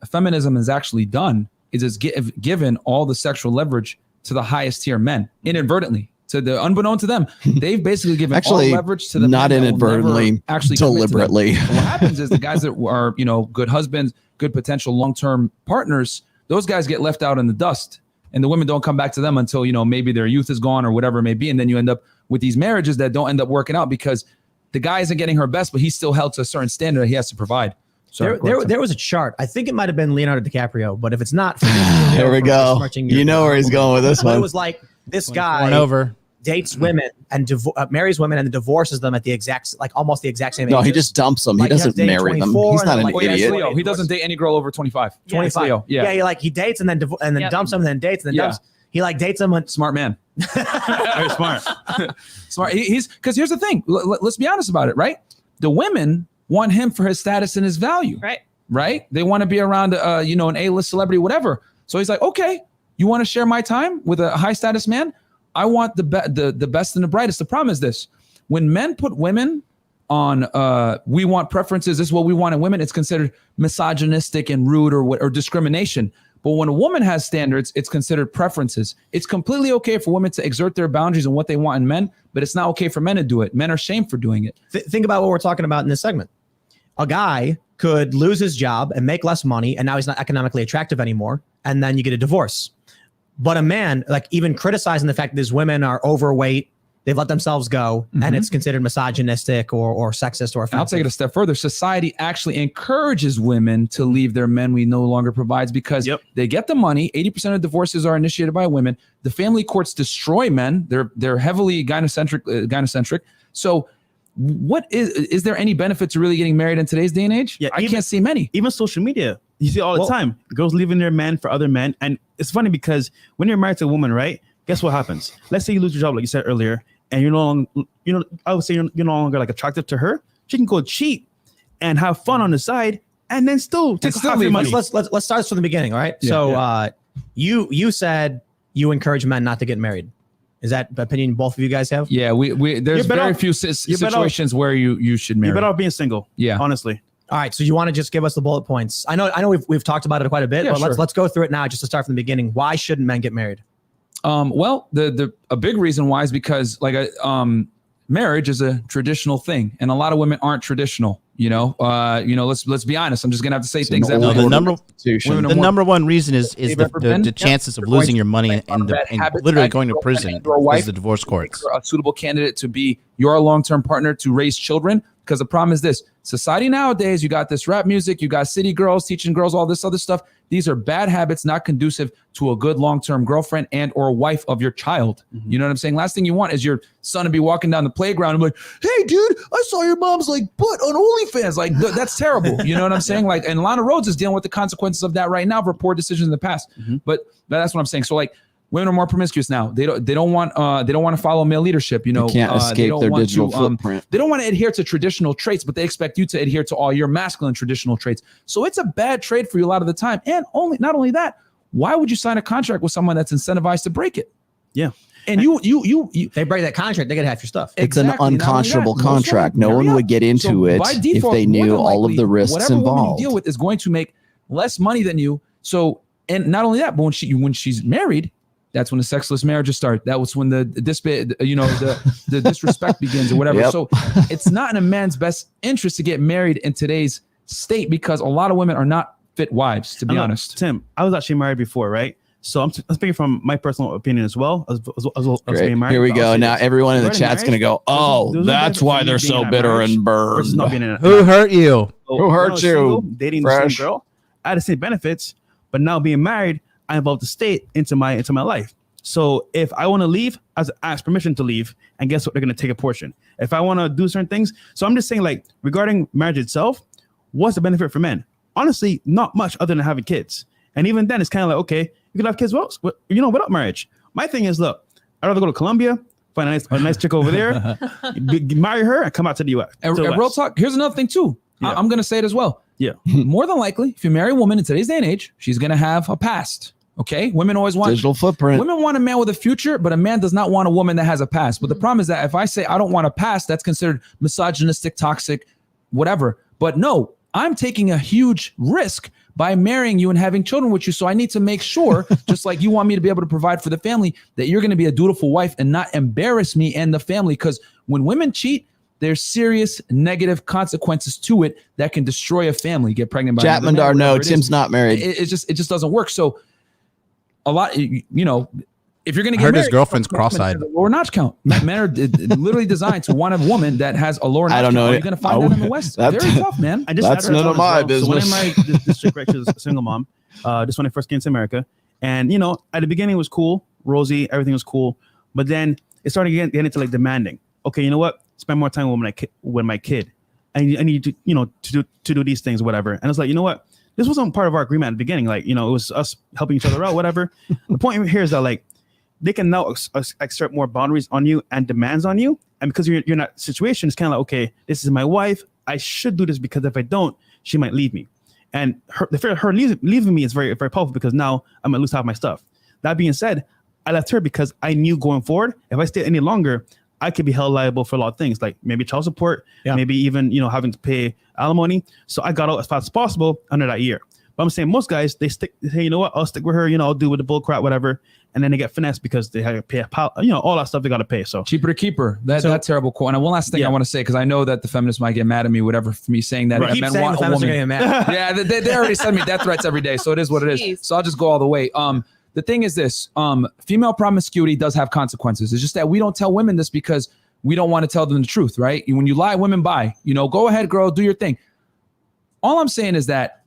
has actually done is it's given all the sexual leverage to the highest tier men inadvertently. To the unbeknown to them, they've basically given Actually, all leverage to the not men that will inadvertently, never actually commit to them. deliberately. And what happens is the guys that are good husbands, good potential long-term partners, those guys get left out in the dust, and the women don't come back to them until maybe their youth is gone or whatever it may be, and then you end up with these marriages that don't end up working out because the guy isn't getting her best, but he's still held to a certain standard that he has to provide. So There was a chart. I think it might have been Leonardo DiCaprio, but if it's not, Here we go. You know where he's going with this But one. it was like this guy over. dates women and marries women and divorces them at the exact, almost the exact same age. No, he just dumps them. He Like, he doesn't has dated marry them. 24 He's not and an like- Oh, yeah, idiot. Leo. He doesn't date any girl over 25. 25. Leo. Yeah. He dates and then Yep. dumps them and then dates and then Yeah. dumps. He dates them when Smart man. Very smart. Smart. He's because here's the thing. Let's be honest about it, right? The women want him for his status and his value. Right? They want to be around, an A-list celebrity, whatever. So he's like, okay, you want to share my time with a high status man? I want the best and the brightest. The problem is this: when men put women on, we want preferences. This is what we want in women. It's considered misogynistic and rude or discrimination. But when a woman has standards, it's considered preferences. It's completely okay for women to exert their boundaries and what they want in men, but it's not okay for men to do it. Men are shamed for doing it. think about what we're talking about in this segment. A guy could lose his job and make less money, and now he's not economically attractive anymore, and then you get a divorce. But a man, even criticizing the fact that these women are overweight, they've let themselves go, and it's considered misogynistic or sexist or offensive. And I'll take it a step further. Society actually encourages women to leave their men we no longer provides because they get the money. 80% of divorces are initiated by women. The family courts destroy men. They're heavily gynocentric. So what is there any benefit to really getting married in today's day and age? Yeah, I can't see many. Even social media, you see all the time. Girls leaving their men for other men. And it's funny because when you're married to a woman, right? Guess what happens? Let's say you lose your job, like you said earlier, and you're no longer, I would say you're no longer attractive to her. She can go cheat and have fun on the side, and then still take half your money. Let's start this from the beginning, all right? You said you encourage men not to get married. Is that the opinion both of you guys have? Yeah, there's very few situations where you should marry. You're better off being single. Yeah, honestly. All right, so you want to just give us the bullet points? I know we've talked about it quite a bit, but let's go through it now just to start from the beginning. Why shouldn't men get married? Well, a big reason why is because marriage is a traditional thing, and a lot of women aren't traditional. Let's be honest. I'm just gonna have to say things that the number one reason is the chances of losing your money and literally going to prison is the divorce courts. A suitable candidate to be your long-term partner to raise children. Because the problem is this: society nowadays, you got this rap music, you got city girls teaching girls all this other stuff. These are bad habits, not conducive to a good long-term girlfriend and or wife of your child. You know what I'm saying? Last thing you want is your son to be walking down the playground and be like, "Hey, dude, I saw your mom's butt on OnlyFans." That's terrible. You know what I'm saying? And Lana Rhoades is dealing with the consequences of that right now for poor decisions in the past. But that's what I'm saying. So women are more promiscuous now. They don't want to follow male leadership. They can't escape their digital footprint. They don't want to adhere to traditional traits, but they expect you to adhere to all your masculine traditional traits. So it's a bad trade for you a lot of the time. And not only that, why would you sign a contract with someone that's incentivized to break it? Yeah. And they break that contract, they get half your stuff. It's an unconscionable contract. No one would get into it if they knew all of the risks whatever involved. Woman you deal with is going to make less money than you. So, and not only that, but when she's married, That's when the sexless marriages start. That was when the disrespect begins or whatever. Yep. So it's not in a man's best interest to get married in today's state because a lot of women are not fit wives, to be honest. Tim, I was actually married before, right? So I'm speaking from my personal opinion as well. As being married. Here we go. Now everyone in the Regarding chat's going to go, there's no that's benefit why to they're being so in a bitter marriage and burned. versus not being in a Who hurt you? So Who when I hurt was you? single, dating the Fresh. same girl, I had the same benefits, but now being married, I involved the state into my life. So if I want to leave, I ask permission to leave, and guess what? They're going to take a portion. If I want to do certain things, so I'm just saying, like, regarding marriage itself, what's the benefit for men? Honestly, not much other than having kids. And even then, it's kind of like, okay, you can have kids, without marriage. My thing is, look, I'd rather go to Colombia, find a nice chick over there, marry her, and come out to the U.S. And real talk, here's another thing too. Yeah. I'm going to say it as well. Yeah. More than likely, if you marry a woman in today's day and age, she's going to have a past. Okay. Women always want digital footprint. Women want a man with a future, but a man does not want a woman that has a past. But the problem is that if I say I don't want a past, that's considered misogynistic, toxic, whatever. But no, I'm taking a huge risk by marrying you and having children with you. So I need to make sure, just like you want me to be able to provide for the family, that you're going to be a dutiful wife and not embarrass me and the family. Because when women cheat, there's serious negative consequences to it that can destroy a family. Get pregnant by Chapman another man, no, whatever it Tim's is. not married. It just doesn't work. So a lot, if you're going to get Heard married, his girlfriend's cross-eyed. a lower notch count. Men are literally designed to want a woman that has a lower notch I don't count. know. You're going to find that in the West. Very tough, man. That's none of my business. So when I married this chick, right, she was a single mom. This when I first came to America, and at the beginning it was cool, rosy, everything was cool, but then it started getting into like demanding. Okay, you know what? Spend more time with my kid. I need to to do these things, whatever. And it's like, you know what? This wasn't part of our agreement at the beginning. Like, it was us helping each other out, whatever. The point here is that, like, they can now exert more boundaries on you and demands on you. And because you're in that situation, it's kind of like, okay, this is my wife. I should do this because if I don't, she might leave me. And the fear of her leaving me is very, very powerful because now I'm going to lose half my stuff. That being said, I left her because I knew going forward, if I stayed any longer, I could be held liable for a lot of things, like maybe child support, maybe even, having to pay alimony. So I got out as fast as possible under that year. But I'm saying most guys, they say, you know what, I'll stick with her, I'll do with the bull crap, whatever. And then they get finessed because they have to pay all that stuff they got to pay. So cheaper to keep her. That's terrible quote. And one last thing I want to say, because I know that the feminists might get mad at me, whatever, for me saying that. Right. Men want a woman. Yeah, they already send me death threats every day. So it is what it is. Jeez. So I'll just go all the way. The thing is this, female promiscuity does have consequences. It's just that we don't tell women this because we don't want to tell them the truth, right? When you lie, women buy. Go ahead, girl, do your thing. All I'm saying is that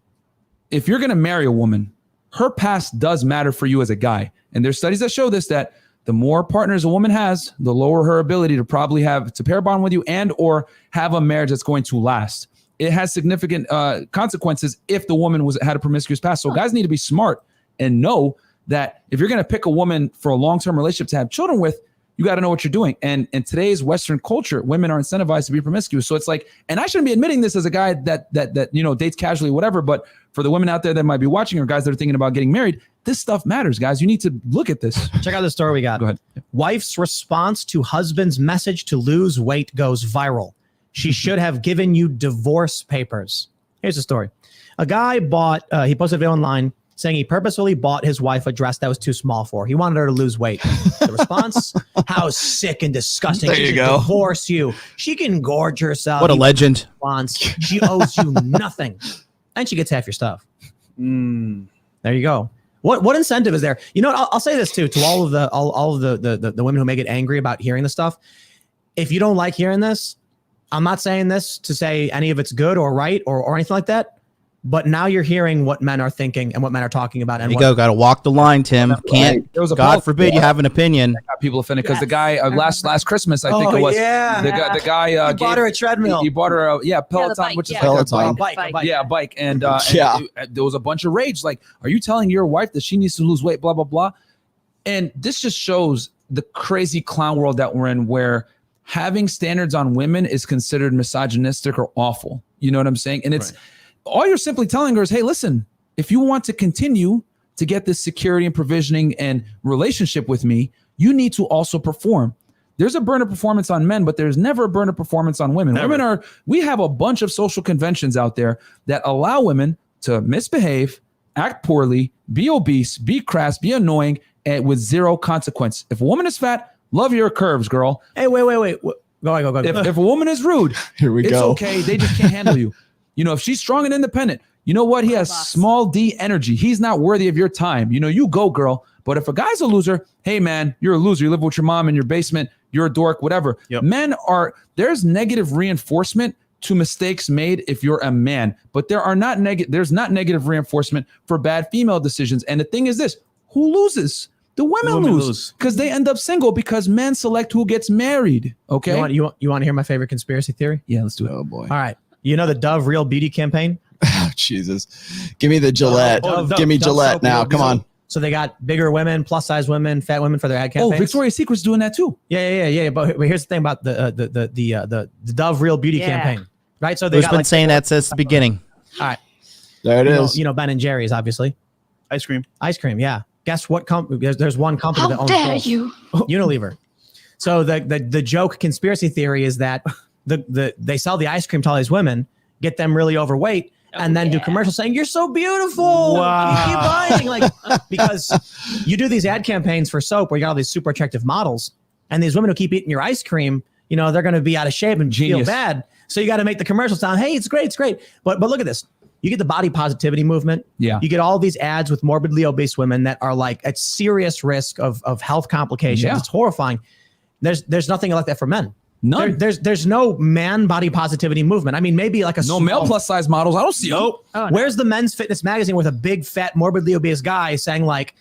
if you're going to marry a woman, her past does matter for you as a guy. And there's studies that show this, that the more partners a woman has, the lower her ability to probably have to pair bond with you and or have a marriage that's going to last. It has significant consequences if the woman had a promiscuous past. So guys need to be smart and know that if you're going to pick a woman for a long-term relationship to have children with, you got to know what you're doing. And in today's Western culture, women are incentivized to be promiscuous. So it's like, and I shouldn't be admitting this as a guy that dates casually, whatever, but for the women out there that might be watching or guys that are thinking about getting married, this stuff matters, guys. You need to look at this. Check out the story we got. Go ahead. Wife's response to husband's message to lose weight goes viral. She should have given you divorce papers. Here's the story. A guy he posted a video online saying he purposefully bought his wife a dress that was too small for her. He wanted her to lose weight. The response, how sick and disgusting. There you go. Divorce you. She can gorge herself. What a legend. She owes you nothing. And she gets half your stuff. There you go. What incentive is there? You know what? I'll say this too to all of the women who may get angry about hearing this stuff. If you don't like hearing this, I'm not saying this to say any of it's good or right or anything like that. But now you're hearing what men are thinking and what men are talking about. And Got to walk the line, Tim. Can't. There was a God forbid you have an opinion. Got people offended because the guy last Christmas, I think it was. Yeah. The guy bought her a treadmill. He bought her a Peloton, bike, which is yeah. like Peloton. a Bike. Yeah, a bike. And Yeah. and there was a bunch of rage. Like, are you telling your wife that she needs to lose weight? Blah blah blah. And this just shows the crazy clown world that we're in, where having standards on women is considered misogynistic or awful. You know what I'm saying? And it's all you're simply telling her is, hey, listen, if you want to continue to get this security and provisioning and relationship with me, you need to also perform. There's a burn of performance on men, but there's never a burn of performance on women. We have a bunch of social conventions out there that allow women to misbehave, act poorly, be obese, be crass, be annoying, and with zero consequence. If a woman is fat, love your curves, girl. Hey, wait. Go. If a woman is rude, Here we it's go. okay. They just can't handle you. You know, if she's strong and independent, you know what? He has small D energy. He's not worthy of your time. You know, you go, girl. But if a guy's a loser, hey, man, you're a loser. You live with your mom in your basement. You're a dork, whatever. Yep. There's negative reinforcement to mistakes made if you're a man, but there's not negative reinforcement for bad female decisions. And the thing is this, who loses? The women lose because they end up single because men select who gets married. Okay. You want to hear my favorite conspiracy theory? Yeah, let's do it. Oh boy. All right. You know the Dove Real Beauty campaign? Oh, Jesus. Give me the Gillette. Give me Dove Gillette soap, now. Dove Come on. So they got bigger women, plus size women, fat women for their ad campaigns. Oh, Victoria's Secret's doing that too. Yeah. But here's the thing about the Dove Real Beauty campaign, right? So they Who's got been saying that since the beginning? All right. There it is. You know Ben and Jerry's, obviously. Ice cream. Ice cream, yeah. Guess what company? There's one company that owns both. you? Unilever. So the joke conspiracy theory is that they sell the ice cream to all these women, get them really overweight, and then do commercials saying you're so beautiful. Wow. You keep buying, like, because you do these ad campaigns for soap where you got all these super attractive models, and these women who keep eating your ice cream, you know, they're going to be out of shape and feel bad. So you got to make the commercials sound, hey, it's great. But look at this. You get the body positivity movement. Yeah. You get all these ads with morbidly obese women that are like at serious risk of health complications. Yeah. It's horrifying. There's nothing like that for men. None. There's no man body positivity movement. I mean, maybe like No male plus size models. I don't see them. Where's the Men's Fitness magazine with a big, fat, morbidly obese guy saying like,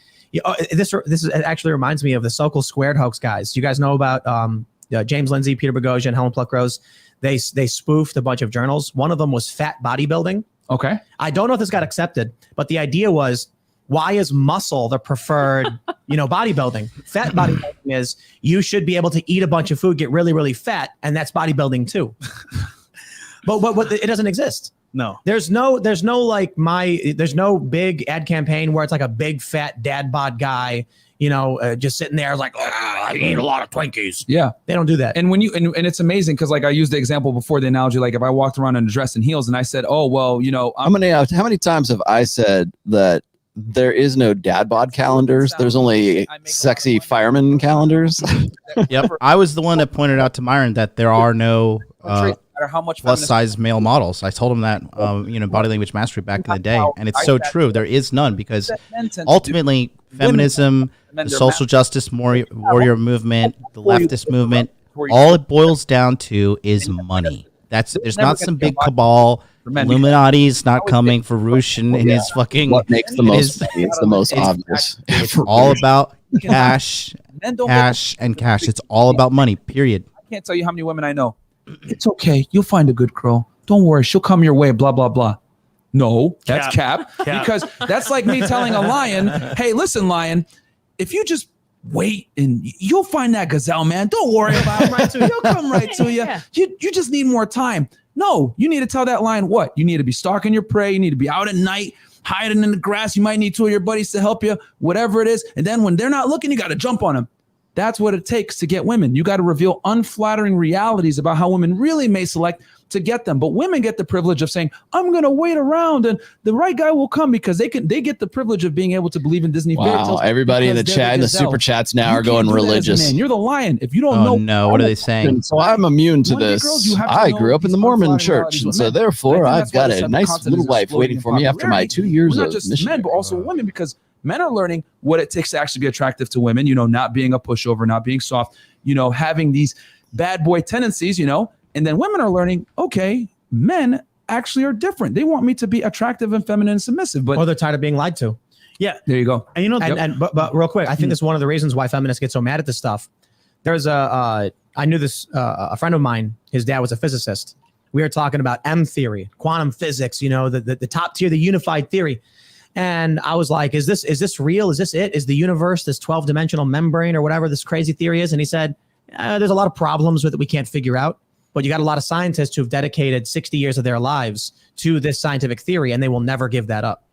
this it actually reminds me of the Sokol Squared hoax guys. You guys know about James Lindsay, Peter Boghossian, Helen Pluckrose? They spoofed a bunch of journals. One of them was fat bodybuilding. Okay. I don't know if this got accepted, but the idea was, why is muscle the preferred, bodybuilding? Fat bodybuilding is you should be able to eat a bunch of food, get really, really fat, and that's bodybuilding too. but it doesn't exist. No. There's no big ad campaign where it's like a big fat dad bod guy, just sitting there like, I eat a lot of Twinkies. Yeah. They don't do that. And when and it's amazing because like I used the example before, the analogy, like if I walked around in a dress and heels and I said, oh, well, how many times have I said that there is no dad bod calendars? There's only sexy fireman calendars. Yep. I was the one that pointed out to Myron that there are no how much plus size male models. I told him that, body language mastery back in the day. And it's so true. There is none because ultimately feminism, the social justice warrior movement, the leftist movement, all it boils down to is money. There's not some big cabal. Illuminati's not coming for Roosh and his fucking. What makes the most money? It's the most obvious. It's all about cash, and cash. It's all about money, period. I can't tell you how many women I know. It's okay. You'll find a good girl. Don't worry. She'll come your way, blah, blah, blah. No, that's cap. Because that's like me telling a lion, hey, listen, lion, if you just wait and you'll find that gazelle, man. Don't worry about him. Right to you. He'll come right to you. You just need more time. No, you need to tell that lion what? You need to be stalking your prey. You need to be out at night, hiding in the grass. You might need two of your buddies to help you, whatever it is. And then when they're not looking, you got to jump on them. That's what it takes to get women. You got to reveal unflattering realities about how women really may select to get them. But women get the privilege of saying, I'm going to wait around and the right guy will come because they get the privilege of being able to believe in Disney fairy tales. Wow, everybody in the chat and the super chats now are going religious. Man, you're the lion. If you don't know. No, what are they saying? So I'm immune to this. I grew up in the Mormon church, and so therefore I've got a nice little life waiting for me after my 2 years of not just mission. men, but also women, because men are learning what it takes to actually be attractive to women, not being a pushover, not being soft, having these bad boy tendencies, and then women are learning, okay, men actually are different. They want me to be attractive and feminine and submissive, but they're tired of being lied to. Yeah. There you go. And but real quick, I think this is one of the reasons why feminists get so mad at this stuff. There's I knew this, a friend of mine, his dad was a physicist. We were talking about M theory, quantum physics, the top tier, the unified theory. And I was like, is this real? Is this it? Is the universe this 12-dimensional membrane or whatever this crazy theory is? And he said, there's a lot of problems with it we can't figure out. But you got a lot of scientists who have dedicated 60 years of their lives to this scientific theory, and they will never give that up.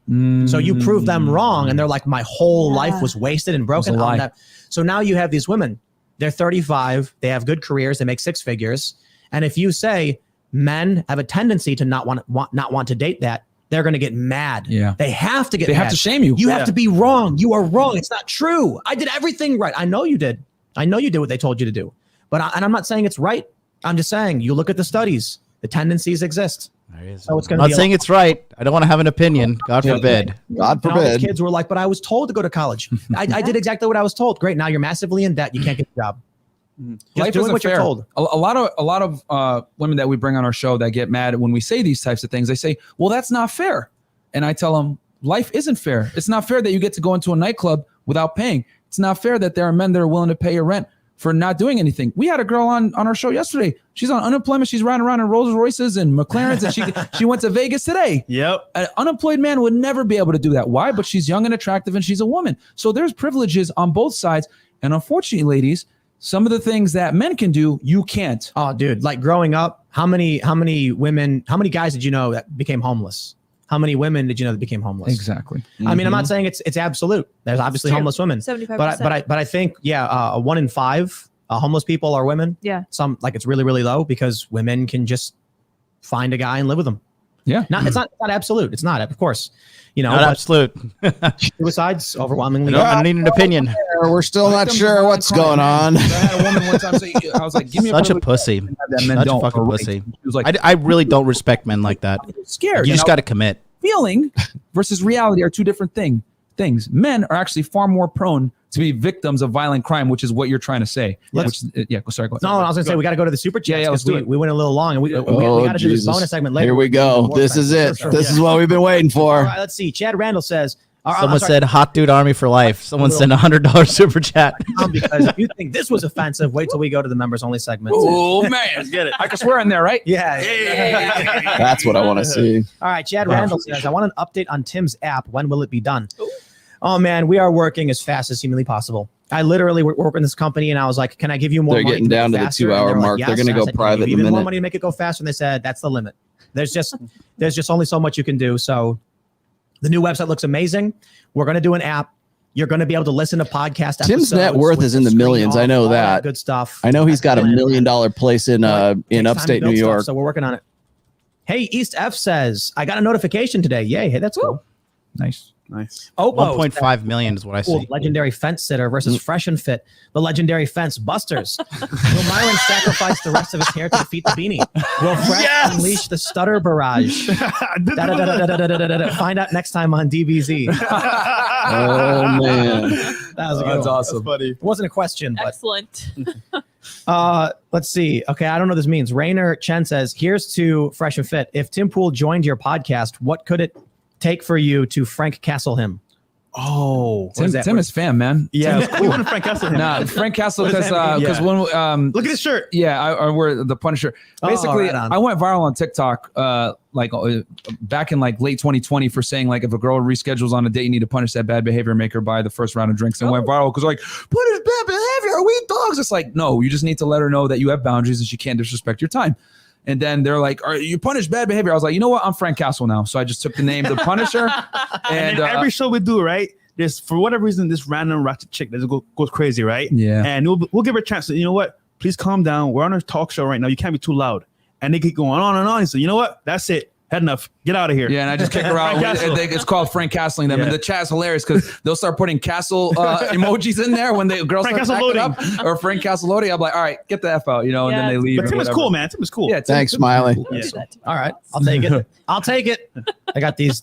So you prove them wrong, and they're like, my whole life was wasted and broken on that. So now you have these women. They're 35. They have good careers. They make six figures. And if you say men have a tendency to not want to date that, they're going to get mad. Yeah. They have to get They mad. have to shame you. You have to be wrong. You are wrong. It's not true. I did everything right. I know you did. I know you did what they told you to do. But and I'm not saying it's right. I'm just saying you look at the studies. The tendencies exist. So it's I'm not saying it's right. I don't want to have an opinion. God forbid. God And all these forbid. kids were like, but I was told to go to college. I did exactly what I was told. Great. Now you're massively in debt. You can't get a job. Just Life doing isn't what fair. you're told. A lot of women that we bring on our show that get mad when we say these types of things, they say, well, that's not fair. And I tell them, life isn't fair. It's not fair that you get to go into a nightclub without paying. It's not fair that there are men that are willing to pay your rent for not doing anything. We had a girl on our show yesterday. She's on unemployment. She's riding around in Rolls Royces and McLarens, and she went to Vegas today. Yep. An unemployed man would never be able to do that. Why? But she's young and attractive, and she's a woman. So there's privileges on both sides. And unfortunately, ladies, some of the things that men can do, you can't. Oh, dude, like growing up, how many guys did you know that became homeless? How many women did you know that became homeless? Exactly. I mean, I'm not saying it's absolute. There's obviously homeless women. 75%. But I think 1 in 5 homeless people are women. Yeah. Some like it's really low because women can just find a guy and live with him. Yeah. It's not absolute. It's not, of course. Not but absolute. suicides overwhelmingly. I need an opinion. We're still not sure what's going on. I had a woman one time say, I was like, give me Such a privilege pussy. that men Such a don't, fucking or right. pussy. She was like, I really don't respect men like that. scared. You just got to commit. Feeling versus reality are two different things. Men are actually far more prone to be victims of violent crime, which is what you're trying to say. Go ahead. No, I was gonna say we got to go to the super chat. Yeah, let's do it. We went a little long, and we got to do this Jesus. bonus segment later. Here we go. This is it. This is what we've been waiting All for. right, let's see. Chad Randall says. Someone said hot dude army for life. Someone sent $100 super chat. Because if you think this was offensive, wait till we go to the members only segment. Oh man, get it. I can swear in there, right? Yeah. That's what I want to see. All right, Chad Randall says, I want an update on Tim's app. When will it be done? Oh man, we are working as fast as humanly possible. I literally work in this company, and I was like, "Can I give you more?" They're money getting to make down it to the faster? 2 hour And they're mark. like, They're "Yes." going to And I go said, private "Can I in give a you more minute. money to make it go faster?" And they said, "That's the limit." There's just only so much you can do. So the new website looks amazing. We're going to do an app. You're going to be able to listen to podcast episodes. Tim's net worth with is in the screen millions. off, I know all that. good stuff. I know he's got $1 million place in Takes time to upstate New build stuff, York. so we're working on it. Hey, East F says, I got a notification today. Yay. Hey, that's cool. Nice. Obo 1.5 million is what I see. legendary fence sitter versus Fresh and Fit, the legendary fence busters. Will Myron sacrifice the rest of his hair to defeat the beanie? Will Fresh unleash the stutter barrage? Find out next time on DBZ. Oh man, That was a good one. awesome. It wasn't a question, but Excellent. let's see. Okay, I don't know what this means. Rainer Chen says, here's to Fresh and Fit. If Tim Pool joined your podcast, what could it take for you to Frank Castle him? Oh, Tim is fan, man. yeah. We want to Frank Castle him. Nah, Frank Castle, What does because that mean? when Look at his shirt. yeah, I wear the Punisher. Oh, Basically, right on. I went viral on TikTok back in like late 2020 for saying like if a girl reschedules on a date, you need to punish that bad behavior, make her buy the first round of drinks, and went viral because like punish bad behavior, are we dogs? It's like no, you just need to let her know that you have boundaries and she can't disrespect your time. And then they're like, "Are you punish bad behavior?" I was like, "You know what? I'm Frank Castle now." So I just took the name, the Punisher, And and then every show we do, right? There's for whatever reason this random ratchet chick that goes crazy, right? Yeah. And we'll give her a chance. To, you know what? Please calm down. We're on a talk show right now. You can't be too loud. And they keep going on and on. And so you know what? That's it. Had enough. Get out of here. yeah, and I just kick her out. Frank Castle. It's called Frank Castling them, Yeah. and the chat's hilarious because they'll start putting castle emojis in there when the girls Frank start Castle backing up, or Frank Castle loading. I'm like, all right, get the F out, and then they leave. But or Tim is whatever. cool, man. Tim is cool. Yeah, thanks, Tim's Smiley. cool. Yeah. All right, I'll take it. I'll take it. I got these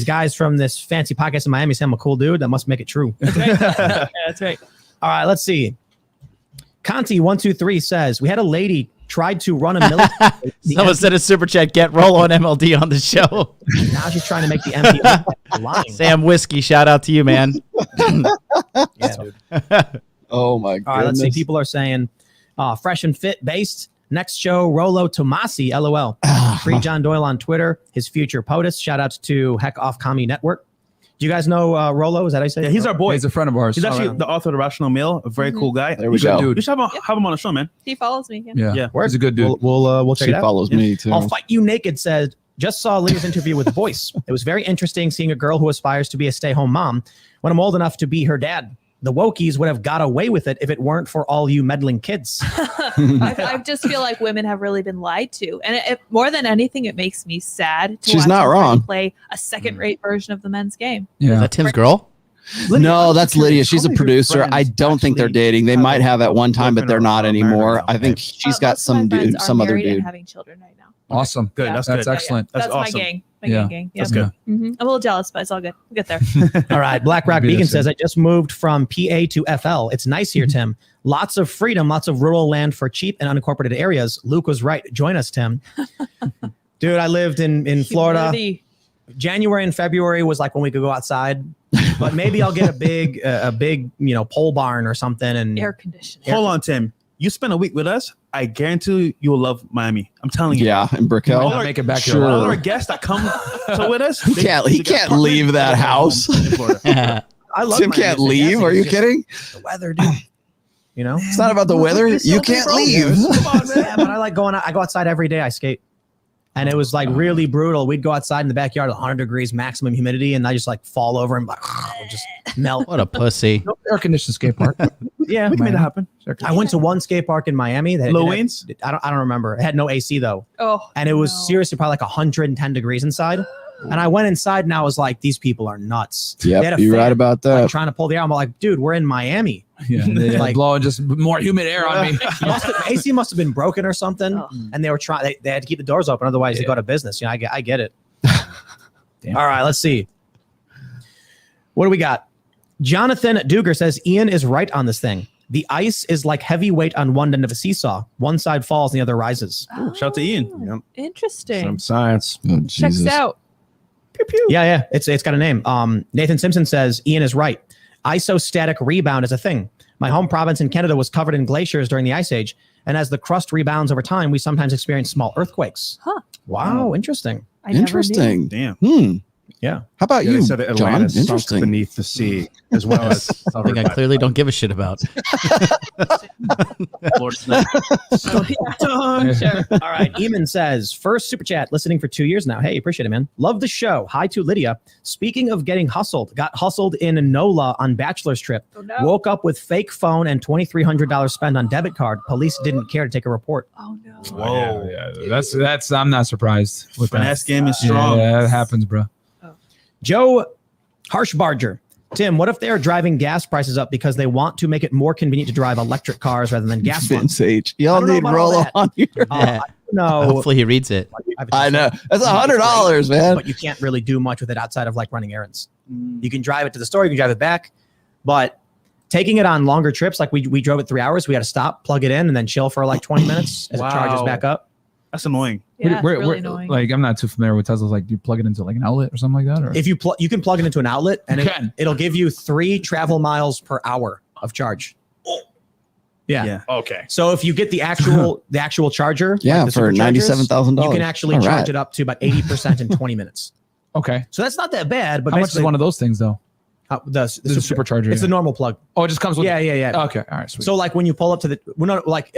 guys from this fancy podcast in Miami say I'm a cool dude. That must make it true. Yeah, that's right. All right, let's see. Conti123 says we had a lady tried to run a military. Someone said a super chat. Get Rollo and MLD on the show. Now she's trying to make the MP lying. Sam Whiskey, shout out to you, man. Yeah, dude. Oh my All right, goodness. let's see. People are saying Fresh and Fit based. Next show, Rollo Tomassi, LOL. Free John Doyle on Twitter. His future POTUS. Shout out to Heck Off Commie Network. Do you guys know Rollo? Is that how you say Yeah, it? he's our boy. He's a friend of ours. He's actually the author of The Rational Male, a very cool guy. There we go. Dude. We should have him on the show, man. He follows me. Yeah, Yeah. he's a good dude. We'll check She it out. follows me too. I'll Fight You Naked said, just saw Leah's interview with Voice. It was very interesting seeing a girl who aspires to be a stay-home mom when I'm old enough to be her dad. the wokies would have got away with it if it weren't for all you meddling kids. I just feel like women have really been lied to, and more than anything, it makes me sad. To She's watch not them wrong. Play a second-rate version of the men's game. Is Yeah. that Tim's girl? No, that's Lydia. She's a How many of your producer. I friends don't think they're actually dating. They have might a have at one time, but boyfriend they're or not married anymore. now? I think she's got Most of my some friends dude, are some other married and dude. having children right now. Awesome. Good. Yeah. That's That's good. excellent. That's That's awesome. my gang. My Yeah. gang. Yeah. That's good. I'm a little jealous, but it's all good. We'll get there. All right. Black Rock Be the Beacon same. says, I just moved from PA to FL. It's nice here, Tim. Lots of freedom, lots of rural land for cheap and unincorporated areas. Luke was right. Join us, Tim. Dude, I lived in Florida. Humidity. January and February was like when we could go outside. But maybe I'll get a big pole barn or something. And Air conditioning. Hold on, Tim. You spend a week with us. I guarantee you will love Miami. I'm telling you. Yeah, in All Brickell. our- Make it back Sure. here. All our guests that come with us, He can't leave that house. In Florida. I love Tim Miami. can't It's leave. fantastic. Are you It's just kidding? The weather, dude. You know? It's not about the weather. You can't leave. Yeah, but I like going out. I go outside every day. I skate. And it was like really brutal. We'd go outside in the backyard, 100 degrees, maximum humidity, and I just like fall over and like just melt. What a pussy. No air conditioned skate park. Yeah, We can make that happen. I went to one skate park in Miami. That Low it had- winds? I don't remember. It had no AC though, Oh, and it was no. seriously probably like 110 degrees inside. And I went inside and I was like, these people are nuts. They had Yep, a you're fan, right about like, that. trying to pull the air. I'm like, dude, we're in Miami. Yeah, they Like- blowing just more humid air on me. AC must have been broken or something, Oh. and they were trying. They had to keep the doors open, otherwise they go out of business. You know, I get it. All right, let's see. What do we got? Jonathan Duger says Ian is right on this thing. The ice is like heavy weight on one end of a seesaw. One side falls, and the other rises. Shout out to Ian. Oh, interesting. Some science. Oh, Checks Jesus. out. Yeah. It's got a name. Nathan Simpson says Ian is right. Isostatic rebound is a thing. My home province in Canada was covered in glaciers during the Ice Age, and as the crust rebounds over time, we sometimes experience small earthquakes. Huh. Wow, interesting. I never knew. Interesting. Damn. Yeah. How about Yeah, you, they said that John? Atlantis sunk Interesting. beneath the sea, as well as Something I clearly don't give a shit about. Sure. All right. Eamon says, first super chat, listening for 2 years now. Hey, appreciate it, man. Love the show. Hi to Lydia. Speaking of getting hustled, got hustled in NOLA on bachelor's trip. Oh, no. Woke up with fake phone and $2,300 spent on debit card. Police didn't care to take a report. Oh no. Whoa. Yeah, that's. I'm not surprised with that. Finesse game is strong. Yeah, that happens, bro. Joe Harshbarger. Tim, what if they are driving gas prices up because they want to make it more convenient to drive electric cars rather than gas ones? Vince H. I Y'all don't know need about all Rollo that. on here. Yeah. No. Hopefully he reads it. I know. That's $100, man. But you can't really do much with it outside of like running errands. You can drive it to the store, you can drive it back, but taking it on longer trips, like we drove it 3 hours, we had to stop, plug it in, and then chill for like 20 minutes as it charges Wow. back up. That's annoying. Yeah, it's really annoying. Like, I'm not too familiar with Teslas. Like, do you plug it into like an outlet or something like that? Or If you you can plug it into an outlet, and You can. it'll give you 3 travel miles per hour of charge. Yeah. Okay. So if you get the actual charger, Yeah, like the for superchargers, $97,000. you can actually All charge right. it up to about 80% in 20 minutes. okay, So that's not that bad. But how much is basically, one of those things though? the supercharger. It's the normal plug. Oh, it just comes with. Yeah. Okay, all right, sweet. So like when you pull up to the, well, no, like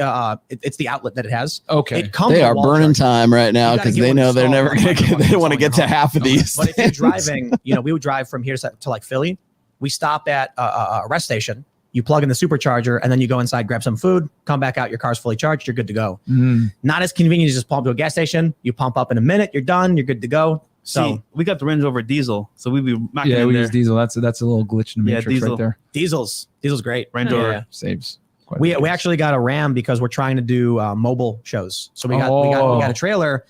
it's the outlet that it has. okay, It comes They with are wall burning charger. time right now You gotta because get they one know they're installed. never going to get, they don't want to get to half of these. But if you're things. driving, we would drive from here to like Philly. We stop at a rest station. You plug in the supercharger, and then you go inside, grab some food, come back out. Your car's fully charged. You're good to go. Mm. Not as convenient as just pump to a gas station. You pump up in a minute. You're done. You're good to go. So See, we got the Range Rover diesel, so we be macking Yeah, in we there. use diesel. That's a little glitch in the Yeah, matrix diesel. right there. diesel's great. Range Yeah. Rover. Yeah. Saves. quite a We bit. actually got a Ram because we're trying to do mobile shows. So we got a trailer.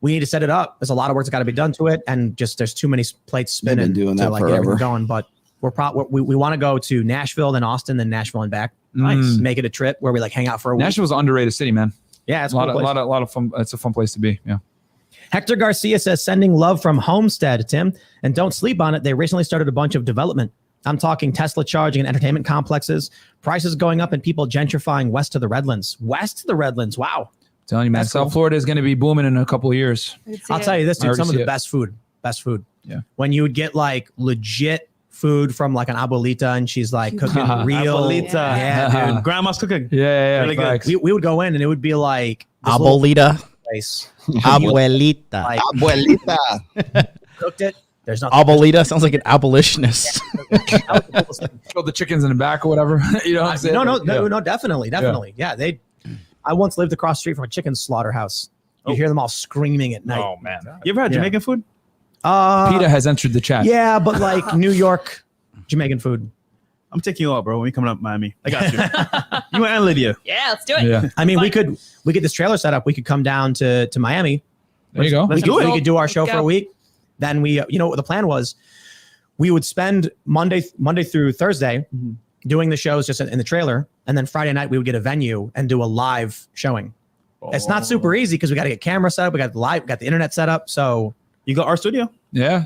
We need to set it up. There's a lot of work that's got to be done to it, and just there's too many plates They've been spinning doing to that like get everything forever. going. But we want to go to Nashville, then Austin, then Nashville and back. Nice. Make it a trip where we like hang out for a week. Nashville's an underrated city, man. Yeah, it's a a cool place. lot of fun. It's a fun place to be. Yeah. Hector Garcia says, sending love from Homestead, Tim. And don't sleep on it. They recently started a bunch of development. I'm talking Tesla charging and entertainment complexes, prices going up, and people gentrifying west to the Redlands. West to the Redlands. Wow. Telling you, man, That's South cool. Florida is going to be booming in a couple of years. I'll tell you this, I dude. already Some of see the it. best food. Yeah. When you would get like legit food from like an abuelita and she's like cooking real. Abuelita. Yeah, dude. Grandma's cooking. Yeah. Really good. facts. We would go in and it would be like this little Abuelita. place. Abuelita. Like Abuelita. cooked it There's nothing. Abuelita sounds like an abolitionist. Throw the chickens in the back or whatever. You know what I'm saying? No, definitely. Yeah, I once lived across the street from a chicken slaughterhouse. You hear them all screaming at night. Oh man, you ever had Jamaican food? PETA has entered the chat. Yeah, but like New York Jamaican food. I'm taking you out, bro. When we coming up, Miami, I got you. You and Lydia. Yeah, let's do it. Yeah. I mean, we could get this trailer set up. We could come down to Miami. There you go. We could do our show for a week. Then we, what the plan was, we would spend Monday through Thursday doing the shows just in the trailer, and then Friday night we would get a venue and do a live showing. It's not super easy because we got to get camera set up, we got the internet set up. So you got our studio. Yeah.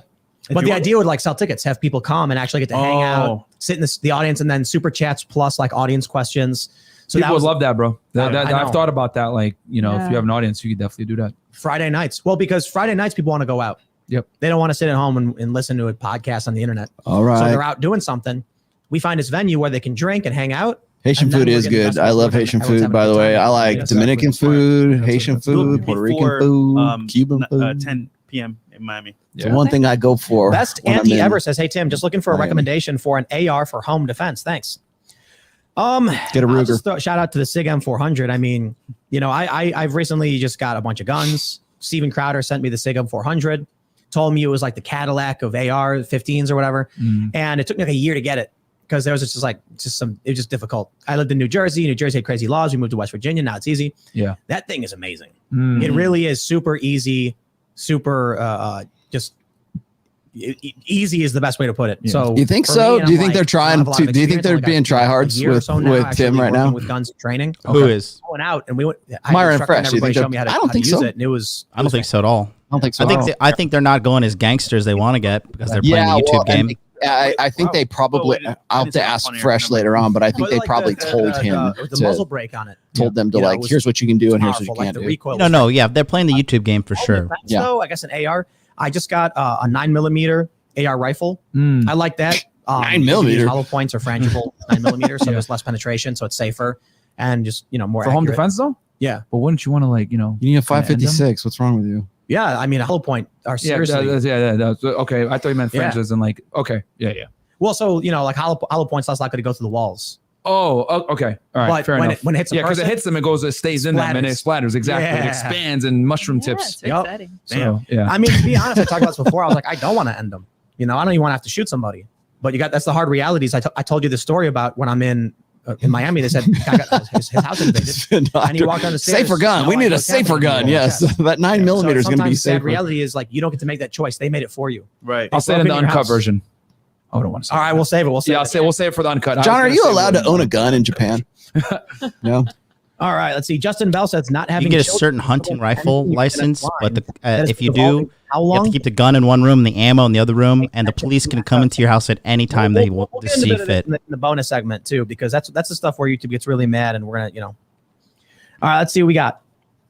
But the idea would like sell tickets, have people come and actually get to hang out, sit in the audience, and then super chats plus like audience questions. So people would love that, bro. I've thought about that. Like, if you have an audience, you could definitely do that. Friday nights. Well, because Friday nights people want to go out. Yep. They don't want to sit at home and listen to a podcast on the internet. All right. So they're out doing something. We find this venue where they can drink and hang out. Haitian food is good. I love Haitian food, by the way. I like Dominican food, Haitian food, Puerto Rican food, Cuban food. 10 p.m. in Miami. It's the one thing I go for. Best Andy ever says, "Hey Tim, just looking for a recommendation for an AR for home defense. Thanks." Get a Ruger. Shout out to the SIG M400. I mean, I've recently just got a bunch of guns. Steven Crowder sent me the SIG M400. Told me it was like the Cadillac of AR 15s or whatever, and it took me like a year to get it. Because there was it was just difficult. I lived in New Jersey. New Jersey had crazy laws. We moved to West Virginia. Now it's easy. Yeah. That thing is amazing. It really is super easy, super easy is the best way to put it. Yeah. So you think so? Do you think they're trying to? Do you think they're being tryhards with Tim right now? With guns training. Who is going out and we went. Myra and Fresh. Everybody showed me how to use it, and it was. I don't think so at all. I don't think so. I think they're not going as gangsters they want to get because they're playing the YouTube game. I think they probably. I'll have to ask Fresh later on, but I think they probably told him the muzzle brake on it. Told them to here's what you can do and here's what you can't do. No, yeah, they're playing the YouTube game for sure. Yeah. So I guess an AR. I just got a 9mm AR rifle. I like that. 9mm hollow points are frangible 9mm, so there's less penetration, so it's safer and just more for accurate. home defense though. Yeah, but wouldn't you want to You need a 5.56. What's wrong with you? Yeah, I mean a hollow point are seriously. Okay, I thought you meant fringes and okay, yeah. Well, so like hollow points less likely to go through the walls. Oh, okay, all right, but fair enough. When it hits, because it hits them, it stays in them and it splatters. Exactly, it expands and mushroom tips. It's exciting. So, yeah. I mean, to be honest, I talked about this before. I was like, I don't want to end them. I don't even want to have to shoot somebody. But that's the hard realities. I told you the story about when I'm in Miami. They said guy got his house invaded, and he walked down the stairs. Safer gun. We need a safer gun. Yes, that 9mm is going to be safer. The reality is you don't get to make that choice. They made it for you. Right. I'll say it in the uncut version. I don't want to say. All right, we'll save it. We'll save it for the uncut. John, are you allowed to own a gun in Japan? No. All right, let's see. Justin Bell says not having. You get a certain hunting rifle license, but if you do, how you long? have to keep the gun in one room, the ammo in the other room, and the police can come into your house at any time they want to see fit. In the bonus segment too, because that's the stuff where YouTube gets really mad, and we're gonna. All right, let's see what we got.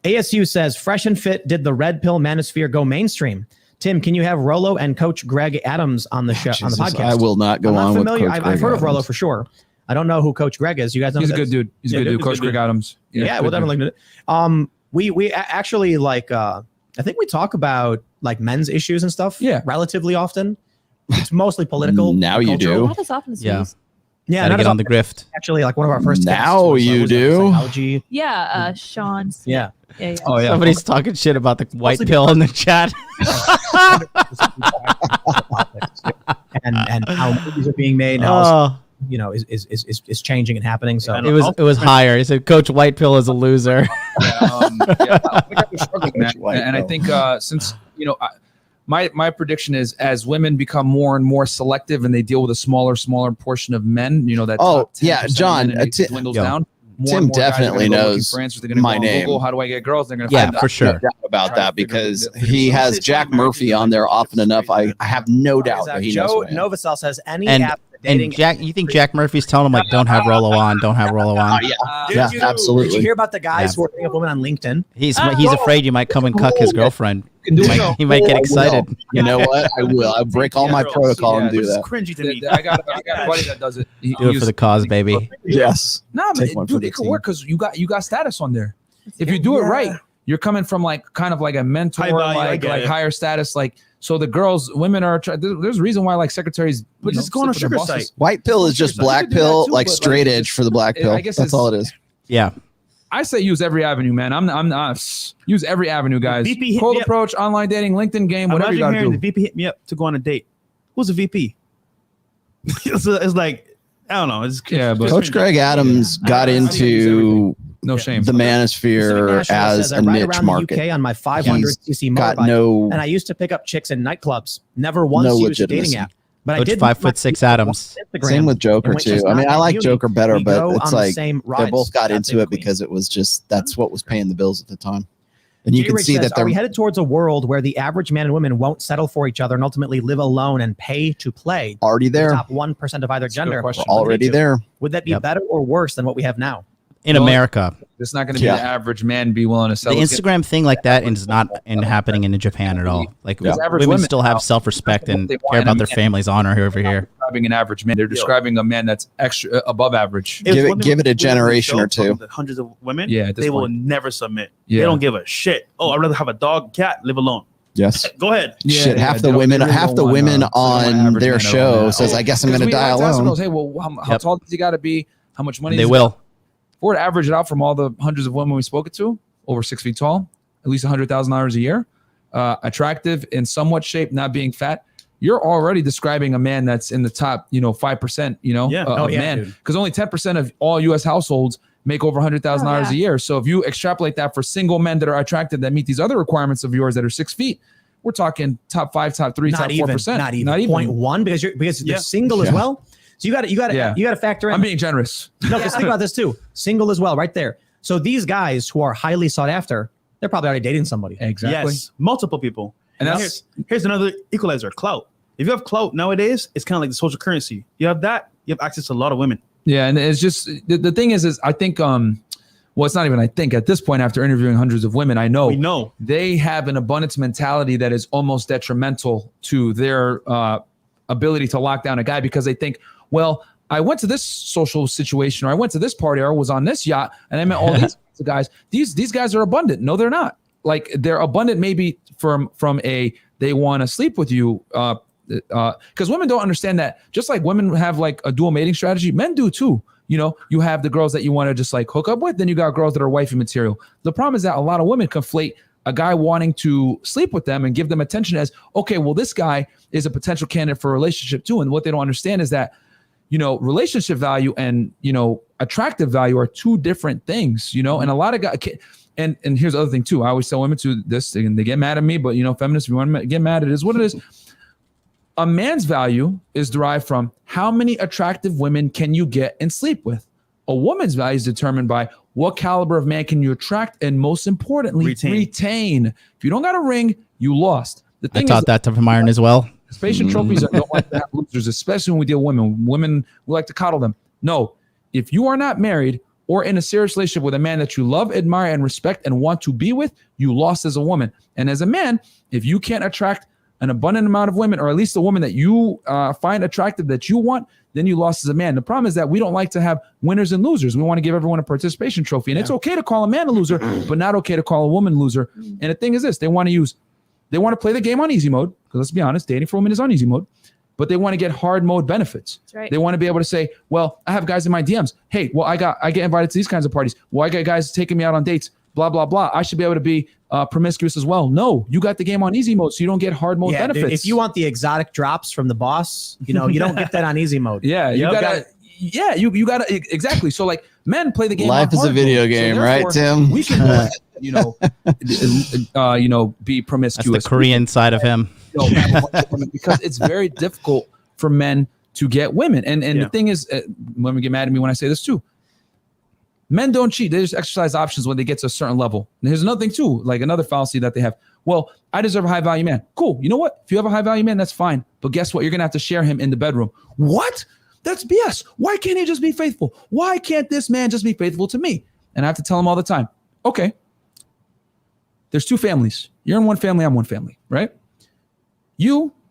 ASU says Fresh and Fit did the red pill manosphere go mainstream. Tim, can you have Rollo and Coach Greg Adams on the show on the podcast? I will not go on with Coach Greg I've heard of Rollo Adams. for sure. I don't know who Coach Greg is. You guys know he's a good dude. He's a good dude. Coach Greg Adams. Yeah, we'll definitely do it. We actually I think we talk about men's issues and stuff. Yeah, relatively often. It's mostly political. Now you do. Not as often as Yeah. these. Gotta get on the grift. Actually, one of our first. Now you do. Psychology. Yeah, Sean. Yeah. Oh yeah. Somebody's talking shit about the white pill in the chat. and how movies are being made. How is changing and happening. So it was higher. He said Coach White Pill is a loser. And I think since my prediction is as women become more and more selective and they deal with a smaller portion of men, that top 10% John, dwindles down. Tim definitely knows my name. Google, how do I get girls? They're gonna Yeah, for sure. No doubt about that because he has Jack Murphy on there often enough. I have no doubt that he knows. Joe who I am. Novacell says any And app dating. Jack, you think Jack Murphy's telling him don't have Rollo on, don't have Rollo on? Yeah, absolutely. Did you hear about the guys who are dating up women on LinkedIn? He's afraid you might come and cuck his girlfriend. He might get excited. You know what? I will. I'll break all my protocol and do that. Cringy to me. I got a buddy that does it. Do it for the cause, baby. Yes. No, but dude, it could work because you got status on there. If you do it right, you're coming from kind of like a mentor, High value, like higher status. So the girls, women are. There's a reason why like secretaries. But just go on a sugar site. White pill is just black pill, like straight edge for the black pill. I guess that's all it is. Yeah. I say use every avenue, man. I'm not use every avenue, guys. VP hit Cold me up. approach, online dating, LinkedIn game, whatever you Imagine gotta hearing do. the VP hit me up to go on a date. Who's the VP? it's like I don't know. But Coach Greg Adams got into no shame. the manosphere as a niche market. UK on my 500cc got motorbike, no, and I used to pick up chicks in nightclubs. Never once no used a dating legitimacy. app. But I Coach did 5'6" Adams. Same with Joker too. I mean, I like Joker better, but it's like they both got into it because it was just that's what was paying the bills at the time. And you can see that are we headed towards a world where the average man and woman won't settle for each other and ultimately live alone and pay to play? Already there. The top 1% of either gender. We're already there. Would that be better or worse than what we have now? In America. It's not going to be the average man be willing to sell. The Instagram thing like that is not happening in Japan at all. Like women still have self-respect and care about their family's honor over here. Describing an average man, they're describing a man that's extra above average. Give it a generation or two. Hundreds of women, they will never submit. Yeah. They don't give a shit. Oh, I'd rather have a dog, cat, live alone. Yes. Go ahead. Shit, half the women on their show says, "I guess I'm going to die alone." Hey, well, how tall does he got to be? How much money? They will. If we're to average it out from all the hundreds of women we spoke to, over 6 feet tall, at least $100,000 a year, attractive, in somewhat shape, not being fat, you're already describing a man that's in the top, 5%, of man. Because only 10% of all U.S. households make over $100,000 a year. So if you extrapolate that for single men that are attractive that meet these other requirements of yours that are 6 feet, we're talking top 5, top 3, top 4%. Not even 0.1 because you're single as well. So you got to factor in. I'm being generous. No, because think about this too. Single as well, right there. So these guys who are highly sought after, they're probably already dating somebody. Exactly. Yes, multiple people. And here's another equalizer: clout. If you have clout nowadays, it's kind of like the social currency. You have that, you have access to a lot of women. Yeah, and it's just the thing is I think well, it's not even I think at this point after interviewing hundreds of women, I know they have an abundance mentality that is almost detrimental to their ability to lock down a guy because they think, well, I went to this social situation or I went to this party or was on this yacht and I met all these guys. These guys are abundant. No, they're not. Like they're abundant maybe from a they want to sleep with you because women don't understand that just like women have like a dual mating strategy, men do too. You have the girls that you want to just like hook up with, then you got girls that are wifey material. The problem is that a lot of women conflate a guy wanting to sleep with them and give them attention as, okay, well, this guy is a potential candidate for a relationship too. And what they don't understand is that relationship value and, attractive value are two different things, and a lot of guys, and here's the other thing too. I always tell women to this and they get mad at me, but feminists, if you want to get mad, it is what it is. A man's value is derived from how many attractive women can you get and sleep with. A woman's value is determined by what caliber of man can you attract and most importantly, retain. If you don't got a ring, you lost. The thing I taught that to Myron as well. Patient trophies don't like to have losers, especially when we deal with women. Women, we like to coddle them. No, if you are not married or in a serious relationship with a man that you love, admire, and respect and want to be with, you lost as a woman. And as a man, if you can't attract an abundant amount of women, or at least a woman that you find attractive that you want, then you lost as a man. The problem is that we don't like to have winners and losers. We want to give everyone a participation trophy. And it's okay to call a man a loser, but not okay to call a woman loser. And the thing is this, they want to play the game on easy mode, because let's be honest, dating for women is on easy mode, but they want to get hard mode benefits. That's right. They want to be able to say, well, I have guys in my DMs. Hey, well, I get invited to these kinds of parties. Well, I got guys taking me out on dates, blah, blah, blah. I should be able to be promiscuous as well. No, you got the game on easy mode, so you don't get hard mode benefits. Dude, if you want the exotic drops from the boss, you don't get that on easy mode. Yeah, you gotta exactly. So like men play the game. Life is a video game, right, Tim? We can be promiscuous. That's the Korean side of him. Because it's very difficult for men to get women. And the thing is, women get mad at me when I say this too. Men don't cheat. They just exercise options when they get to a certain level. And here's another thing too, like another fallacy that they have. Well, I deserve a high value man. Cool. You know what? If you have a high value man, that's fine. But guess what? You're going to have to share him in the bedroom. What? That's BS. Why can't he just be faithful? Why can't this man just be faithful to me? And I have to tell him all the time, okay, there's two families. You're in one family. I'm one family, right?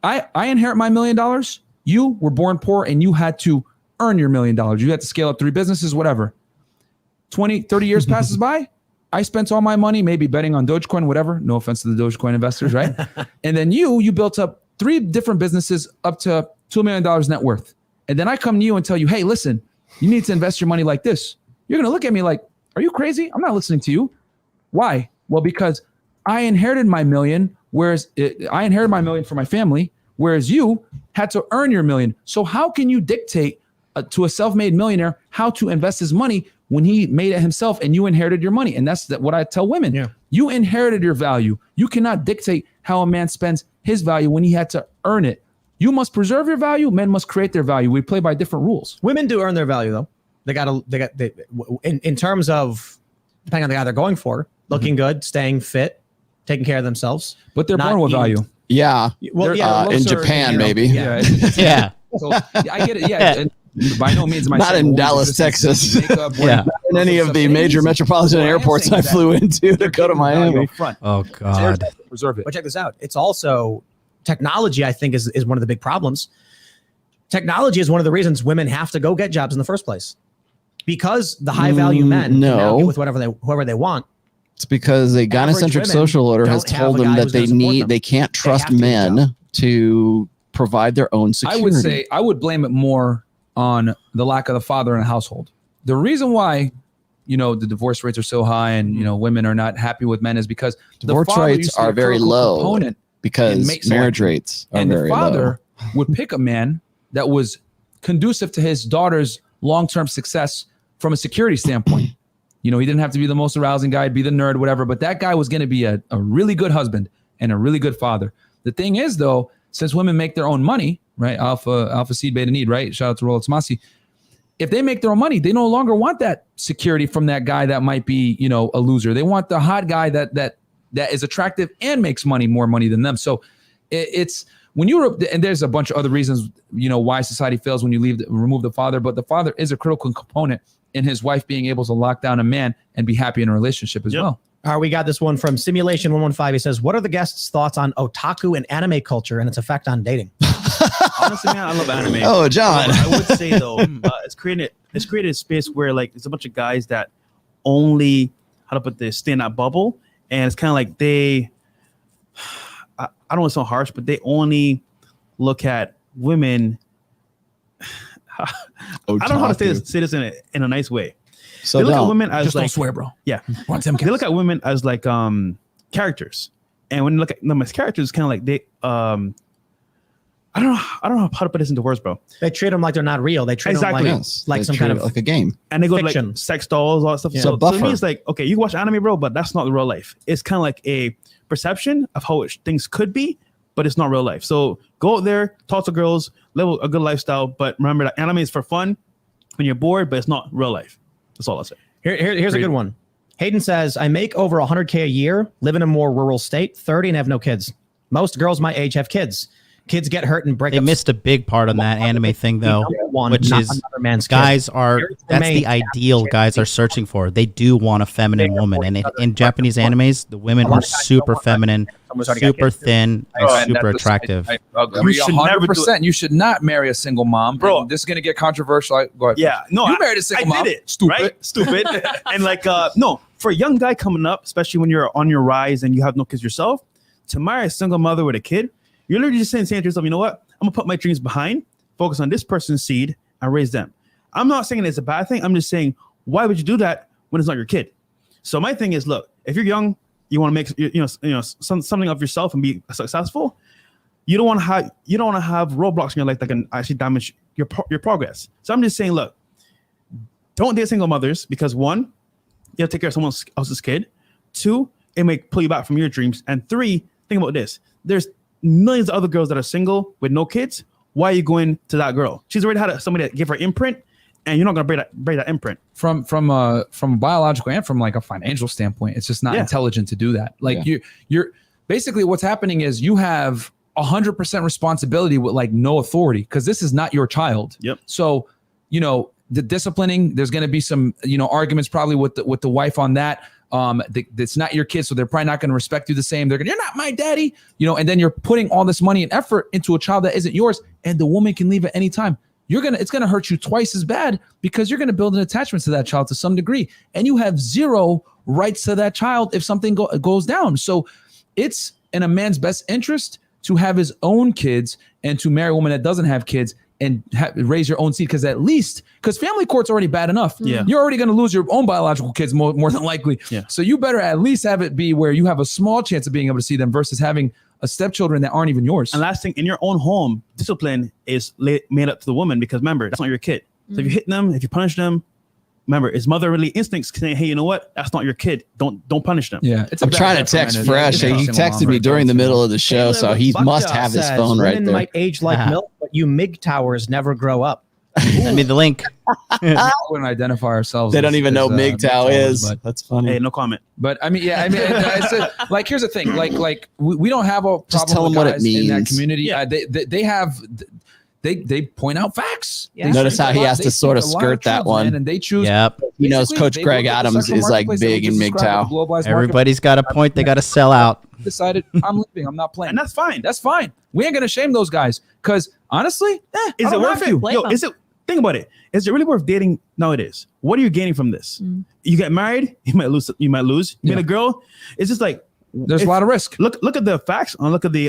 I inherit my $1 million. You were born poor and you had to earn your $1 million. You had to scale up 3 businesses, whatever. 20, 30 years passes by. I spent all my money, maybe betting on Dogecoin, whatever. No offense to the Dogecoin investors, right? And then you built up 3 different businesses up to $2 million net worth. And then I come to you and tell you, hey, listen, you need to invest your money like this. You're going to look at me like, are you crazy? I'm not listening to you. Why? Well, because I inherited my million, I inherited my million for my family, whereas you had to earn your million. So how can you dictate to a self-made millionaire how to invest his money when he made it himself and you inherited your money? And that's what I tell women. Yeah. You inherited your value. You cannot dictate how a man spends his value when he had to earn it. You must preserve your value. Men must create their value. We play by different rules. Women do earn their value, though. In terms of, depending on the guy they're going for, looking good, staying fit, taking care of themselves. But they're born with value. Yeah. Well, in Japan, maybe. Yeah. Yeah. So, I get it. Yeah. And by no means am I not saying in Dallas, Texas. Yeah. Not in any of the major metropolitan airports I flew into to go to Miami. Oh, God. Preserve it. But check this out. It's also technology, I think, is one of the big problems. Technology is one of the reasons women have to go get jobs in the first place. Because the high value men can now get with whoever they want. It's because a gynocentric social order has told them that they can't trust men to provide their own security. I would blame it more on the lack of the father in a household. The reason why, the divorce rates are so high and, women are not happy with men is because divorce rates are very low because marriage rates are very low. And the father would pick a man that was conducive to his daughter's long-term success from a security standpoint. He didn't have to be the most arousing guy, be the nerd, whatever, but that guy was going to be a really good husband and a really good father. The thing is, though, since women make their own money, right? Alpha seed, beta need, right? Shout out to ROLLO TOMASSI. If they make their own money, they no longer want that security from that guy that might be, a loser. They want the hot guy that is attractive and makes more money than them. So it's when and there's a bunch of other reasons, why society fails when you remove the father, but the father is a critical component in his wife being able to lock down a man and be happy in a relationship as well. All right, we got this one from Simulation 115. He says, what are the guests' thoughts on otaku and anime culture and its effect on dating? Honestly, man, I love anime. Oh, John. I would say, though, it's created a space where, there's a bunch of guys that only, stay in that bubble. And it's kind of like I don't want to sound harsh, but they only look at women. I don't know how to say this in a nice way. So they look at women as don't swear, bro. Yeah, they look at women as characters, and when you look at them as characters, it's kind of like they I don't know how to put this into words, bro. They treat them like they're not real. They treat them like some kind of like a game, and they go fiction. to sex dolls, all that stuff. Yeah. So to me, it's like, okay, you watch anime, bro, but that's not the real life. It's kind of like a perception of how things could be, but it's not real life. So go out there, talk to girls, live a good lifestyle, but remember that anime is for fun when you're bored, but it's not real life. That's all I say. Here's a good one. Hayden says, I make over 100K a year, live in a more rural state, 30 and have no kids. Most girls my age have kids. Kids get hurt and break up. They missed a big part on that anime thing, though, which is guys that's the ideal guys are searching for. They do want a feminine woman. And in Japanese animes, the women are super feminine, super thin, and super attractive. I agree 100%. You should not marry a single mom. Bro, this is going to get controversial. Go ahead. Yeah. No, you married a single mom. I did it. Stupid. Right? Stupid. And no, for a young guy coming up, especially when you're on your rise and you have no kids yourself, to marry a single mother with a kid, you're literally just saying to yourself, you know what? I'm going to put my dreams behind, focus on this person's seed, and raise them. I'm not saying it's a bad thing. I'm just saying, why would you do that when it's not your kid? So my thing is, look, if you're young, you want to make something of yourself and be successful. You don't want to have roadblocks in your life that can actually damage your progress. So I'm just saying, look, don't date single mothers because 1, you have to take care of someone else's kid. 2, it may pull you back from your dreams. And 3, think about this. There's millions of other girls that are single with no kids. Why are you going to that girl? She's already had somebody that gave her imprint, and you're not going to break that imprint. From biological and from a financial standpoint, it's just not intelligent to do that. You're basically what's happening is you have 100% responsibility with no authority because this is not your child. Yep. So the disciplining, there's going to be some arguments probably with the wife on that. It's not your kid, so they're probably not going to respect you the same. They're going, you're not my daddy, and then you're putting all this money and effort into a child that isn't yours, and the woman can leave at any time. it's gonna hurt you twice as bad because you're gonna build an attachment to that child to some degree, and you have zero rights to that child if something goes down. So it's in a man's best interest to have his own kids and to marry a woman that doesn't have kids and raise your own seed, because family court's already bad enough. Yeah. You're already going to lose your own biological kids more than likely. Yeah. So you better at least have it be where you have a small chance of being able to see them versus having a stepchildren that aren't even yours. And last thing, in your own home, discipline is made up to the woman, because remember, that's not your kid. So if you hit them, if you punish them, remember, it's motherly instincts saying, hey, you know what? That's not your kid. Don't punish them. Yeah. I'm trying to text Fresh. He texted me during the middle of the show, so he must have his phone right Women there. might age like milk, but you MIG towers never grow up. Send me the link. We wouldn't identify ourselves. They don't even know MGTOW is. But, That's funny. Hey, no comment. but I mean, like, here's the thing. Like we don't have a problem Just tell with them what it guys in that means. community. They have. They point out facts. Yeah. Notice how he has to sort of skirt that one. and they choose. Yep. He knows Basically, Coach they Greg look at the Adams sexual is like marketplace that big we in just described, MGTOW. the globalized market. Everybody's got a point. They got to sell out. Decided I'm leaving. I'm not playing. And that's fine. That's fine. We ain't gonna shame those guys because honestly, Is I it don't worth have you? blame Yo, them. is it? Think about it. Is it really worth dating nowadays? What are you gaining from this? You get married, you might lose. You meet a girl. It's just like there's a lot of risk. Look at the facts and look at the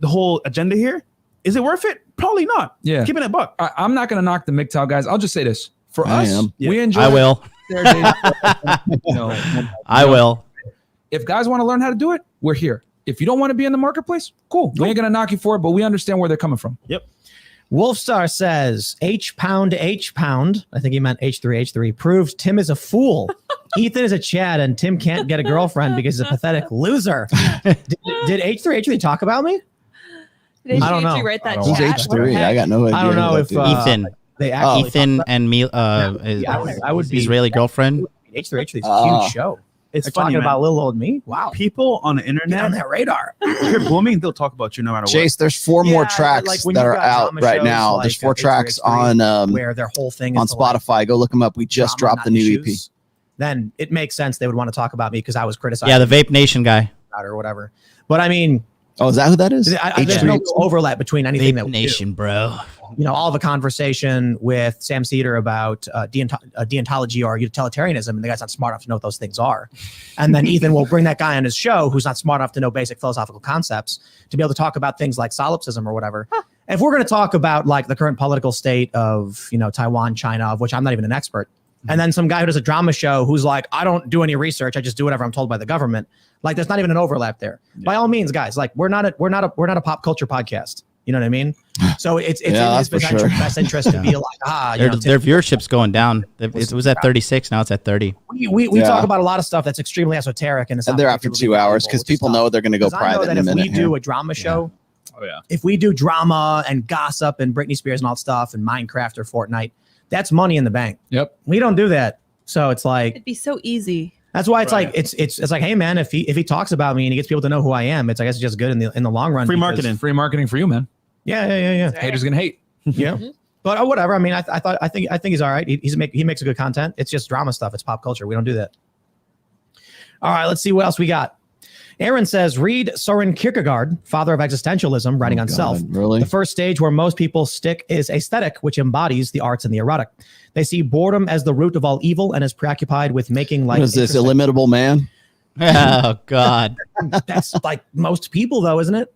whole agenda here. Is it worth it? Probably not. Yeah. Keeping it buck. I'm not gonna knock the MGTOW guys. I'll just say this: for I us, am. we enjoy. I will. their dating. I will. If guys want to learn how to do it, we're here. If you don't want to be in the marketplace, cool. We ain't gonna knock you for it, but we understand where they're coming from. Yep. Wolfstar says H pound. I think he meant H3 proved Tim is a fool. Ethan is a Chad and Tim can't get a girlfriend because he's a pathetic loser. Did H3 talk about me? Did I don't know. Write that Who's chat? H3? I got no idea. I don't know if Ethan. they actually Ethan and me. His I would be Israeli girlfriend. H3 is a huge show. It's They're funny, talking man. about little old me. Wow. People on the Get on internet, that radar. if you're booming, they'll talk about you no matter what. Chase, there's 4 more Yeah, tracks like when that you've are got out drama right shows now. like, There's 4 H3 tracks on where their whole thing is on to, like, Spotify. Go look them up. We just drama, dropped the not new EP. issues. Then it makes sense they would want to talk about me because I was criticized. Yeah, the Vape Nation guy. or whatever. But I mean, Oh, is that who that is? there's no overlap between anything that Vape we Nation, bro. do. All the conversation with Sam Cedar about deontology or utilitarianism, and the guy's not smart enough to know what those things are. And then Ethan will bring that guy on his show who's not smart enough to know basic philosophical concepts to be able to talk about things like solipsism or whatever. And if we're going to talk about like the current political state of, Taiwan, China, of which I'm not even an expert, and then some guy who does a drama show who's like, I don't do any research, I just do whatever I'm told by the government. Like, there's not even an overlap there. Yeah. By all means, guys, like we're not a pop culture podcast. You know what I mean? So it's in his best interest to be like, their viewership's going down. It was at 36, now it's at 30. We talk about a lot of stuff that's extremely esoteric, and they're after 2 hours because people know they're going to go private in a minute. If we do a drama show, yeah. If we do drama and gossip and Britney Spears and all that stuff and Minecraft or Fortnite, that's money in the bank. Yep. We don't do that. So it's like It'd be so easy. That's why it's like it's like, hey man, if he talks about me and he gets people to know who I am, it's I guess it's just good in the long run. Free marketing for you, man. Yeah. Haters gonna hate. Yeah. But whatever. I mean, I think he all right. He makes a good content. It's just drama stuff. It's pop culture. We don't do that. All right, let's see what else we got. Aaron says, read Soren Kierkegaard, father of existentialism, writing on self. Really? The first stage where most people stick is aesthetic, which embodies the arts and the erotic. They see boredom as the root of all evil and is preoccupied with making life. What is this, Illimitable Man? Oh, God. That's like most people, though, isn't it?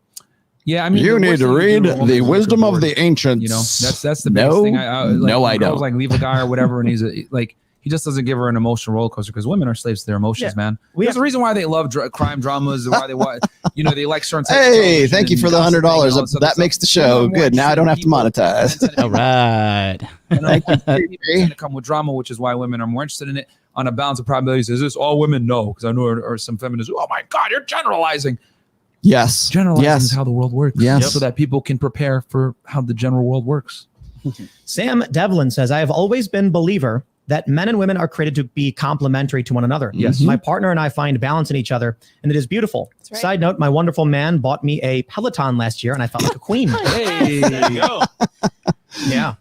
Yeah, I mean, you need to read The Wisdom of the Ancients. That's the biggest thing. I don't. Like leave a guy or whatever, and he's like. He just doesn't give her an emotional roller coaster because women are slaves to their emotions, man. There's a reason why they love crime dramas, why they want, they like certain. Hey, thank you for the $100. That makes the show good. Now I don't have to monetize. All right. It's to come with drama, which is why women are more interested in it. On a balance of probabilities, is this all women? No, because I know there are some feminists. Oh my God, you're generalizing. Yes. Generalizing is how the world works. Yes. So that people can prepare for how the general world works. Sam Devlin says, I have always been a believer that men and women are created to be complementary to one another. Yes. My partner and I find balance in each other, and it is beautiful. Right. Side note, my wonderful man bought me a Peloton last year, and I felt like a queen. Hey, there you go. Yeah.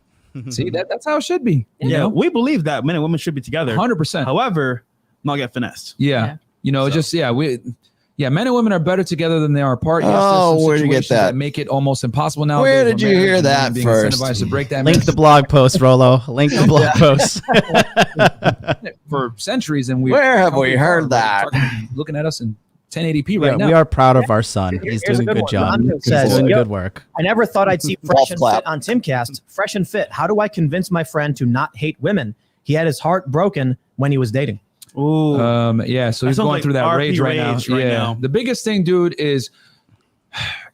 See, that's how it should be. Yeah, we believe that men and women should be together. 100%. However, not get finessed. Yeah. Yeah, men and women are better together than they are apart. Yes, Oh, there's some where'd you get situations that? make it almost impossible now. Where did you hear that first? Incentivized to break that Link the blog post, Rollo. Link the blog post. for centuries, and Where have we heard that? Looking at us in 1080p right now. We are proud of our son. He's Here's doing a good one. job. Ron He's says, doing "Yo, good work. I never thought I'd see Fresh and Fit on Timcast. Fresh and Fit. How do I convince my friend to not hate women? He had his heart broken when he was dating." Ooh. Yeah, so he's sounds going like through that RP rage right now. rage right now. The biggest thing, dude, is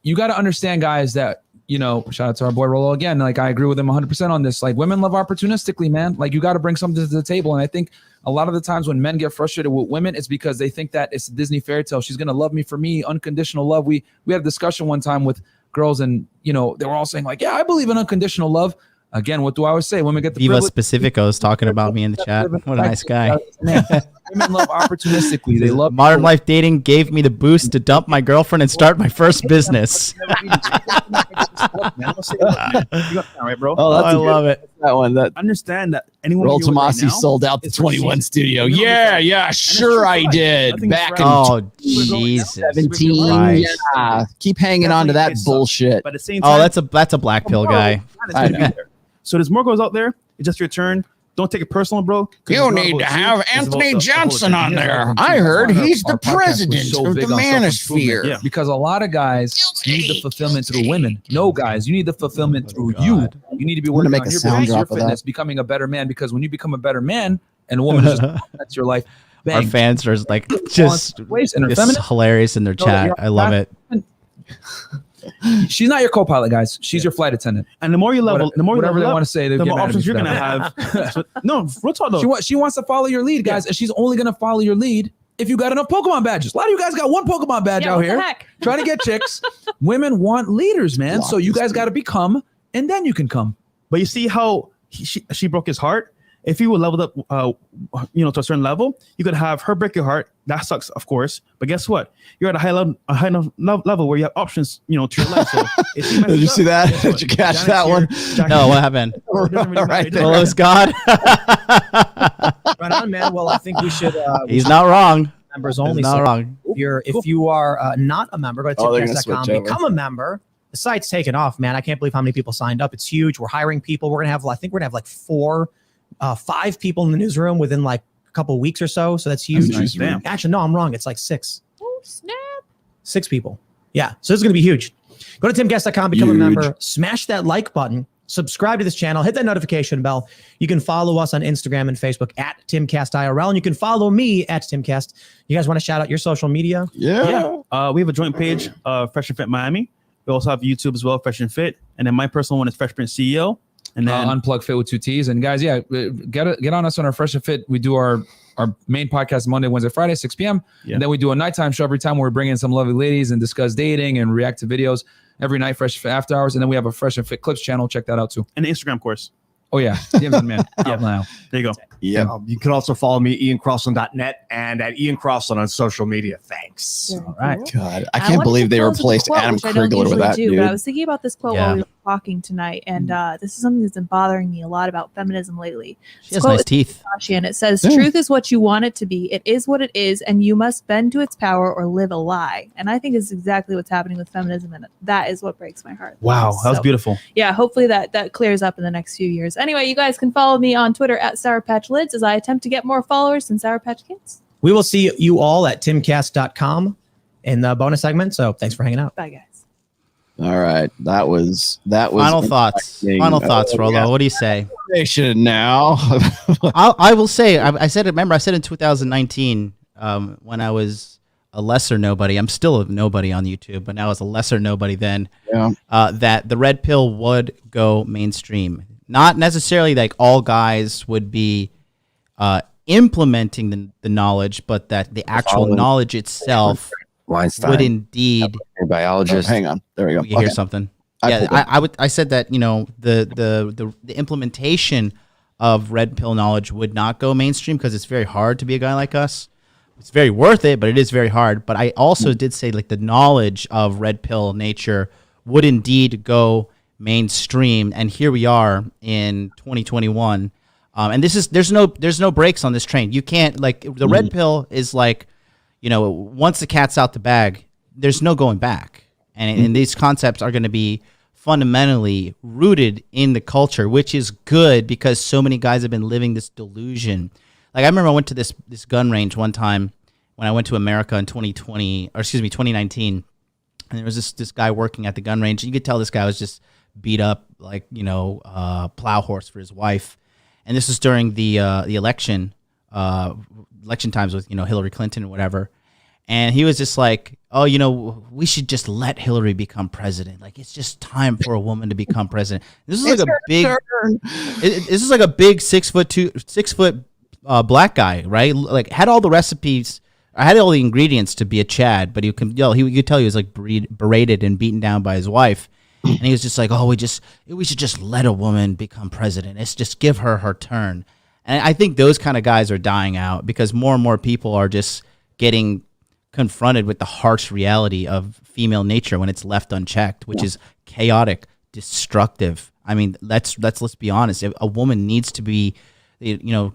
you got to understand, guys, that, you know, shout out to our boy Rollo again. Like, I agree with him 100% on this. Like, women love opportunistically, man. Like, you got to bring something to the table. And I think a lot of the times when men get frustrated with women, it's because they think that it's a Disney fairy tale. She's going to love me for me, unconditional love. We had a discussion one time with girls, and, you know, they were all saying, like, yeah, I believe in unconditional love. Again, what do I always say? Women get the Viva privilege. Specifico's talking about me in the chat. What a nice guy. Man, women love opportunistically. They love Modern life dating gave me the boost to dump my girlfriend and start my first business. Right, bro. Oh, I love it. That one. That Understand that anyone Roll here right Tomassi now sold out the is 21 receiving. studio. You know, Yeah, sure I right. did. Nothing's Back right. in Oh, Jesus 17. Christ. Yeah. Keep hanging on to that Definitely it sucks. bullshit. But at the same time, Oh, that's a black pill guy. I know. So there's more girls out there. It's just your turn. Don't take it personal, bro. 'cause it's You not need about to you, have it's about Anthony the Johnson whole on thing. there. I heard he's the Our podcast was president so of the big on self-improvement. manosphere. Yeah. Because a lot of guys need the fulfillment through women. No, guys, you need the fulfillment through you. You need to be I'm gonna working make on a your sound business, your drop of that. fitness, becoming a better man. Because when you become a better man, and a woman is just that's your life. Our Bang. fans are like just Ways and her it's feminine. hilarious in their No, chat. you're I love it. She's not your co-pilot, guys. She's your flight attendant. And the more you level, the more you Whatever level they up, want to say, they the get more mad at options me you're for gonna that. have. So, no, real talk though. She wants to follow your lead, guys, and she's only gonna follow your lead if you got enough Pokemon badges. A lot of you guys got one Pokemon badge Yeah, out what the here heck? trying to get chicks. Women want leaders, man. So you guys got to become, and then you can come. But you see how she broke his heart. If you were leveled up, to a certain level, you could have her break your heart. That sucks, of course. But guess what? You're at a high level where you have options, to your life. So if she messes Did you up, see that? guess what? Did you catch Janet's that here, one? Jack- No, what happened? It doesn't really matter. Right It there. doesn't Well, it's God. Right on, man. Well, I think we should. He's not wrong. Members He's only. not So wrong. if you are not a member, go to Oh, they're gonna timcast.com, switch over. become a member. The site's taken off, man. I can't believe how many people signed up. It's huge. We're hiring people. We're gonna have, I think we're gonna have like 5 people in the newsroom within like a couple of weeks or so. So that's huge. nice. Damn. Actually, no, I'm wrong. It's like 6. Oh, snap. 6 people. Yeah. So this is going to be huge. Go to timcast.com, become a Huge. member, smash that like button, subscribe to this channel, hit that notification bell. You can follow us on Instagram and Facebook at TimcastIRL, and you can follow me at Timcast. You guys want to shout out your social media? Yeah. We have a joint page, Fresh and Fit Miami. We also have YouTube as well, Fresh and Fit. And then my personal one is Fresh Print CEO. And then Unplug Fit with 2 T's. And guys, yeah, get on us on our Fresh and Fit. We do our main podcast Monday, Wednesday, Friday, 6 p.m. Yeah. And then we do a nighttime show every time where we bring in some lovely ladies and discuss dating and react to videos every night, Fresh and Fit After Hours. And then we have a Fresh and Fit Clips channel. Check that out too. and the Instagram course. Oh, yeah. DMs on man. Out now. There you go. Yeah. You can also follow me, IanCrossland.net, and at Ian Crossland on social media. Thanks. All right. God, I I can't wanted believe to they close with a replaced quote, Adam which I don't Krigler with usually that, do, dude. But I was thinking about this quote Yeah. while we were talking tonight, and this is something that's been bothering me a lot about feminism lately. She This has quote nice is teeth. Tashi, and it says, Yeah. "Truth is what you want it to be. It is what it is, and you must bend to its power or live a lie." And I think it's exactly what's happening with feminism, and that is what breaks my heart. Wow. That was So, beautiful. yeah, hopefully that clears up in the next few years. Anyway, you guys can follow me on Twitter at Sour Patch Lids as I attempt to get more followers than Sour Patch Kids. We will see you all at timcast.com in the bonus segment. So thanks for hanging out. Bye, guys. All right. That was Final thoughts. interesting. Final thoughts, Rollo. yeah. What do you say? Information now. I will say, I said it, remember, I said in 2019, when I was a lesser nobody, I'm still a nobody on YouTube, but now I was a lesser nobody then, Yeah. that the red pill would go mainstream. Not necessarily like all guys would be implementing the knowledge, but that the actual Following. knowledge itself Weinstein, would indeed. a biologist. Hang on. There we go. You hear something? I pulled it. I said that, the implementation of red pill knowledge would not go mainstream because it's very hard to be a guy like us. It's very worth it, but it is very hard. But I also did say like the knowledge of red pill nature would indeed go mainstream, and here we are in 2021. And there's no breaks on this train. You can't, like, the red pill is like, once the cat's out the bag, there's no going back. And these concepts are going to be fundamentally rooted in the culture, which is good because so many guys have been living this delusion. Like I remember I went to this gun range one time when I went to America in 2019, and there was this guy working at the gun range. You could tell this guy was just beat up like, plow horse for his wife. And this was during the election times with, Hillary Clinton or whatever. And he was just like, oh, we should just let Hillary become president. Like, it's just time for a woman to become president. This is like this is like a big 6 foot black guy, right? Like, had all the recipes. I had all the ingredients to be a Chad, but you could tell he was like berated and beaten down by his wife. And he was just like, oh, we should just let a woman become president. Let's just give her her turn. And I think those kind of guys are dying out because more and more people are just getting confronted with the harsh reality of female nature when it's left unchecked, which is chaotic, destructive. I mean, let's be honest. A woman needs to be, a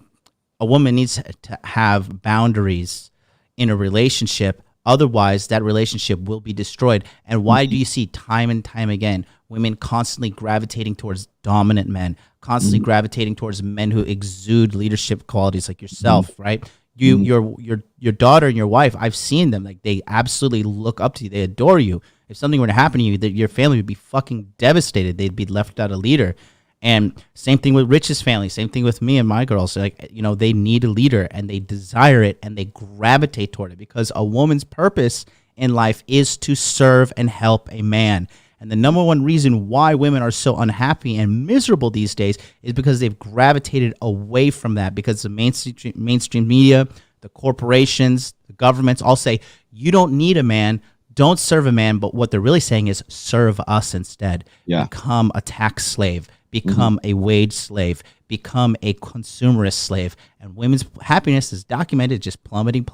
woman needs to have boundaries in a relationship. Otherwise, that relationship will be destroyed. And why do you see time and time again women constantly gravitating towards dominant men, constantly gravitating towards men who exude leadership qualities like yourself, right? Your daughter and your wife, I've seen them. Like, they absolutely look up to you. They adore you. If something were to happen to you, that your family would be fucking devastated. They'd be left without a leader. And same thing with Rich's family. Same thing with me and my girls. Like, they need a leader and they desire it and they gravitate toward it because a woman's purpose in life is to serve and help a man. And the number one reason why women are so unhappy and miserable these days is because they've gravitated away from that, because the mainstream media, the corporations, the governments all say, you don't need a man, don't serve a man. But what they're really saying is serve us instead. Become a tax slave, become a wage slave, become a consumerist slave. And women's happiness is documented just plummeting.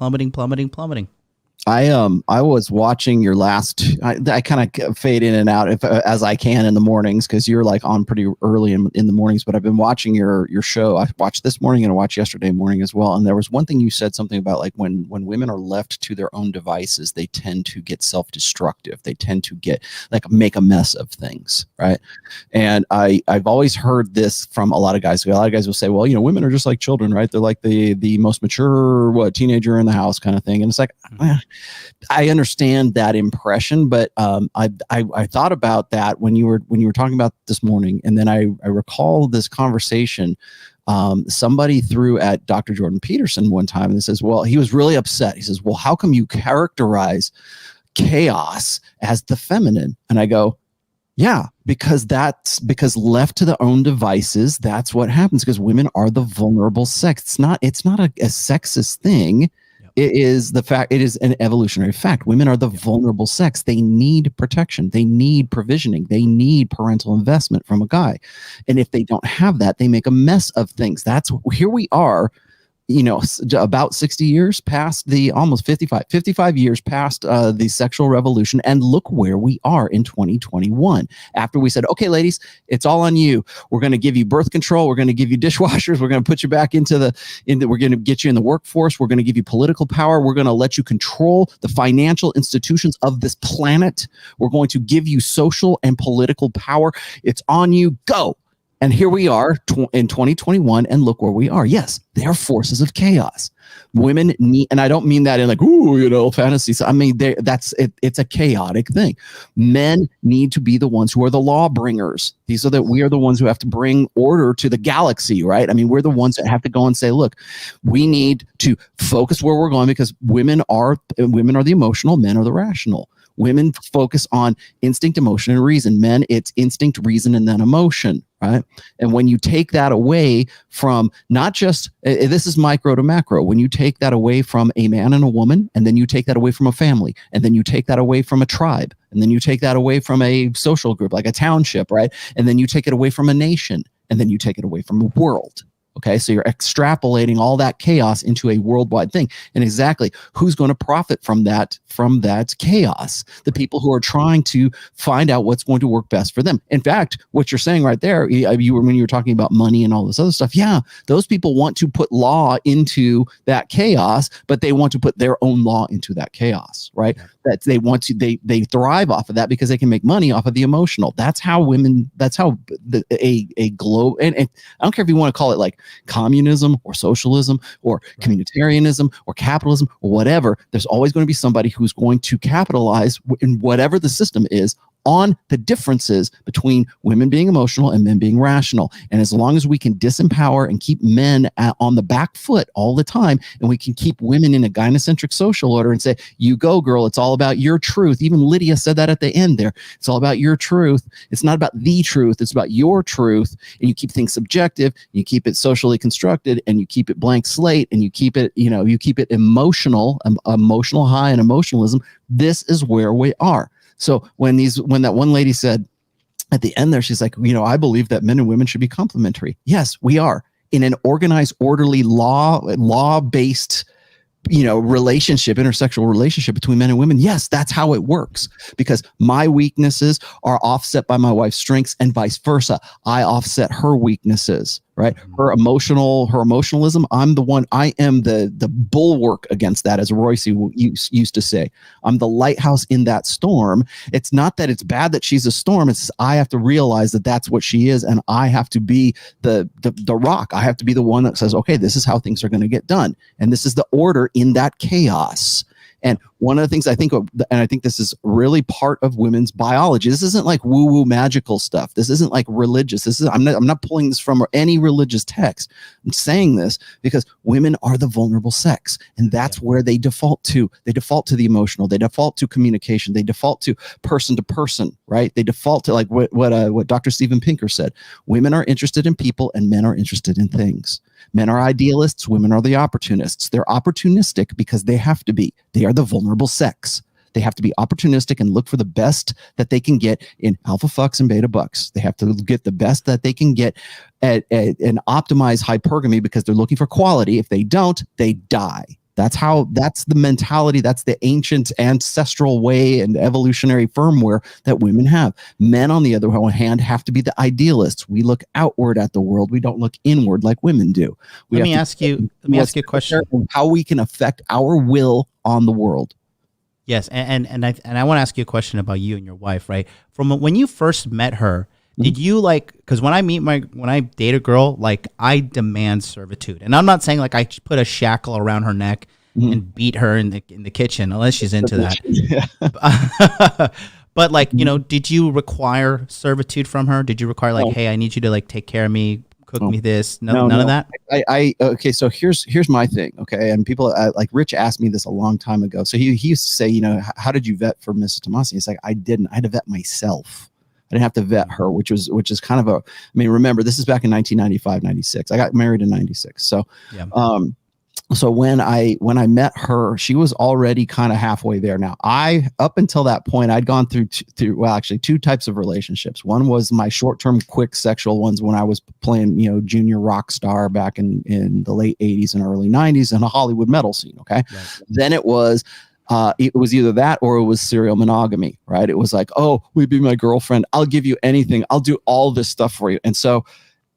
I was watching your last. I kind of fade in and out as I can in the mornings because you're like on pretty early in the mornings. But I've been watching your show. I watched this morning and I watched yesterday morning as well. And there was one thing you said something about like when women are left to their own devices, they tend to get self-destructive. They tend to get make a mess of things, right? And I've always heard this from a lot of guys. A lot of guys will say, well, women are just like children, right? They're like the most mature teenager in the house kind of thing. And it's like. I understand that impression, but I thought about that when you were talking about this morning, and then I recall this conversation somebody threw at Dr. Jordan Peterson one time, and says, well, he was really upset. He says, well, how come you characterize chaos as the feminine? And I go, yeah, because left to their own devices, that's what happens, because women are the vulnerable sex. It's not a sexist thing. It is the fact. It is an evolutionary fact. Women are the vulnerable sex. They need protection. They need provisioning. They need parental investment from a guy. And if they don't have that, they make a mess of things. Here we are, about 60 years past almost 55 years past the sexual revolution. And look where we are in 2021. After we said, okay, ladies, it's all on you. We're going to give you birth control. We're going to give you dishwashers. We're going to put you back we're going to get you in the workforce. We're going to give you political power. We're going to let you control the financial institutions of this planet. We're going to give you social and political power. It's on you. Go. And here we are in 2021, and look where we are. Yes, they are forces of chaos. Women need, and I don't mean that in like, fantasy. So I mean, it's a chaotic thing. Men need to be the ones who are the law bringers. We are the ones who have to bring order to the galaxy, right? I mean, we're the ones that have to go and say, look, we need to focus where we're going, because women are the emotional, men are the rational. Women focus on instinct, emotion, and reason. Men, it's instinct, reason, and then emotion, right? And when you take that away from not just, this is micro to macro, when you take that away from a man and a woman, and then you take that away from a family, and then you take that away from a tribe, and then you take that away from a social group, like a township, right? And then you take it away from a nation, and then you take it away from a world. Okay, so you're extrapolating all that chaos into a worldwide thing. And exactly who's going to profit from that chaos? The people who are trying to find out what's going to work best for them. In fact, what you're saying right there, when you were talking about money and all this other stuff, yeah, those people want to put law into that chaos, but they want to put their own law into that chaos, right? That they want to, they thrive off of that because they can make money off of the emotional. That's how women, that's how a globe, and I don't care if you want to call it like communism or socialism or communitarianism or capitalism or whatever, there's always going to be somebody who's going to capitalize in whatever the system is on the differences between women being emotional and men being rational. And as long as we can disempower and keep men on the back foot all the time, and we can keep women in a gynocentric social order and say, you go girl, it's all about your truth. Even Lydia said that at the end there. It's all about your truth. It's not about the truth. It's about your truth. And you keep things subjective, you keep it socially constructed, and you keep it blank slate, and you keep it, you keep it emotional high and emotionalism. This is where we are. So when that one lady said at the end there, she's like, I believe that men and women should be complementary. Yes, we are in an organized, orderly, law-based, relationship, intersexual relationship between men and women. Yes, that's how it works, because my weaknesses are offset by my wife's strengths and vice versa. I offset her weaknesses, right? Her emotionalism. I am the bulwark against that, as Royce used to say. I'm the lighthouse in that storm. It's not that it's bad that she's a storm. It's I have to realize that that's what she is. And I have to be the rock. I have to be the one that says, okay, this is how things are going to get done. And this is the order in that chaos. And one of the things I think, and I think this is really part of women's biology. This isn't like woo-woo magical stuff. This isn't like religious. I'm not pulling this from any religious text. I'm saying this because women are the vulnerable sex, and that's where they default to. They default to the emotional. They default to communication. They default to person, right? They default to like what Dr. Steven Pinker said. Women are interested in people, and men are interested in things. Men are idealists. Women are the opportunists. They're opportunistic because they have to be. They are the vulnerable sex. They have to be opportunistic and look for the best that they can get in alpha fucks and beta bucks. They have to get the best that they can get at and optimize hypergamy because they're looking for quality. If they don't, they die. That's the mentality. That's the ancient ancestral way and evolutionary firmware that women have. Men, on the other hand, have to be the idealists. We look outward at the world. We don't look inward like women do. Let me ask you a question. How we can affect our will on the world. Yes, and I want to ask you a question about you and your wife, right? From when you first met her, did you because when I date a girl, like I demand servitude, and I'm not saying like I put a shackle around her neck and beat her in the kitchen, unless she's into that. But like, did you require servitude from her? Did you require like, hey, I need you to like take care of me, cook me this? None of that. Okay. So here's my thing. Okay. And people like Rich asked me this a long time ago. So he used to say, how did you vet for Mrs. Tomassi? It's like, I didn't. I had to vet myself. I didn't have to vet her, which is kind of remember, this is back in 1995, 96. I got married in 96. So, yeah. So when I met her, she was already kind of halfway there. Now, up until that point, I'd gone through two types of relationships. One was my short-term, quick sexual ones when I was playing, junior rock star back in the late 80s and early 90s in a Hollywood metal scene. Okay. Right. Then it was either that or it was serial monogamy, right? It was like, oh, will you be my girlfriend? I'll give you anything. I'll do all this stuff for you. And so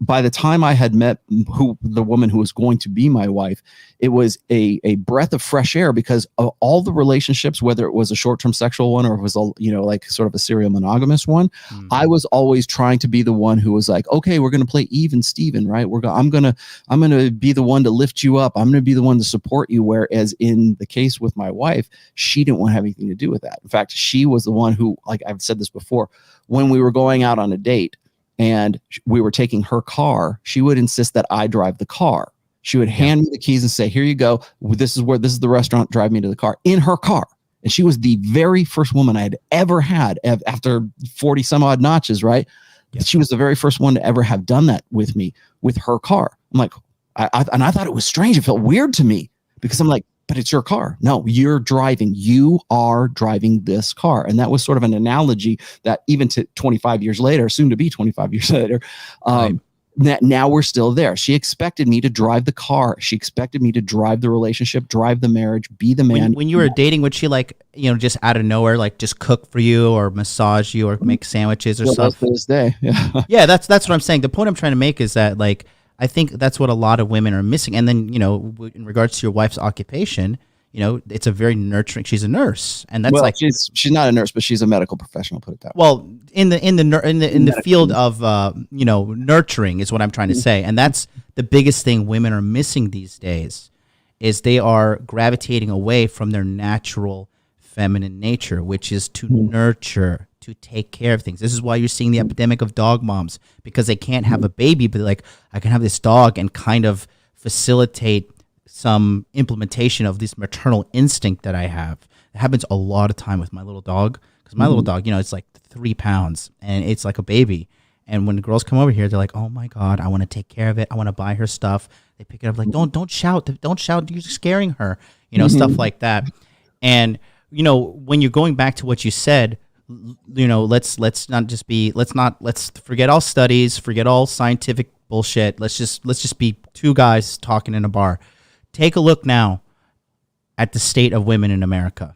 by the time I had met the woman who was going to be my wife, it was a breath of fresh air because of all the relationships, whether it was a short-term sexual one or it was like sort of a serial monogamous one, I was always trying to be the one who was like, okay, we're going to play even Steven, right? I'm going to be the one to lift you up. I'm going to be the one to support you. Whereas in the case with my wife, she didn't want to have anything to do with that. In fact, she was the one who, like I've said this before, when we were going out on a date, and we were taking her car, she would insist that I drive the car. She would hand me the keys and say, here you go. This is the restaurant. Drive me to the car in her car. And she was the very first woman I had ever had after 40 some odd notches, right? Yeah. She was the very first one to ever have done that with me with her car. I'm like, I thought it was strange. It felt weird to me because I'm like, but it's your car. No, you're driving. You are driving this car. And that was sort of an analogy that even to 25 years later, soon to be 25 years later, now we're still there. She expected me to drive the car. She expected me to drive the relationship, drive the marriage, be the man. When you were dating, would she like, just out of nowhere, like just cook for you or massage you or make sandwiches or stuff? To this day, yeah. Yeah, that's what I'm saying. The point I'm trying to make is that, like, I think that's what a lot of women are missing. And then, in regards to your wife's occupation, it's a very nurturing. She's a nurse, and that's she's not a nurse, but she's a medical professional. Put it that way. Well, in the field of nurturing is what I'm trying to say, and that's the biggest thing women are missing these days, is they are gravitating away from their natural feminine nature, which is to nurture, to take care of things. This is why you're seeing the epidemic of dog moms, because they can't have a baby, but like, I can have this dog and kind of facilitate some implementation of this maternal instinct that I have. It happens a lot of time with my little dog, because my little dog, it's like 3 pounds and it's like a baby. And when the girls come over here, they're like, oh my God, I want to take care of it. I want to buy her stuff. They pick it up like, don't shout. Don't shout. You're scaring her, stuff like that. And, when you're going back to what you said, let's forget all studies, forget all scientific bullshit. Let's just be two guys talking in a bar. Take a look now at the state of women in America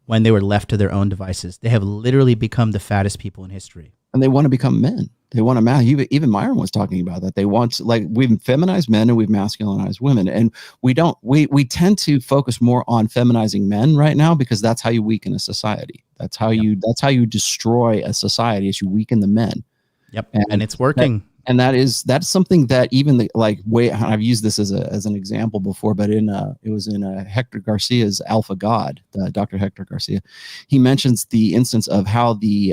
when they were left to their own devices. They have literally become the fattest people in history. And they want to become men. They want to even Myron was talking about that. They want, like, we've feminized men and we've masculinized women. And we tend to focus more on feminizing men right now, because that's how you weaken a society. That's how you destroy a society, is you weaken the men. Yep. And it's working. And that's something that even I've used this as an example before, but it was in Hector Garcia's Alpha God, Dr. Hector Garcia. He mentions the instance of how the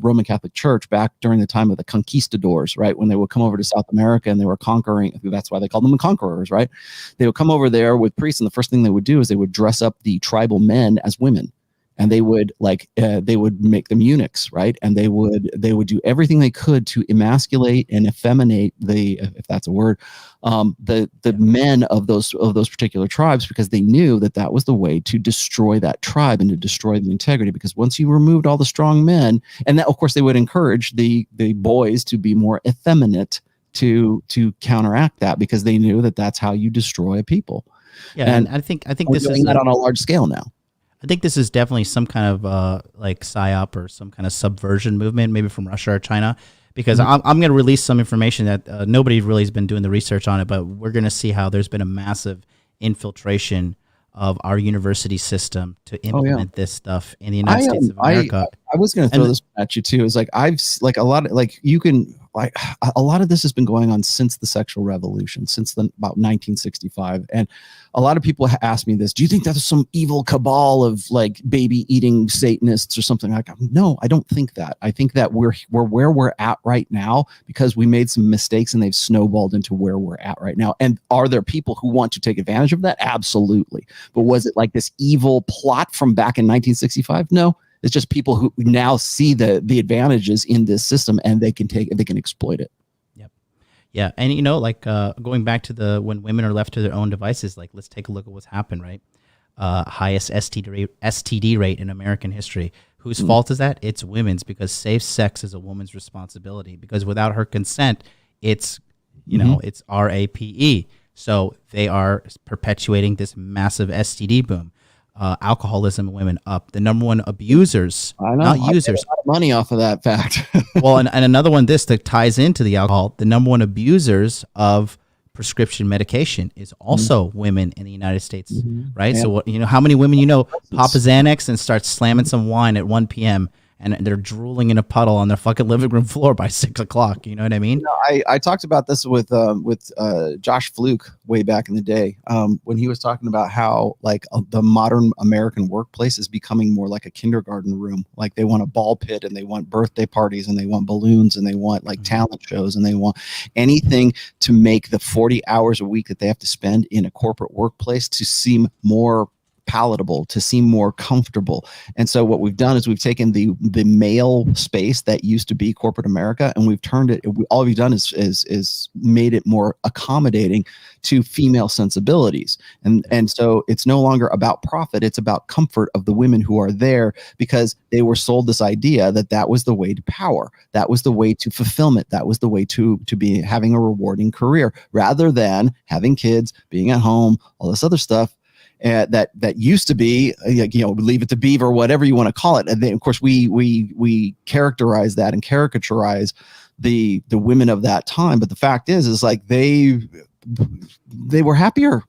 Roman Catholic Church, back during the time of the conquistadors, right, when they would come over to South America and they were conquering. That's why they called them the conquerors, right? They would come over there with priests, and the first thing they would do is they would dress up the tribal men as women. And they would make them eunuchs, right? And they would do everything they could to emasculate and effeminate if that's a word, the men of those particular tribes, because they knew that was the way to destroy that tribe and to destroy the integrity. Because once you removed all the strong men, and that, of course, they would encourage the boys to be more effeminate to counteract that, because they knew that that's how you destroy a people. Yeah, and I think this is that on a large scale now. I think this is definitely some kind of like psyop or some kind of subversion movement, maybe from Russia or China, because I'm going to release some information that nobody really has been doing the research on it, but we're going to see how there's been a massive infiltration of our university system to implement this stuff in the United States of America. I was going to throw this at you too. It's like a lot of this has been going on since the sexual revolution, since about 1965. And a lot of people ask me this: do you think that's some evil cabal of like baby eating Satanists or something like that? No, I don't think that. I think that we're where we're at right now because we made some mistakes and they've snowballed into where we're at right now. And are there people who want to take advantage of that? Absolutely. But was it like this evil plot from back in 1965? No. It's just people who now see the advantages in this system, and they can exploit it. Yep. Yeah. And, going back to when women are left to their own devices, like, let's take a look at what's happened, right? Highest STD rate in American history. Whose fault is that? It's women's, because safe sex is a woman's responsibility, because without her consent, it's, it's RAPE. So they are perpetuating this massive STD boom. Alcoholism in women up. The number one abusers, not users. I make money off of that fact. Well, and another one, that ties into the alcohol. The number one abusers of prescription medication is also women in the United States, right? Yeah. So how many women pop a Xanax and start slamming some wine at 1 p.m. and they're drooling in a puddle on their fucking living room floor by 6 o'clock. You know what I mean? I talked about this with Josh Fluke way back in the day when he was talking about how the modern American workplace is becoming more like a kindergarten room. Like they want a ball pit and they want birthday parties and they want balloons and they want talent shows and they want anything to make the 40 hours a week that they have to spend in a corporate workplace to seem more palatable, to seem more comfortable. And so what we've done is we've taken the male space that used to be corporate America, and we've turned it. All we've done is made it more accommodating to female sensibilities. And so it's no longer about profit. It's about comfort of the women who are there, because they were sold this idea that that was the way to power. That was the way to fulfillment. That was the way to be having a rewarding career, rather than having kids, being at home, all this other stuff. That used to be, Leave It to Beaver, whatever you want to call it. And then, of course, we characterize that and caricaturize the women of that time. But the fact is like they were happier.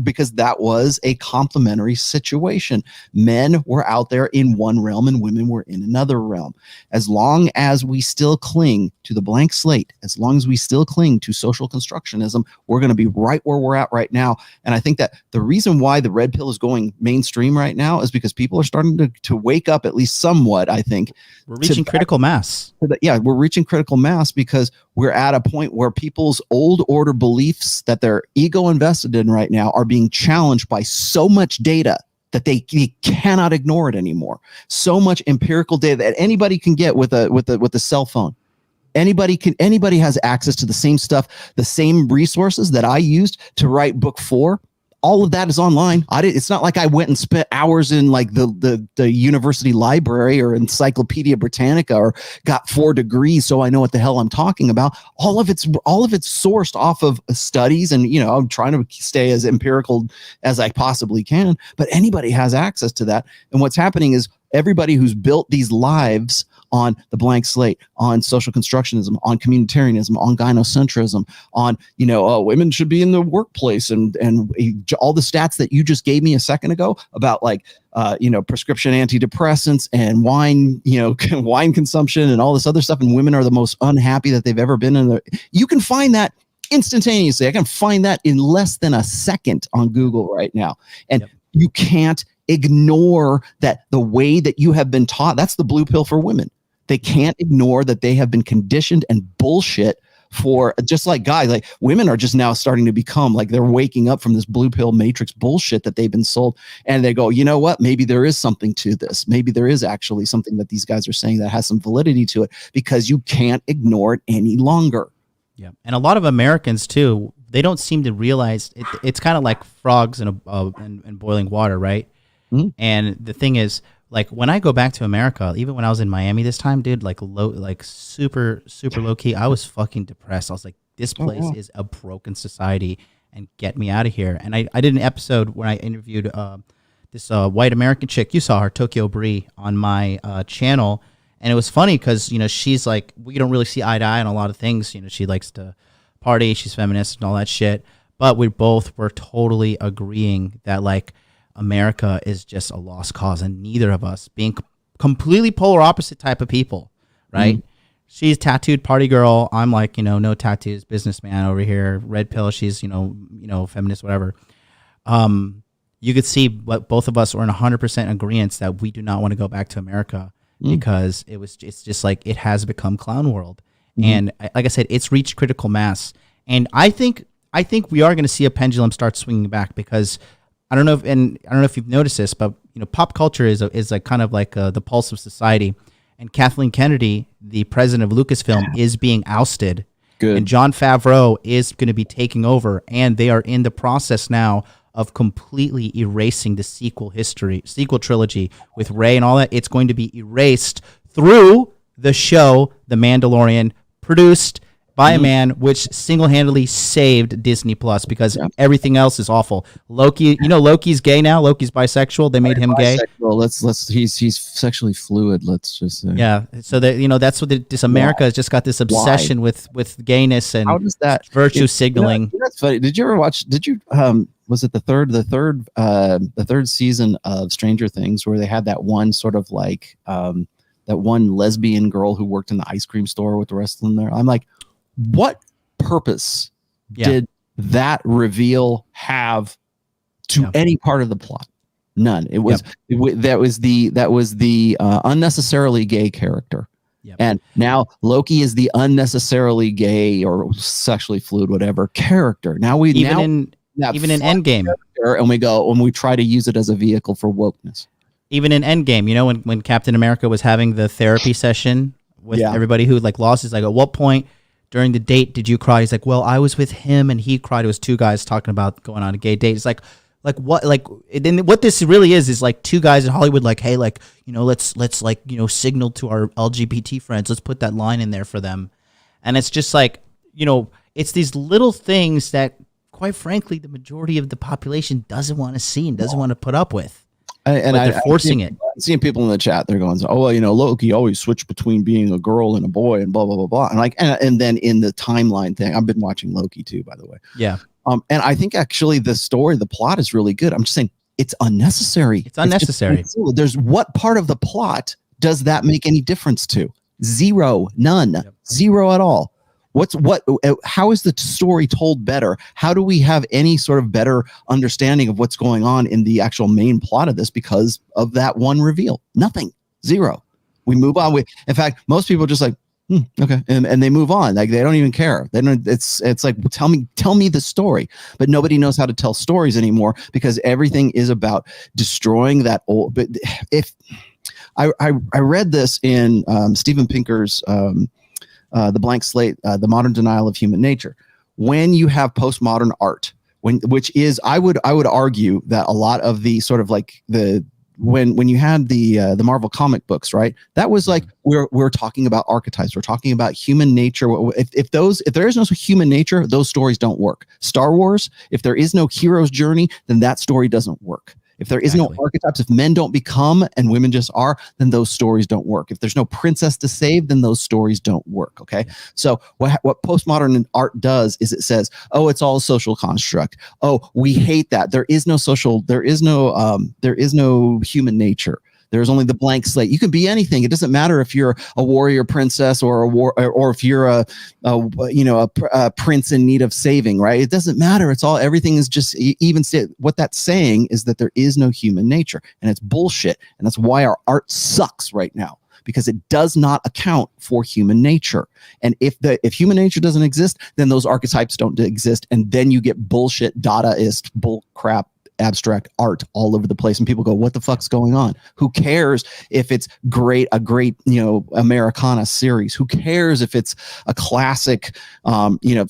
Because that was a complementary situation. Men were out there in one realm and women were in another realm. As long as we still cling to the blank slate, as long as we still cling to social constructionism, we're going to be right where we're at right now. And I think that the reason why the red pill is going mainstream right now is because people are starting to wake up, at least somewhat. I think we're reaching critical mass. We're reaching critical mass because we're at a point where people's old order beliefs that they're ego invested in right now are being challenged by so much data that they cannot ignore it anymore. So much empirical data that anybody can get with a cell phone. Anybody has access to the same stuff, the same resources that I used to write book 4. All of that is online. It's not like I went and spent hours in like the university library or Encyclopedia Britannica or got 4 degrees so I know what the hell I'm talking about. All of it's sourced off of studies, and I'm trying to stay as empirical as I possibly can. But anybody has access to that. And what's happening is everybody who's built these lives on the blank slate, on social constructionism, on communitarianism, on gynocentrism, on, women should be in the workplace, and all the stats that you just gave me a second ago about prescription antidepressants and wine, wine consumption and all this other stuff. And women are the most unhappy that they've ever been you can find that instantaneously. I can find that in less than a second on Google right now. And you can't ignore that the way that you have been taught. That's the blue pill for women. They can't ignore that they have been conditioned and bullshit for, just like guys, like women are just now starting to become like, they're waking up from this blue pill matrix bullshit that they've been sold. And they go, you know what? Maybe there is something to this. Maybe there is actually something that these guys are saying that has some validity to it, because you can't ignore it any longer. Yeah. And a lot of Americans too, they don't seem to realize it's kind of like frogs in boiling water, right? Mm-hmm. And the thing is, like when I go back to America, even when I was in Miami this time, dude, super low key, I was fucking depressed. I was like, this place is a broken society, and get me out of here. And I did an episode where I interviewed this white American chick. You saw her, Tokyo Bree, on my channel. And it was funny because, she's like, we don't really see eye to eye on a lot of things. She likes to party, she's feminist and all that shit. But we both were totally agreeing that America is just a lost cause, and neither of us, being completely polar opposite type of people, right? Mm-hmm. She's tattooed party girl. I'm like, no tattoos, businessman over here. Red pill. She's, feminist, whatever. You could see what both of us were in 100% agreement that we do not want to go back to America because it's just like, it has become clown world. Mm-hmm. And like I said, it's reached critical mass. And I think we are going to see a pendulum start swinging back, because I don't know if you've noticed this, but pop culture is like kind of like the pulse of society. And Kathleen Kennedy, the president of Lucasfilm, is being ousted. Good. And Jon Favreau is going to be taking over, and they are in the process now of completely erasing the sequel trilogy with Rey and all that. It's going to be erased through the show The Mandalorian, produced by a man, which single-handedly saved Disney Plus, because everything else is awful. Loki, Loki's gay now. Loki's bisexual. They made him gay. He's sexually fluid. Let's just say. Yeah. So that that's what this America has just got this obsession with gayness and how does that virtue signaling. That's funny. Did you ever watch? Was it the third season of Stranger Things, where they had that one sort of like that one lesbian girl who worked in the ice cream store with the rest of them there? I'm like, what purpose did that reveal have to any part of the plot? None. It was that was the unnecessarily gay character. Yep. And now Loki is the unnecessarily gay or sexually fluid, whatever character. Now Even in Endgame, and we try to use it as a vehicle for wokeness. Even in Endgame, you know, when Captain America was having the therapy session with everybody who like lost, he's like, at what point during the date did you cry? He's like, well, I was with him and he cried. It was two guys talking about going on a gay date. It's like what, like, then what this really is like two guys in Hollywood, like, hey, like, you know, let's like, you know, signal to our LGBT friends. Let's put that line in there for them. And it's just like, you know, it's these little things that, quite frankly, the majority of the population doesn't want to see and doesn't want to put up with. And they're forcing it. Seeing people in the chat, they're going, oh, well, you know, Loki always switched between being a girl and a boy and blah, blah, blah, blah. And like, and then in the timeline thing, I've been watching Loki too, by the way. Yeah. And I think actually the story, the plot is really good. I'm just saying it's unnecessary. It's unnecessary. There's what part of the plot does that make any difference to? Zero, none, zero at all. How is the story told better? How do we have any sort of better understanding of what's going on in the actual main plot of this because of that one reveal? Nothing, zero. We move on. In fact, most people are just like, okay, and they move on. Like they don't even care. They don't. It's like tell me the story. But nobody knows how to tell stories anymore because everything is about destroying that old. But if I read this in Steven Pinker's. The Blank Slate, The Modern Denial of Human Nature. When you have postmodern art, which is, I would argue that a lot of the sort of like when you had the Marvel comic books, right? That was like we're talking about archetypes. We're talking about human nature. If there is no human nature, those stories don't work. Star Wars, if there is no hero's journey, then that story doesn't work. If there is no archetypes, if men don't become and women just are, then those stories don't work. If there's no princess to save, then those stories don't work. Okay. So what postmodern art does is it says, oh, it's all a social construct. Oh, we hate that. There is no human nature. There's only the blank slate. You can be anything. It doesn't matter if you're a warrior princess or if you're a prince in need of saving, right? It doesn't matter. It's all, everything is just what that's saying is that there is no human nature, and it's bullshit. And that's why our art sucks right now, because it does not account for human nature. And if human nature doesn't exist, then those archetypes don't exist. And then you get bullshit, Dadaist, bull crap, abstract art all over the place, and people go, what the fuck's going on? Who cares if it's a great Americana series? Who cares if it's a classic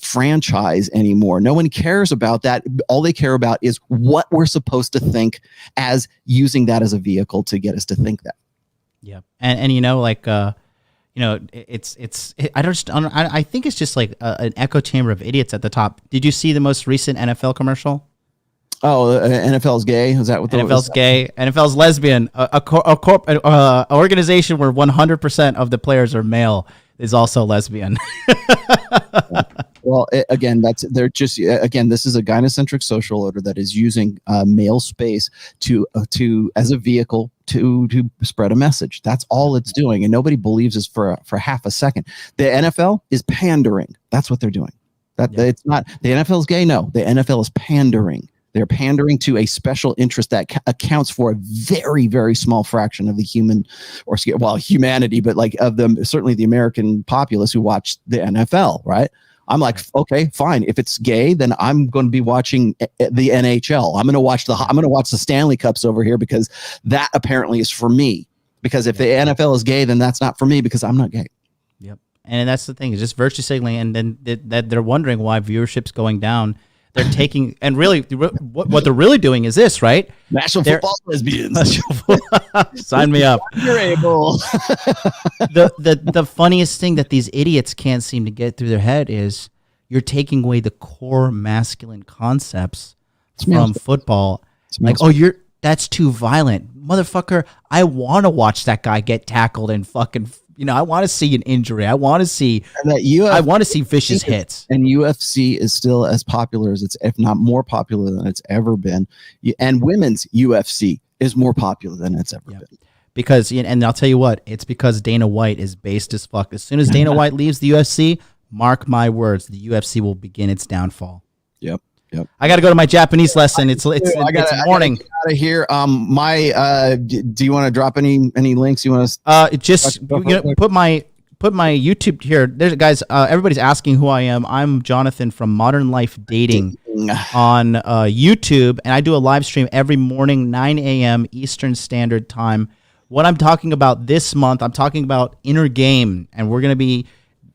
franchise anymore? No one cares about that. All they care about is what we're supposed to think, as using that as a vehicle to get us to think that. Yeah. And I think it's just like an echo chamber of idiots at the top. Did you see the most recent NFL commercial? Oh, NFL's gay? Is that what the NFL's gay? NFL's lesbian. An organization where 100% of the players are male is also lesbian. Well, this is a gynocentric social order that is using male space to as a vehicle to spread a message. That's all it's doing, and nobody believes this for half a second. The NFL is pandering. That's what they're doing. It's not the NFL's gay. No, the NFL is pandering. They're pandering to a special interest that accounts for a very, very small fraction of the humanity, but like of them, certainly the American populace who watch the NFL, right? I'm like, okay, fine. If it's gay, then I'm going to be watching the NHL. I'm going to watch the Stanley Cups over here because that apparently is for me. Because if the NFL is gay, then that's not for me because I'm not gay. Yep. And that's the thing, is just virtue signaling, and then that they're wondering why viewership's going down. They're taking, and really, what they're really doing is this, right? National football lesbians. Sign me up. You're able. The funniest thing that these idiots can't seem to get through their head is you're taking away the core masculine concepts from football. Like, that's too violent, motherfucker. I want to watch that guy get tackled and fucking. I want to see an injury. I want to see vicious hits. And UFC is still as popular as it's, if not more popular than it's ever been. And women's UFC is more popular than it's ever been. Because, and I'll tell you what, it's because Dana White is based as fuck. As soon as Dana White leaves the UFC, mark my words, the UFC will begin its downfall. Yep. I got to go to my Japanese lesson. It's morning. I gotta get out of here. Do you want to drop any links you want to? Just put my YouTube here. There's guys. Everybody's asking who I am. I'm Jonathan from Modern Life Dating. on YouTube, and I do a live stream every morning, 9 a.m. Eastern Standard Time. What I'm talking about this month, I'm talking about inner game, and we're going to be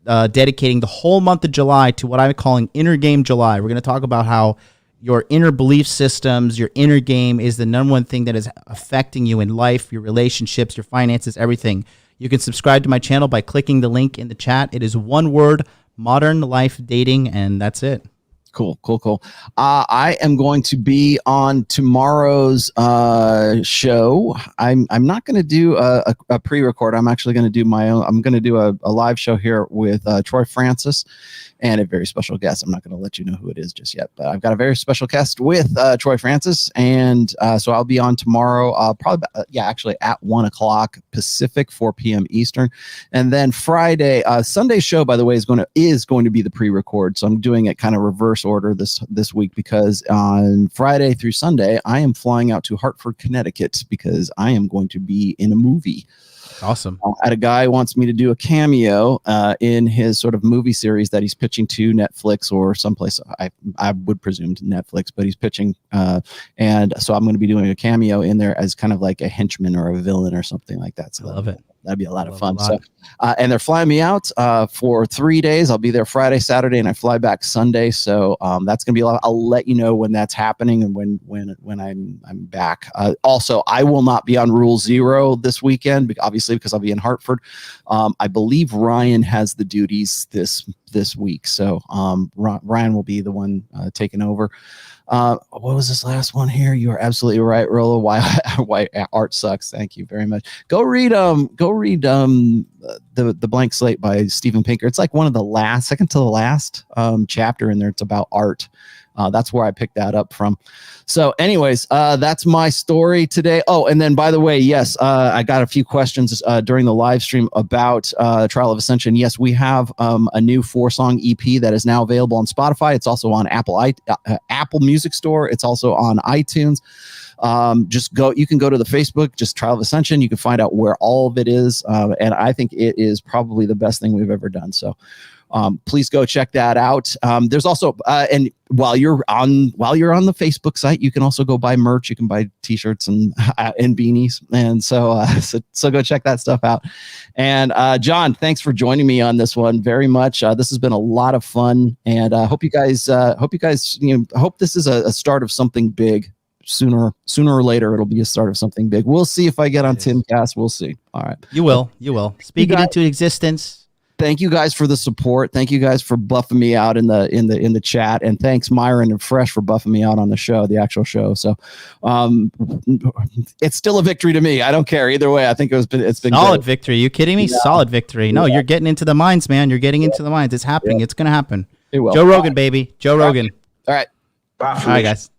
dedicating the whole month of July to what I'm calling Inner Game July. We're going to talk about how your inner belief systems, your inner game is the number one thing that is affecting you in life, your relationships, your finances, everything. You can subscribe to my channel by clicking the link in the chat. It is one word, Modern Life Dating, and that's it. Cool. I am going to be on tomorrow's show. I'm not going to do a pre-record. I'm actually going to do my own. I'm going to do a live show here with Troy Francis and a very special guest. I'm not going to let you know who it is just yet, but I've got a very special guest with Troy Francis, and so I'll be on tomorrow. Probably, actually at 1:00 Pacific, 4 p.m. Eastern, and then Friday, Sunday's show, by the way, is going to be the pre-record. So I'm doing it kind of reverse order this week because on Friday through Sunday I am flying out to Hartford, Connecticut because I am going to be in a movie. Awesome. A guy wants me to do a cameo in his sort of movie series that he's pitching to Netflix or someplace. I would presume to Netflix, but he's pitching, and so I'm going to be doing a cameo in there as kind of like a henchman or a villain or something like that. So I love it. That'd be a lot of fun. So, and they're flying me out for 3 days. I'll be there Friday, Saturday, and I fly back Sunday. So that's gonna be a lot. I'll let you know when that's happening and when I'm back. Also, I will not be on Rule Zero this weekend, obviously because I'll be in Hartford. I believe Ryan has the duties this week, so Ryan will be the one taking over. What was this last one here? You are absolutely right, Rollo. Why art sucks. Thank you very much. Go read the Blank Slate by Steven Pinker. It's like one of the second to the last chapter in there. It's about art. That's where I picked that up from. So anyways, that's my story today. Oh, and then by the way, yes, I got a few questions during the live stream about Trial of Ascension. Yes, we have a new 4-song EP that is now available on Spotify. It's also on Apple Music Store. It's also on iTunes. You can go to the Facebook, just Trial of Ascension. You can find out where all of it is. And I think it is probably the best thing we've ever done. So please go check that out. There's also, and while you're on the Facebook site, you can also go buy merch. You can buy t-shirts and beanies. And so go check that stuff out. And John, thanks for joining me on this one very much. This has been a lot of fun, and hope you guys, hope this is a start of something big. Sooner or later, it'll be a start of something big. We'll see if I get on Timcast. We'll see. All right. You will. Speak it into existence. Thank you guys for the support. Thank you guys for buffing me out in the chat, and thanks Myron and Fresh for buffing me out on the show, the actual show. So, it's still a victory to me. I don't care either way. I think it's been solid great. Victory. You kidding me? Yeah. Solid victory. No, you're getting into the minds, man. You're getting into the minds. It's happening. Yeah. It's gonna happen. It will. Joe Rogan, baby. Joe Rogan. All right. Bye. All right, guys.